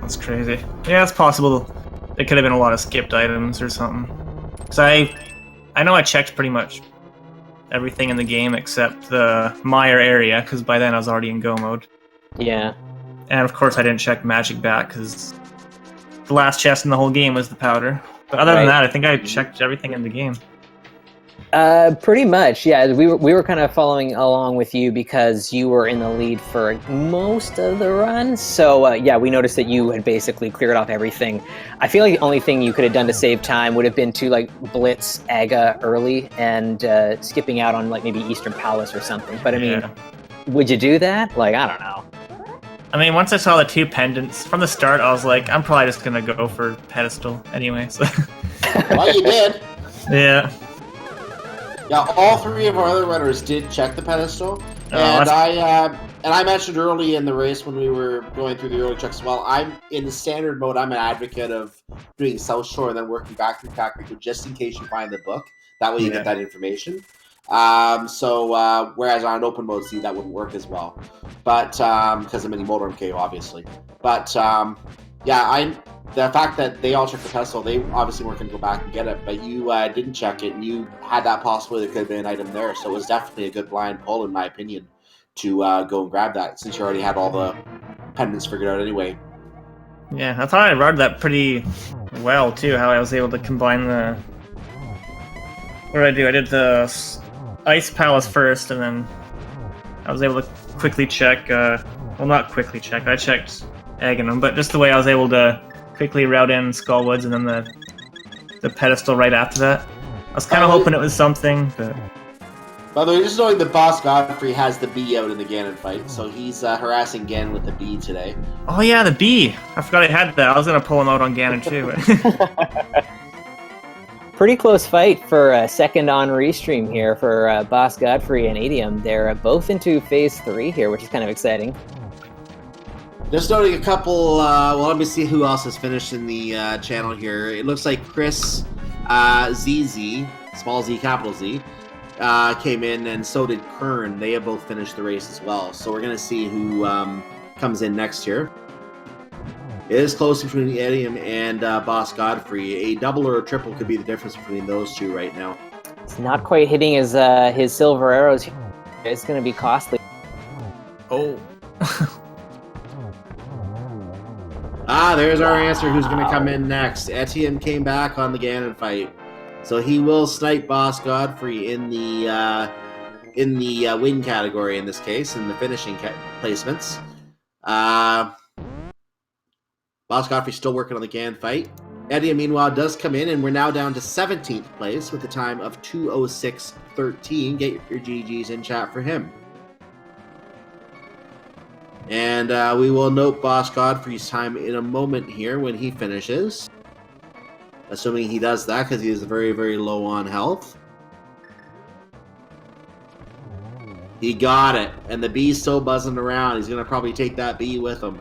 That's crazy. Yeah, it's possible. It could have been a lot of skipped items or something. Because I know I checked pretty much everything in the game except the Mire area, because by then I was already in go mode. Yeah. And of course I didn't check magic back, because the last chest in the whole game was the powder. But other than that, I think I checked everything in the game. Pretty much, yeah. We were kind of following along with you because you were in the lead for most of the run. So yeah, we noticed that you had basically cleared off everything. I feel like the only thing you could have done to save time would have been to blitz Aga early and skipping out on maybe Eastern Palace or something. But I mean, would you do that? I don't know. I mean, once I saw the 2 pendants from the start, I was like, I'm probably just gonna go for pedestal anyway. So. Well, you did. Yeah. Yeah, all 3 of our other runners did check the pedestal, and I mentioned early in the race when we were going through the early checks as well. I'm in the standard mode. I'm an advocate of doing South Shore and then working back through Tactical just in case you find the book. That way you get that information. Whereas on open mode, see, that wouldn't work as well, but because I'm in Motor MKO, obviously. But the fact that they all checked the pedestal, they obviously weren't going to go back and get it, but you didn't check it, and you had that possibility there could have been an item there, so it was definitely a good blind pull, in my opinion, to go and grab that, since you already had all the pendants figured out anyway. Yeah, I thought I rode that pretty well too. How I was able to combine the. What did I do? I did the Ice Palace first, and then I was able to quickly check. Well, not quickly check. I checked Agahnim, but just the way I was able to quickly route in Skullwoods and then the pedestal right after that. I was kind of hoping it was something, but. By the way, just knowing that Boss Godfrey has the bee out in the Ganon fight, so he's harassing Ganon with the bee today. Oh yeah, the bee! I forgot I had that. I was gonna pull him out on Ganon too. But... Pretty close fight for a second on restream here for Boss Godfrey and Adium. They're both into Phase 3 here, which is kind of exciting. Just noting a couple, let me see who else has finished in the channel here. It looks like Chris, ZZ, small z, capital Z, came in, and so did Kern. They have both finished the race as well. So we're going to see who comes in next here. It is close between Edium and Boss Godfrey. A double or a triple could be the difference between those two right now. It's not quite hitting his silver arrows. It's going to be costly. Oh. There's our answer. Who's going to come in next? Etienne came back on the Ganon fight. So he will snipe Boss Godfrey in the win category in this case, in the finishing placements. Boss Godfrey's still working on the Ganon fight. Eddie, meanwhile, does come in, and we're now down to 17th place with a time of 2:06:13. Get your GGs in chat for him. And we will note Boss Godfrey's time in a moment here when he finishes. Assuming he does that, because he is very, very low on health. He got it. And the bee's still buzzing around. He's going to probably take that bee with him.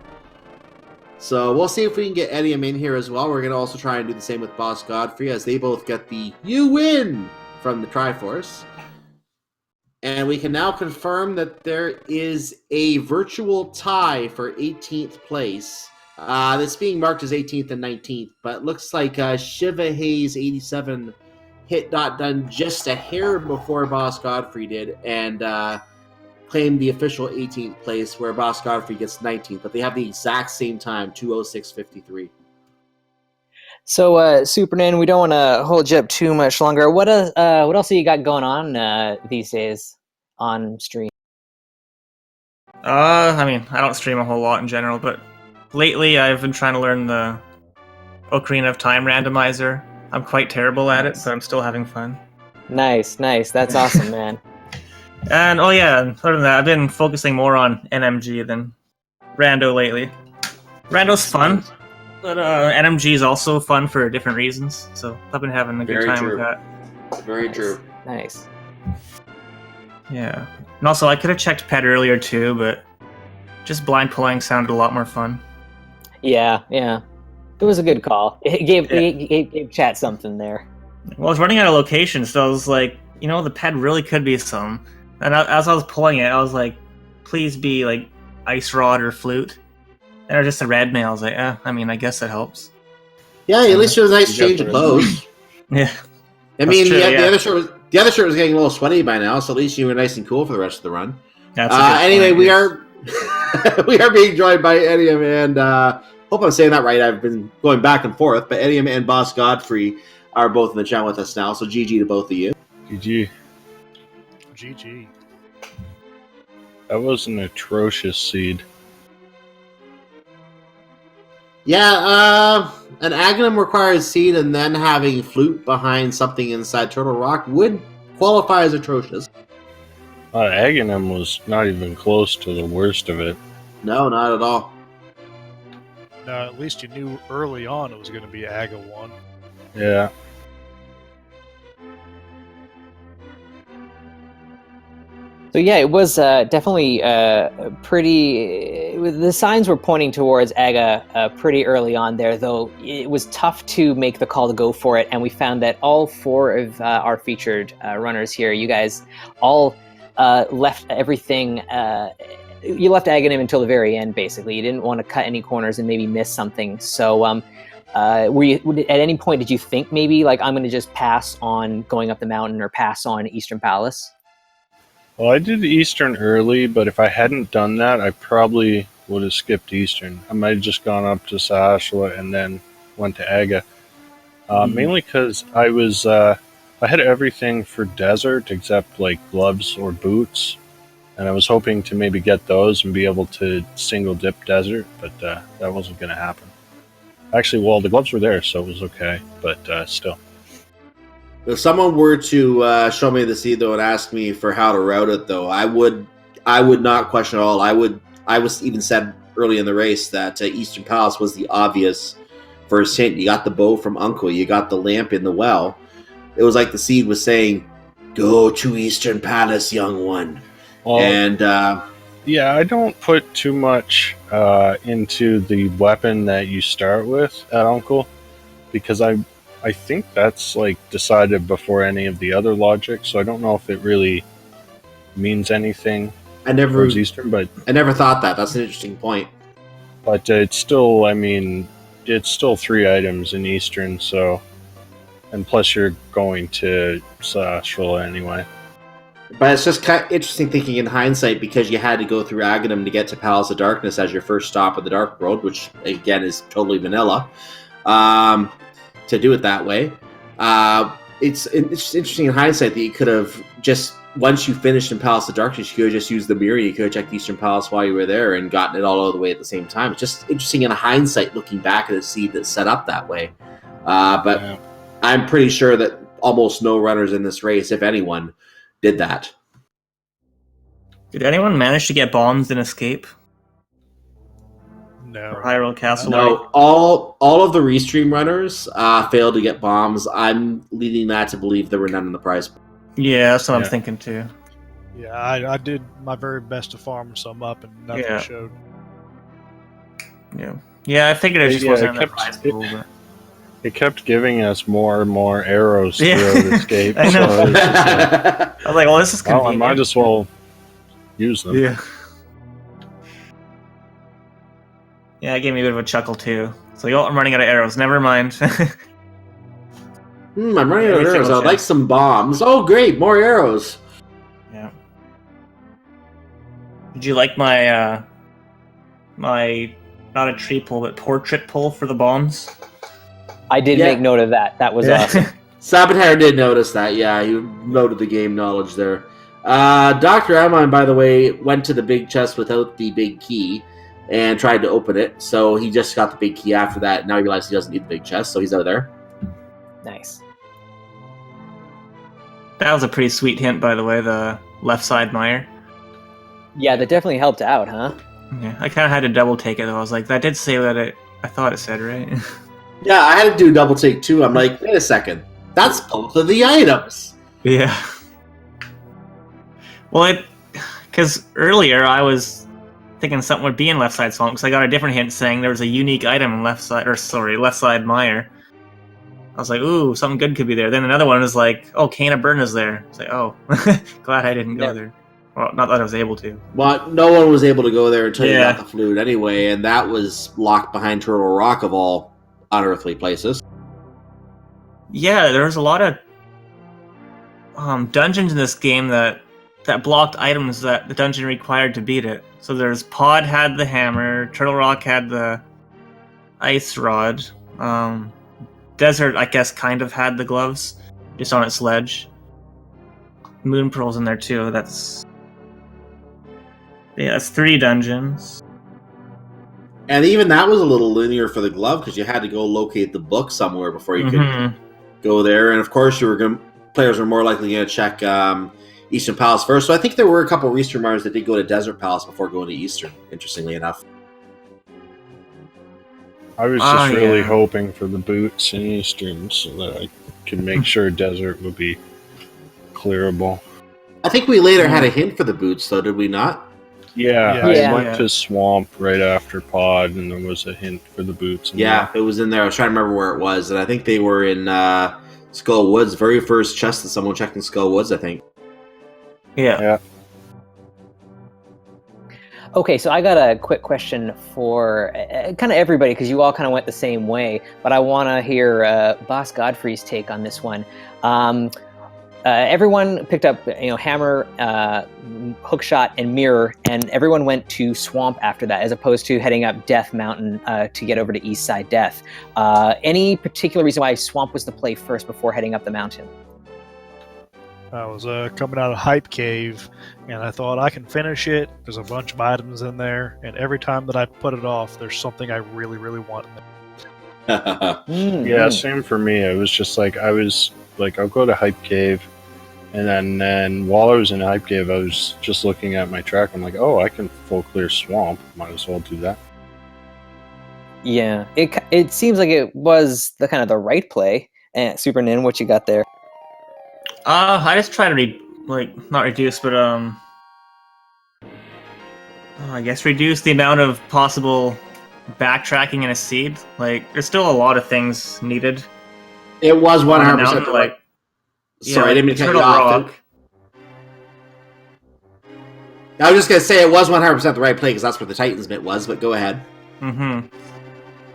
So we'll see if we can get Edium in here as well. We're going to also try and do the same with Boss Godfrey, as they both get the "You win" from the Triforce. And we can now confirm that there is a virtual tie for 18th place. That's being marked as 18th and 19th, but it looks like Shiva Hayes 87 hit done just a hair before Boss Godfrey did, and claimed the official 18th place, where Boss Godfrey gets 19th, but they have the exact same time, 2:06:53. So, Supernan, we don't want to hold you up too much longer. What else have you got going on these days on stream? I mean, I don't stream a whole lot in general, but lately I've been trying to learn the Ocarina of Time randomizer. I'm quite terrible at it, but I'm still having fun. Nice. That's awesome, man. And, oh yeah, other than that, I've been focusing more on NMG than Rando lately. Rando's fun, but NMG is also fun for different reasons, so I've been having a good time with that. Very true. Nice. Yeah. And also, I could have checked Pet earlier too, but just blind pulling sounded a lot more fun. Yeah. It was a good call. It gave chat something there. Well, I was running out of locations, so I was like, the pet really could be some. And as I was pulling it, I was like, please be like Ice Rod or Flute. Or just a red mail. I was like, I guess that helps. Yeah, at least it was a nice change of clothes. Yeah. I mean, true, the other shirt was getting a little sweaty by now, so at least you were nice and cool for the rest of the run. Anyway, we are we are being joined by Edium and hope I'm saying that right. I've been going back and forth, but Edium and Boss Godfrey are both in the chat with us now, so GG to both of you. GG. That was an atrocious seed. Yeah, an Agahnim requires seed, and then having Flute behind something inside Turtle Rock would qualify as atrocious. Agahnim was not even close to the worst of it. No, not at all. No, at least you knew early on it was going to be Aga 1. Yeah. So yeah, it was definitely pretty. The signs were pointing towards Aga pretty early on there, though it was tough to make the call to go for it. And we found that all four of our featured runners here, you guys, all left everything. You left Agahnim until the very end, basically. You didn't want to cut any corners and maybe miss something. So, were you at any point did you think maybe like I'm going to just pass on going up the mountain or pass on Eastern Palace? Well, I did Eastern early, but if I hadn't done that, I probably would have skipped Eastern. I might have just gone up to Sahasla and then went to Aga. Mainly because I had everything for desert except like gloves or boots, and I was hoping to maybe get those and be able to single dip desert, but that wasn't going to happen. Actually, well, the gloves were there, so it was okay, but still. If someone were to show me the seed though and ask me for how to route it though, I would not question at all. I was even said early in the race that Eastern Palace was the obvious first hint. You got the bow from Uncle, you got the lamp in the well. It was like the seed was saying, "Go to Eastern Palace, young one." Well, and yeah, I don't put too much into the weapon that you start with at Uncle, because I think that's like decided before any of the other logic, so I don't know if it really means anything towards Eastern, but I never thought that. That's an interesting point. But it's still, I mean, it's still 3 items in Eastern, so, and plus you're going to Sahasla anyway. But it's just kind of interesting thinking in hindsight, because you had to go through Agahnim to get to Palace of Darkness as your first stop of the Dark World, which again is totally vanilla. To do it that way, it's interesting in hindsight that you could have just, once you finished in Palace of Darkness, you could have just used the mirror. You could have checked Eastern Palace while you were there and gotten it all the way at the same time. It's just interesting in hindsight looking back at a seed that's set up that way. But yeah. I'm pretty sure that almost no runners in this race, if anyone, did that. Did anyone manage to get bombs and escape? No. Or Hyrule Castle? No, all of the restream runners failed to get bombs. I'm leading that to believe there were none in the prize. Yeah, that's what I'm thinking too. Yeah, I did my very best to farm some up, and nothing showed. Yeah, I figured it just wasn't in the prize pool. It kept giving us more and more arrows throughout escape. I know. So I was like, well, this is convenient. I might as well use them. Yeah. Yeah, it gave me a bit of a chuckle too. So, I'm running out of arrows. Never mind. I'm running out of arrows. I'd like some bombs. Oh, great, more arrows. Yeah. Did you like my my not a tree pull but portrait pull for the bombs? I did make note of that. That was awesome. Saboteur did notice that. Yeah, he noted the game knowledge there. Dr. Amon, by the way, went to the big chest without the big key and tried to open it. So he just got the big key after that. Now he realized he doesn't need the big chest, so he's out of there. Nice. That was a pretty sweet hint, by the way, the left side mire. Yeah, that definitely helped out, huh? Yeah, I kind of had to double take it, though. I was like, that did say what I thought it said, right? Yeah, I had to do a double take, too. I'm like, wait a second. That's both of the items. Yeah. Well, because earlier I was thinking something would be in left side swamp, because I got a different hint saying there was a unique item in left side mire. I was like, ooh, something good could be there. Then another one was like, oh, Cane of Burn is there. It's like, oh, glad I didn't go there. Well, not that I was able to. Well, no one was able to go there until you got the flute anyway, and that was locked behind Turtle Rock of all unearthly places. Yeah, there was a lot of dungeons in this game that blocked items that the dungeon required to beat it. So there's Pod had the hammer, Turtle Rock had the ice rod, Desert, I guess, kind of had the gloves, just on its ledge. Moon Pearl's in there too. That's 3 dungeons. And even that was a little linear for the glove, because you had to go locate the book somewhere before you could go there. And of course, players were more likely going to check Eastern Palace first. So I think there were a couple of restreamers that did go to Desert Palace before going to Eastern, interestingly enough. I was just really hoping for the boots in Eastern so that I could make sure Desert would be clearable. I think we later had a hint for the boots, though, did we not? Yeah, I went to Swamp right after Pod, and there was a hint for the boots. It was in there. I was trying to remember where it was, and I think they were in Skull Woods, very first chest that someone checked in Skull Woods, I think. Yeah. Okay, so I got a quick question for kind of everybody, because you all kind of went the same way, but I want to hear Boss Godfrey's take on this one. everyone picked up, hammer, hookshot, and mirror, and everyone went to swamp after that, as opposed to heading up Death Mountain to get over to East Side Death. Any particular reason why swamp was the play first before heading up the mountain? I was coming out of Hype Cave, and I thought I can finish it. There's a bunch of items in there, and every time that I put it off, there's something I really, really want. Yeah, same for me. I was just like, I'll go to Hype Cave, and then while I was in Hype Cave, I was just looking at my track. I'm like, oh, I can full clear swamp. Might as well do that. Yeah, it seems like it was the kind of the right play. Super Nin, what you got there? I just try to not reduce, but I guess reduce the amount of possible backtracking in a seed. Like, there's still a lot of things needed. It was 100% the right. Sorry, I didn't mean to cut you off. I was just gonna say it was 100% the right play because that's where the Titans bit was. But go ahead.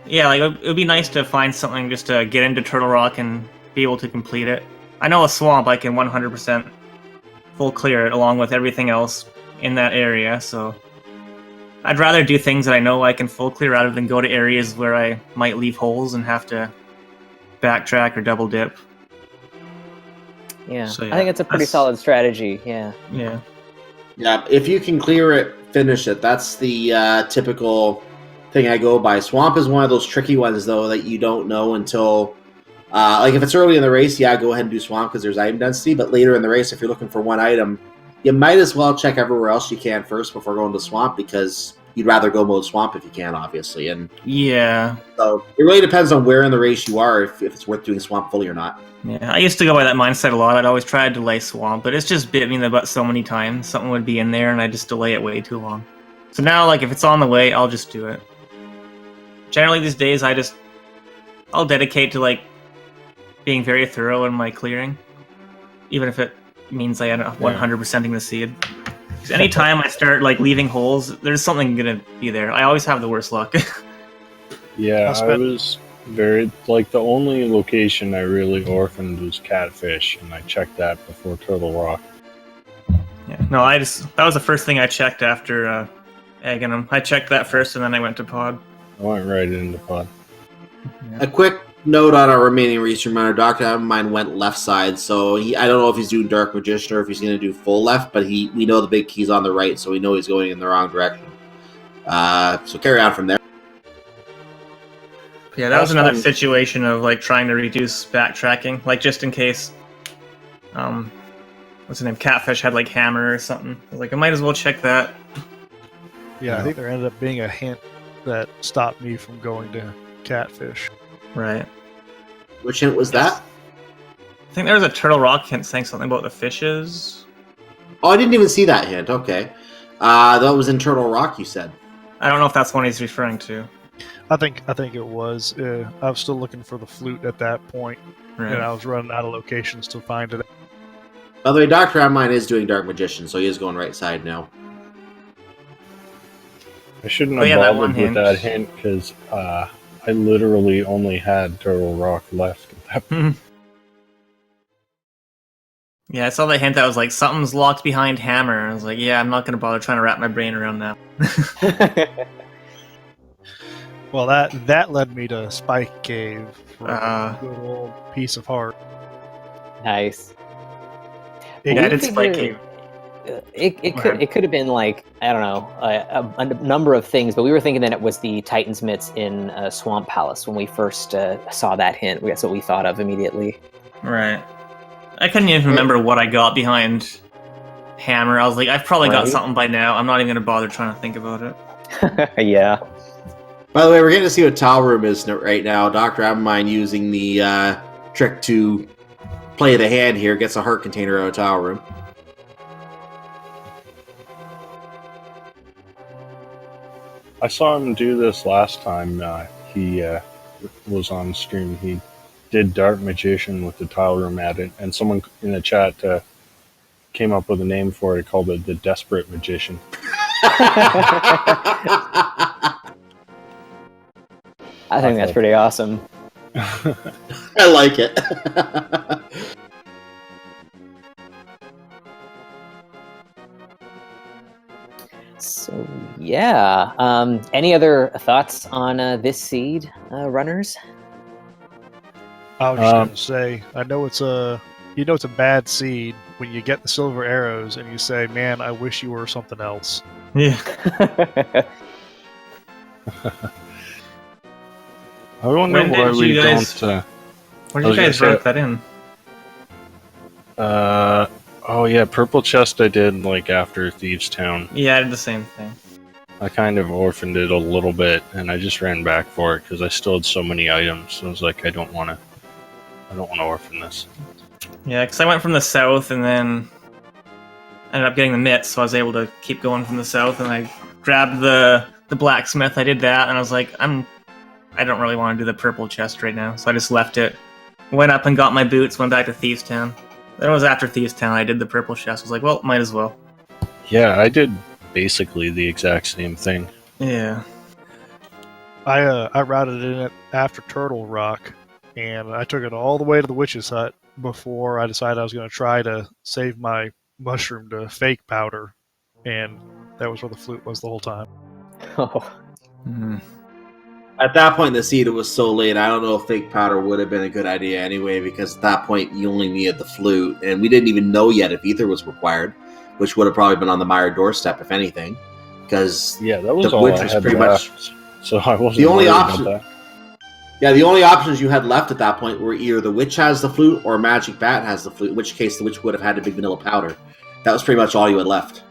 Yeah, like it would be nice to find something just to get into Turtle Rock and be able to complete it. I know a swamp I can 100% full clear it along with everything else in that area, so I'd rather do things that I know I can full clear rather than go to areas where I might leave holes and have to backtrack or double dip. Yeah, so, I think it's a pretty solid strategy, yeah. Yeah, if you can clear it, finish it. That's the typical thing I go by. Swamp is one of those tricky ones, though, that you don't know until... if it's early in the race, yeah, go ahead and do swamp because there's item density. But later in the race, if you're looking for one item, you might as well check everywhere else you can first before going to swamp because you'd rather go mode swamp if you can, obviously. And yeah, so it really depends on where in the race you are if it's worth doing swamp fully or not. Yeah, I used to go by that mindset a lot. I'd always try to delay swamp, but it's just bit me in the butt so many times. Something would be in there, and I just delay it way too long. So now, if it's on the way, I'll just do it. Generally, these days, I'll dedicate to being very thorough in my clearing, even if it means I end up 100%ing the seed. Because anytime I start leaving holes, there's something gonna be there. I always have the worst luck. Yeah, I was very the only location I really orphaned was Catfish, and I checked that before Turtle Rock. Yeah, no, that was the first thing I checked after Agahnim. I checked that first, and then I went to Pod. I went right into Pod. Yeah. A quick note on our remaining research runner. Dr. Mine went left side, so I don't know if he's doing Dark Magician or if he's going to do full left, but we know the big key's on the right, so we know he's going in the wrong direction. So carry on from there. Yeah, that was another situation of trying to reduce backtracking, just in case. What's his name? Catfish had hammer or something. I was I might as well check that. Yeah, I think there ended up being a hint that stopped me from going to Catfish. Right. Which hint was that? I think there was a Turtle Rock hint saying something about the fishes. Oh, I didn't even see that hint. Okay. That was in Turtle Rock, you said. I don't know if that's one he's referring to. I think it was. I was still looking for the flute at that point, right. And I was running out of locations to find it. By the way, Dr. Amine is doing Dark Magician, so he is going right side now. I shouldn't have bothered with that hint because I literally only had Turtle Rock left at that point. Yeah, I saw the hint that was something's locked behind hammer. I was yeah, I'm not going to bother trying to wrap my brain around that. Well, that led me to Spike Cave for a good old piece of heart. Nice. It's Spike Cave. It could have been I don't know a number of things, but we were thinking that it was the Titan's mitts in Swamp Palace when we first saw that hint. That's what we thought of immediately. Right. I couldn't even remember what I got behind hammer. I was I've probably got something by now. I'm not even going to bother trying to think about it. Yeah. By the way, we're getting to see what Towel Room is right now. Dr. Abamine using the trick to play the hand here, gets a heart container out of Towel Room. I saw him do this last time he was on stream. He did Dark Magician with the Tile Room added, and someone in the chat came up with a name for it, called it the Desperate Magician. I think that's pretty awesome. I like it. Yeah. Any other thoughts on this seed, runners? I was just gonna say, I know it's a bad seed when you get the silver arrows and you say, "Man, I wish you were something else." Yeah. I wonder When why did we you guys- don't. Where I did you was guys gonna write say- that in? Oh yeah, Purple Chest I did like after Thieves Town. Yeah, I did the same thing. I kind of orphaned it a little bit, and I just ran back for it because I still had so many items. So I was like, I don't want to orphan this. Yeah, because I went from the south and then ended up getting the mitts, so I was able to keep going from the south. And I grabbed the blacksmith. I did that, and I was like, I don't really want to do the purple chest right now, so I just left it. Went up and got my boots. Went back to Thieves Town. Then it was after Thieves Town. I did the purple chest. I was like, well, might as well. Yeah, I did basically the exact same thing. Yeah. I routed it after Turtle Rock, and I took it all the way to the witch's hut before I decided I was going to try to save my mushroom to fake powder, and that was where the flute was the whole time. Oh. Mm. At that point in the seed, it was so late. I don't know if fake powder would have been a good idea anyway, because at that point you only needed the flute, and we didn't even know yet if ether was required, which would have probably been on the Meyer doorstep, if anything. Because Yeah, that was the all witch I was had pretty left. much So I wasn't the only worried option. about that. Yeah, the only options you had left at that point were either the witch has the flute or Magic Bat has the flute, in which case the witch would have had a big vanilla powder. That was pretty much all you had left.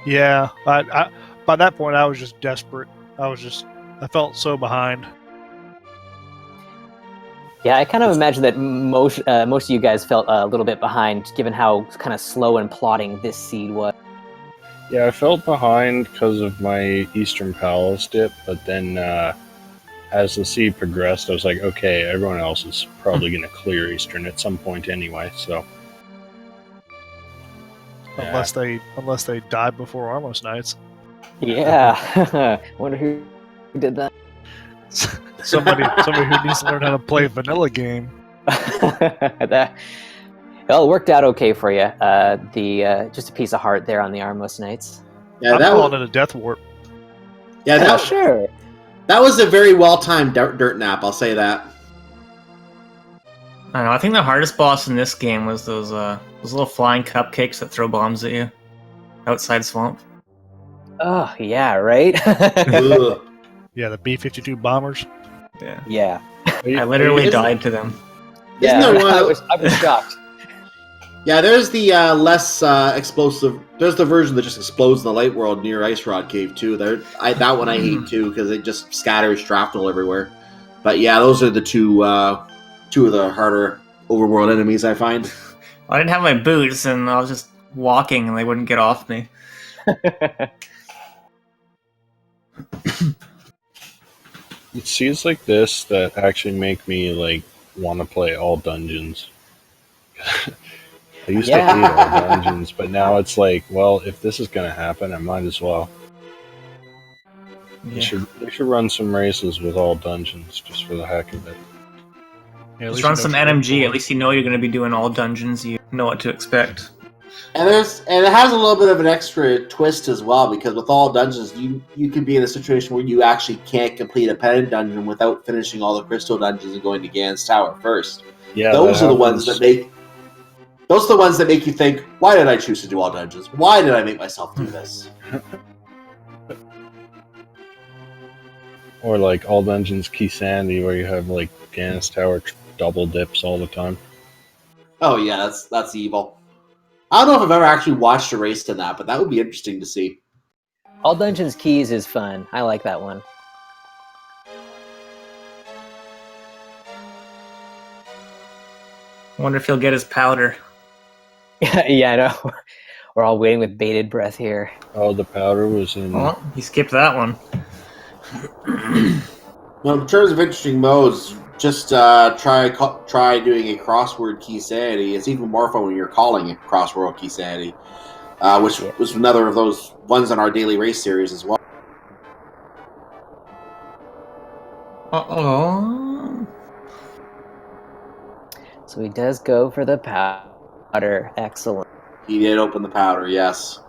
Yeah, I by that point I was just desperate. I felt so behind. Yeah, I kind of imagine that most of you guys felt a little bit behind, given how kind of slow and plodding this seed was. Yeah, I felt behind because of my Eastern Palace dip, but then as the seed progressed, I was like, okay, everyone else is probably going to clear Eastern at some point anyway, so... Yeah. Unless they died before Armos Nights. Yeah. Wonder who did that. Somebody who needs to learn how to play a vanilla game. Well, it worked out okay for you. Just a piece of heart there on the Armless Knights. Yeah, I'm that calling was, it a death warp. yeah, that, Sure. that was a very well-timed dirt nap, I'll say that. I don't know. I think the hardest boss in this game was those little flying cupcakes that throw bombs at you outside swamp. Oh, yeah, right? Ugh. Yeah, the B-52 bombers. Yeah. Yeah. I literally Isn't- died to them. Isn't Yeah, there one? I was shocked. Yeah, there's the less explosive. There's the version that just explodes in the light world near Ice Rod Cave too. That one I hate too because it just scatters shrapnel everywhere. But yeah, those are the two of the harder overworld enemies I find. I didn't have my boots, and I was just walking, and they wouldn't get off me. It's seeds like this that actually make me like want to play all dungeons. I used to hate all dungeons, but now it's like, well, if this is going to happen, I might as well. They should run some races with all dungeons just for the heck of it. Yeah, Just run some NMG. At least you know you're going to be doing all dungeons. You know what to expect. And it has a little bit of an extra twist as well, because with all dungeons, you can be in a situation where you actually can't complete a pendant dungeon without finishing all the crystal dungeons and going to Gan's Tower first. Yeah, those are the ones that make you think, why did I choose to do all dungeons? Why did I make myself do this? Or like all dungeons Key Sandy, where you have like Gan's Tower double dips all the time. Oh yeah, that's evil. I don't know if I've ever actually watched a race in that, but that would be interesting to see. All Dungeons Keys is fun. I like that one. I wonder if he'll get his powder. Yeah, I know. We're all waiting with bated breath here. Oh, the powder was in. Oh, he skipped that one. Well, in terms of interesting modes, just try doing a crossword key sanity. It's even more fun when you're calling it crossword key sanity, which was another of those ones on our daily race series as well. Uh-oh. So he does go for the powder. Excellent. He did open the powder, yes.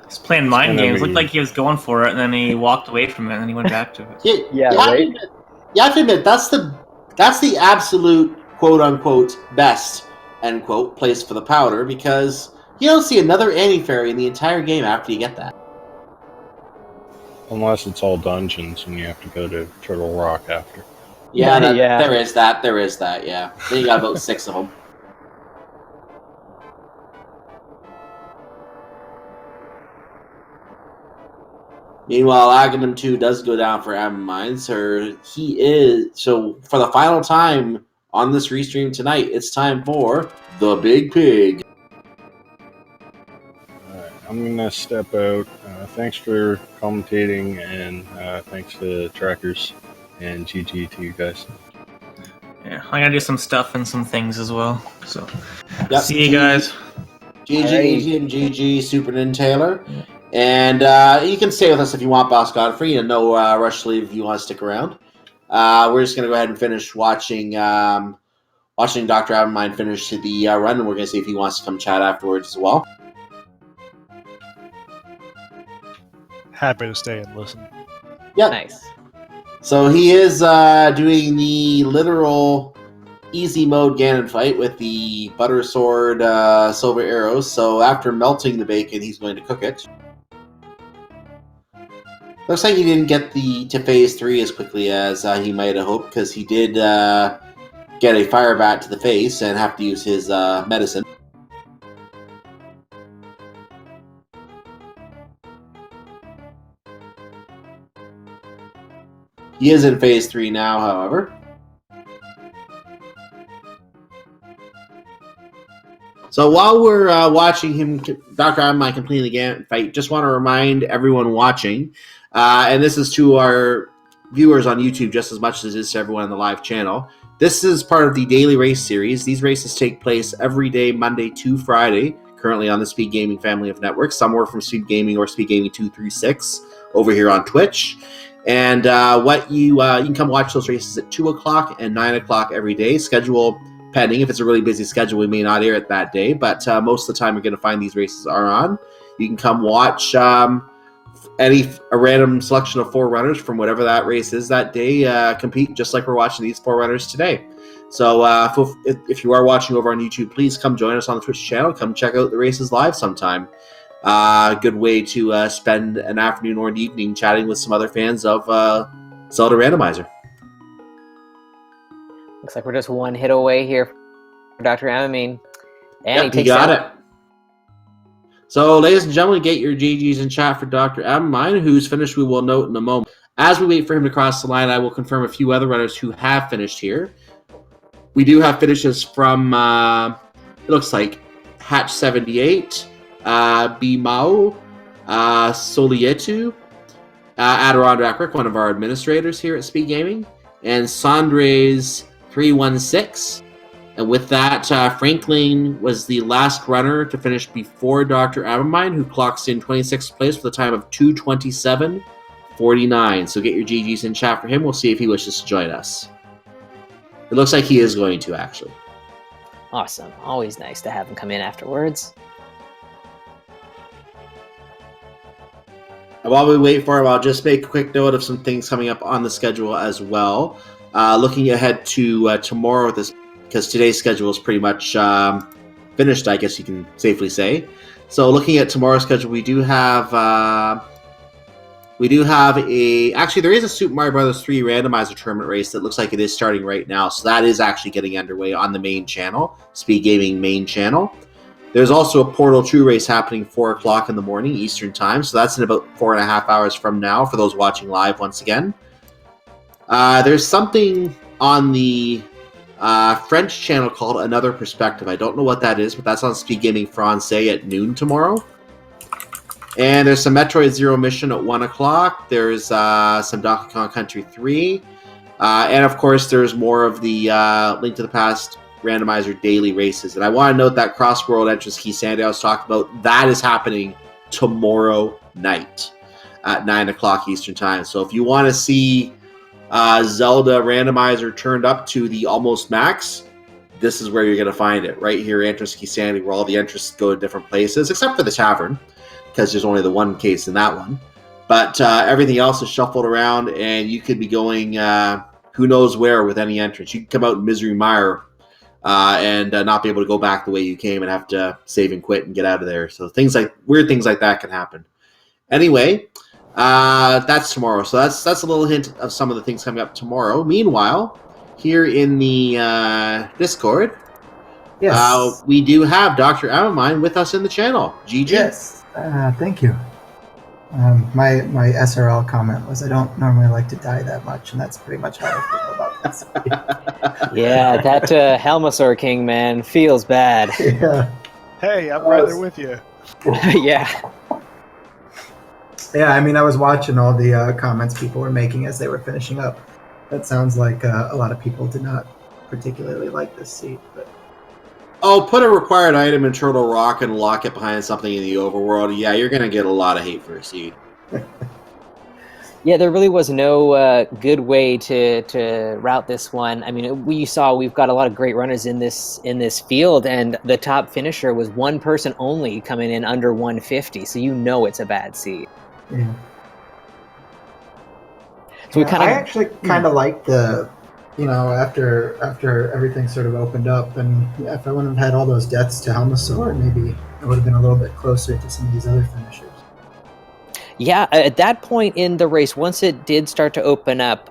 He's playing mind And I games. Looked mean- like he was going for it, and then he walked away from it, and then he went back to it. Yeah, you have to right? admit- You have to admit that's the absolute quote unquote best end quote place for the powder, because you don't see another anti-fairy in the entire game after you get that. Unless it's all dungeons and you have to go to Turtle Rock after. Yeah, Yeah. there is that. There is that. Yeah, then you got about 6 of them. Meanwhile, Agahnim 2 does go down for Amamine, so for the final time on this restream tonight, it's time for the Big Pig. Alright, I'm gonna step out. Thanks for commentating, and thanks to trackers, and GG to you guys. Yeah, I gotta do some stuff and some things as well. So, Yep, see you guys. GG and GG, Super Taylor. And you can stay with us if you want, Boss Godfrey, and no rush to leave if you want to stick around. We're just going to go ahead and finish watching Dr. Amamine finish the run, and we're going to see if he wants to come chat afterwards as well. Happy to stay and listen. Yep. Nice. So he is doing the literal easy mode Ganon fight with the butter sword silver arrows. So after melting the bacon, he's going to cook it. Looks like he didn't get to phase 3 as quickly as he might have hoped, because he did get a fire bat to the face and have to use his medicine. He is in phase 3 now, however. So while we're watching him, Dr. Amamine completing the Ganon fight, just want to remind everyone watching, and this is to our viewers on YouTube just as much as it is to everyone on the live channel. This is part of the daily race series. These races take place every day, Monday to Friday, currently on the Speed Gaming family of networks. Some are from Speed Gaming or Speed Gaming 2 through 6 over here on Twitch. And you can come watch those races at 2 o'clock and 9 o'clock every day. Schedule pending. If it's a really busy schedule, we may not air it that day, but most of the time you're going to find these races are on. You can come watch a random selection of 4 runners from whatever that race is that day compete, just like we're watching these 4 runners today. So if you are watching over on YouTube, please come join us on the Twitch channel. Come check out the races live sometime. Good way to spend an afternoon or an evening chatting with some other fans of Zelda Randomizer. Looks like we're just one hit away here for Dr. Amamine. And Yep, he got it. So, ladies and gentlemen, get your GGs in chat for Dr. Amamine, who's finished, we will note in a moment. As we wait for him to cross the line, I will confirm a few other runners who have finished here. We do have finishes from, it looks like, Hatch78, Bimao, Solietu, Adirondack Rick, one of our administrators here at Speed Gaming, and Sandres 316. And with that, Franklin was the last runner to finish before Dr. Amamine, who clocks in 26th place with a time of 2:27.49. So get your GGs in chat for him. We'll see if he wishes to join us. It looks like he is going to, actually. Awesome. Always nice to have him come in afterwards. And while we wait for him, I'll just make a quick note of some things coming up on the schedule as well. Looking ahead to tomorrow, because today's schedule is pretty much finished, I guess you can safely say. So looking at tomorrow's schedule, we do have actually there is a Super Mario Bros. 3 randomizer tournament race that looks like it is starting right now. So that is actually getting underway on the main channel, Speed Gaming main channel. There's also a Portal 2 race happening 4 o'clock in the morning Eastern Time, so that's in about 4.5 hours from now for those watching live once again. There's something on the French channel called Another Perspective. I don't know what that is, but that's on Speed Gaming Francais at noon tomorrow. And there's some Metroid Zero Mission at 1 o'clock. There's some Donkey Kong Country 3. And of course, there's more of the Link to the Past randomizer daily races. And I want to note that Cross-World Entrance Key Sandy I was talking about, that is happening tomorrow night at 9 o'clock Eastern Time. So if you want to see Zelda randomizer turned up to the almost max, this is where you're going to find it. Right here, Entrance Key Sandy, where all the entrances go to different places, except for the tavern. because there's only the one case in that one. But everything else is shuffled around, and you could be going who knows where with any entrance. You can come out in Misery Mire and not be able to go back the way you came and have to save and quit and get out of there. So weird things like that can happen. Anyway, that's tomorrow. So that's a little hint of some of the things coming up tomorrow. Meanwhile, here in the Discord, Yes. we do have Dr. Amamine with us in the channel. GG. Yes. Thank you. My SRL comment was I don't normally like to die that much, and that's pretty much how I feel about this. Yeah, that Helmasaur King, man, feels bad. Yeah. Hey, I'm right there with you. Yeah. Yeah, I mean, I was watching all the comments people were making as they were finishing up. That sounds like a lot of people did not particularly like this seat, but Oh, put a required item in Turtle Rock and lock it behind something in the overworld. Yeah, you're going to get a lot of hate for a seed. Yeah, there really was no good way to route this one. I mean, we've got a lot of great runners in this field, and the top finisher was one person only coming in under 150, so you know it's a bad seed. yeah. So we I actually kind of like the, after everything sort of opened up, and if I wouldn't have had all those deaths to Helmasaur, maybe I would have been a little bit closer to some of these other finishers. Yeah, at that point in the race, once it did start to open up,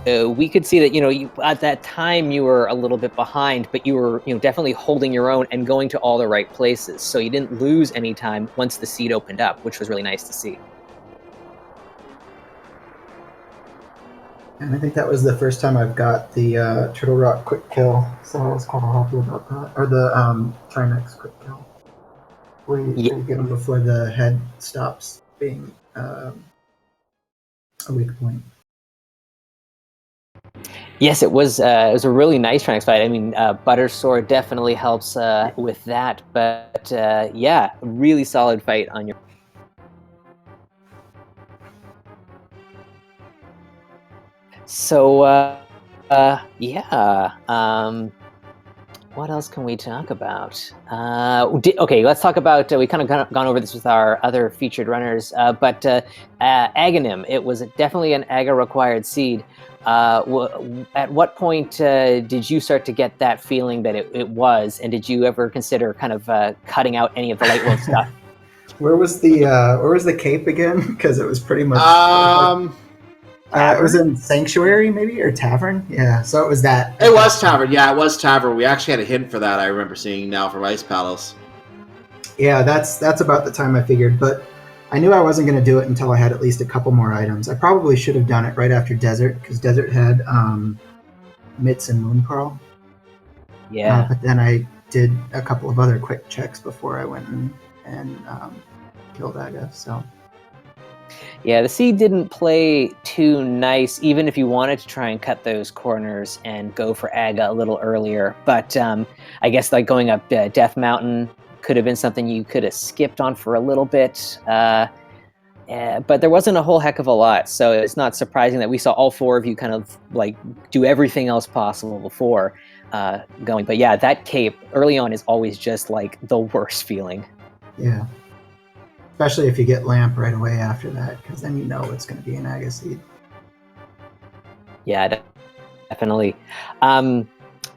we could see that at that time you were a little bit behind, but you were definitely holding your own and going to all the right places. So you didn't lose any time once the seed opened up, which was really nice to see. And I think that was the first time I've got the Turtle Rock quick kill, so I was kind of happy about that. Or the Trinex quick kill, where you get them before the head stops being a weak point. Yes, it was a really nice Trinex fight. I mean, Buttersaur definitely helps with that, but yeah, really solid fight on your. So, yeah. What else can we talk about? Okay, let's talk about. We kind of gone over this with our other featured runners, but Agahnim. It was definitely an Aga required seed. At what point did you start to get that feeling that it was, and did you ever consider kind of cutting out any of the light world stuff? Where was the cape again? Because it was pretty much. It was in Sanctuary, maybe, or Tavern. Yeah, so it was that. It was Tavern. Yeah, it was Tavern. We actually had a hint for that. I remember seeing now from Ice Palace. Yeah, that's about the time I figured, but I knew I wasn't going to do it until I had at least a couple more items. I probably should have done it right after Desert, because Desert had Mitts and Moon Pearl. Yeah. But then I did a couple of other quick checks before I went and killed Aga, so. Yeah, the seed didn't play too nice, even if you wanted to try and cut those corners and go for Aga a little earlier. But I guess like going up Death Mountain could have been something you could have skipped on for a little bit. But there wasn't a whole heck of a lot, so it's not surprising that we saw all four of you kind of like do everything else possible before going. But yeah, that cape early on is always just like the worst feeling. Yeah. Especially if you get Lamp right away after that, because then you know it's going to be an Aga seed. Yeah, definitely.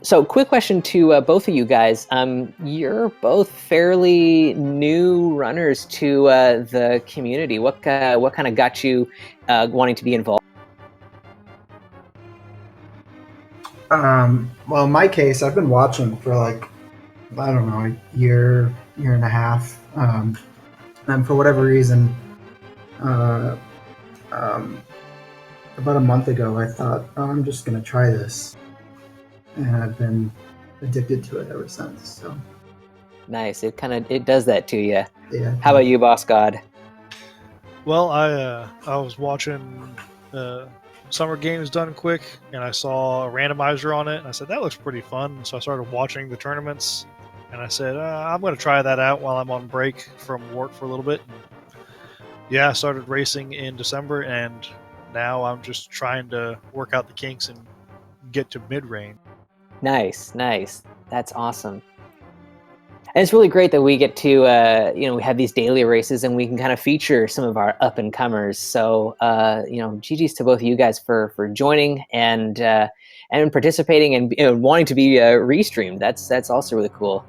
So quick question to both of you guys. You're both fairly new runners to the community. What kind of got you wanting to be involved? Well, in my case, I've been watching for like, I don't know, a year and a half. And for whatever reason, about a month ago, I thought, I'm just going to try this. And I've been addicted to it ever since. So Nice. It does that to you. yeah. How about you, Boss God? Well, I was watching Summer Games Done Quick, and I saw a randomizer on it, and I said, that looks pretty fun. So I started watching the tournaments, and I said, I'm going to try that out while I'm on break from work for a little bit. And yeah, I started racing in December, and now I'm just trying to work out the kinks and get to mid-range. Nice. That's awesome. And it's really great that we get to, we have these daily races and we can kind of feature some of our up and comers. So, GG's to both of you guys for joining and participating and wanting to be restreamed. That's also really cool.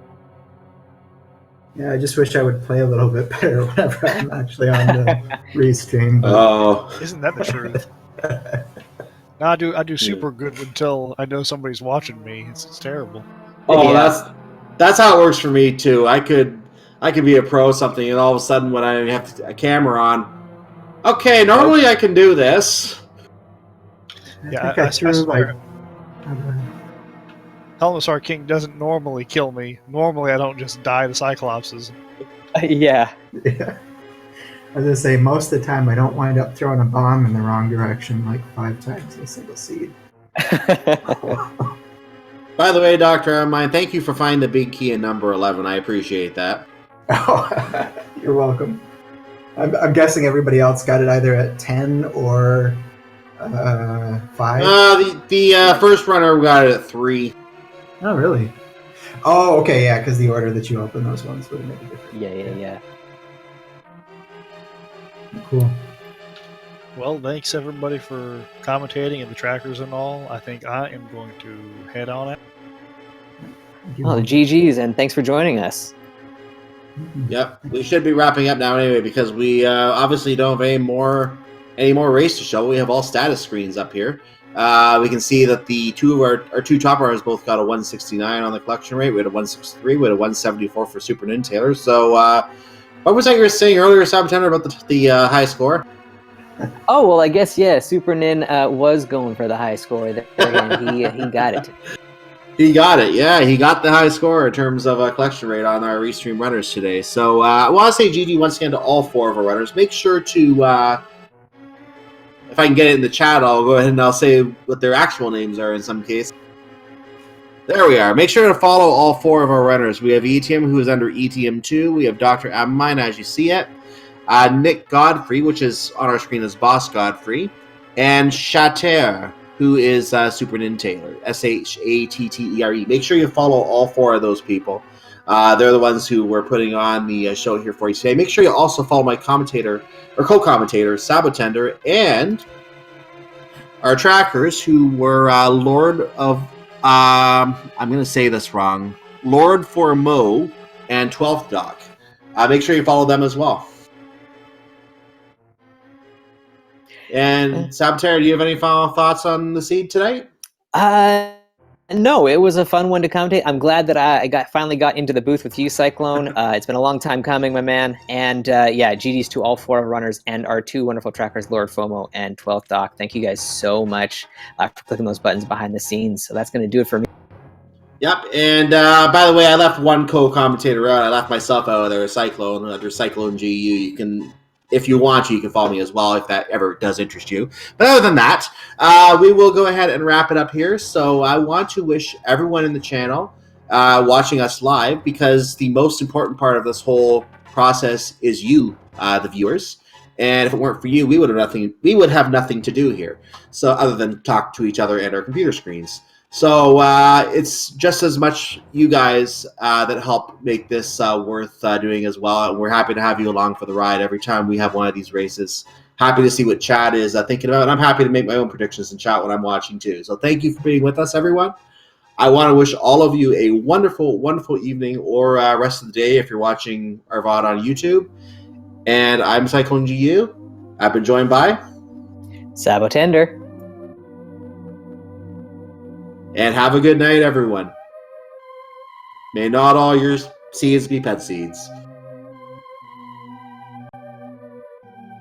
Yeah, I just wish I would play a little bit better whenever I'm actually on the restream. But Oh, Isn't that the truth? No, I do super good until I know somebody's watching me. It's terrible. oh, Yeah. that's how it works for me too. I could be a pro or something, and all of a sudden, when I have a camera on, okay, normally I can do this. Yeah, think I I threw swear, like Helmsar King doesn't normally kill me. Normally, I don't just die to Cyclopses. Yeah. yeah. I was gonna say most of the time I don't wind up throwing a bomb in the wrong direction like 5 times in a single seed. By the way, Dr. Ermine, thank you for finding the big key in number 11. I appreciate that. Oh, you're welcome. I'm guessing everybody else got it either at 10 or 5. The first runner got it at 3. Oh, really? Oh, okay, yeah, because the order that you open those ones would make a difference. Yeah. Cool. Well, thanks everybody for commentating and the trackers and all. I think I am going to head on out. Well, GG's, and thanks for joining us. Yep, we should be wrapping up now anyway because we obviously don't have any more race to show. We have all status screens up here. We can see that the our two top runners both got a 169 on the collection rate. We had a 163. We had a 174 for Super Nintendo. So, what was that you were saying earlier, Sabatender, about the high score? Oh, well, I guess, yeah, Super Nin was going for the high score there, and he got it. He got it, yeah. He got the high score in terms of collection rate on our Restream runners today. So I want to say GG once again to all 4 of our runners. Make sure to, if I can get it in the chat, I'll go ahead and I'll say what their actual names are in some case. There we are. Make sure to follow all 4 of our runners. We have ETM, who is under ETM2. We have Dr. Amine, as you see it. Nick Godfrey, which is on our screen as Boss Godfrey. And Shatter, who is Super Nintendo, Shattere. Make sure you follow all 4 of those people. They're the ones who were putting on the show here for you today. Make sure you also follow my commentator, or co-commentator, Sabatender, and our trackers, who were Lord of... I'm going to say this wrong. Lord for Mo and 12th Doc. Make sure you follow them as well. And Sabatera, do you have any final thoughts on the seed tonight? No, it was a fun one to commentate. I'm glad that I finally got into the booth with you, Cyclone. It's been a long time coming, my man. And GG's to all 4 runners and our 2 wonderful trackers, Lord FOMO and 12th Doc. Thank you guys so much for clicking those buttons behind the scenes. So that's going to do it for me. Yep, and by the way, I left one co-commentator out. I left myself out of there, Cyclone, under Cyclone GU. You can, if you want to, you can follow me as well, if that ever does interest you. But other than that, we will go ahead and wrap it up here. So I want to wish everyone in the channel watching us live, because the most important part of this whole process is you, the viewers. And if it weren't for you, we would have nothing to do here. So other than talk to each other at our computer screens. So it's just as much you guys that help make this worth doing as well. And we're happy to have you along for the ride every time we have one of these races. Happy to see what chat is thinking about. And I'm happy to make my own predictions in chat when I'm watching too. So thank you for being with us, everyone. I want to wish all of you a wonderful, wonderful evening or rest of the day if you're watching our VOD on YouTube. And I'm Cyclone GU. I've been joined by Sabotender. And have a good night, everyone. May not all your seeds be pet seeds.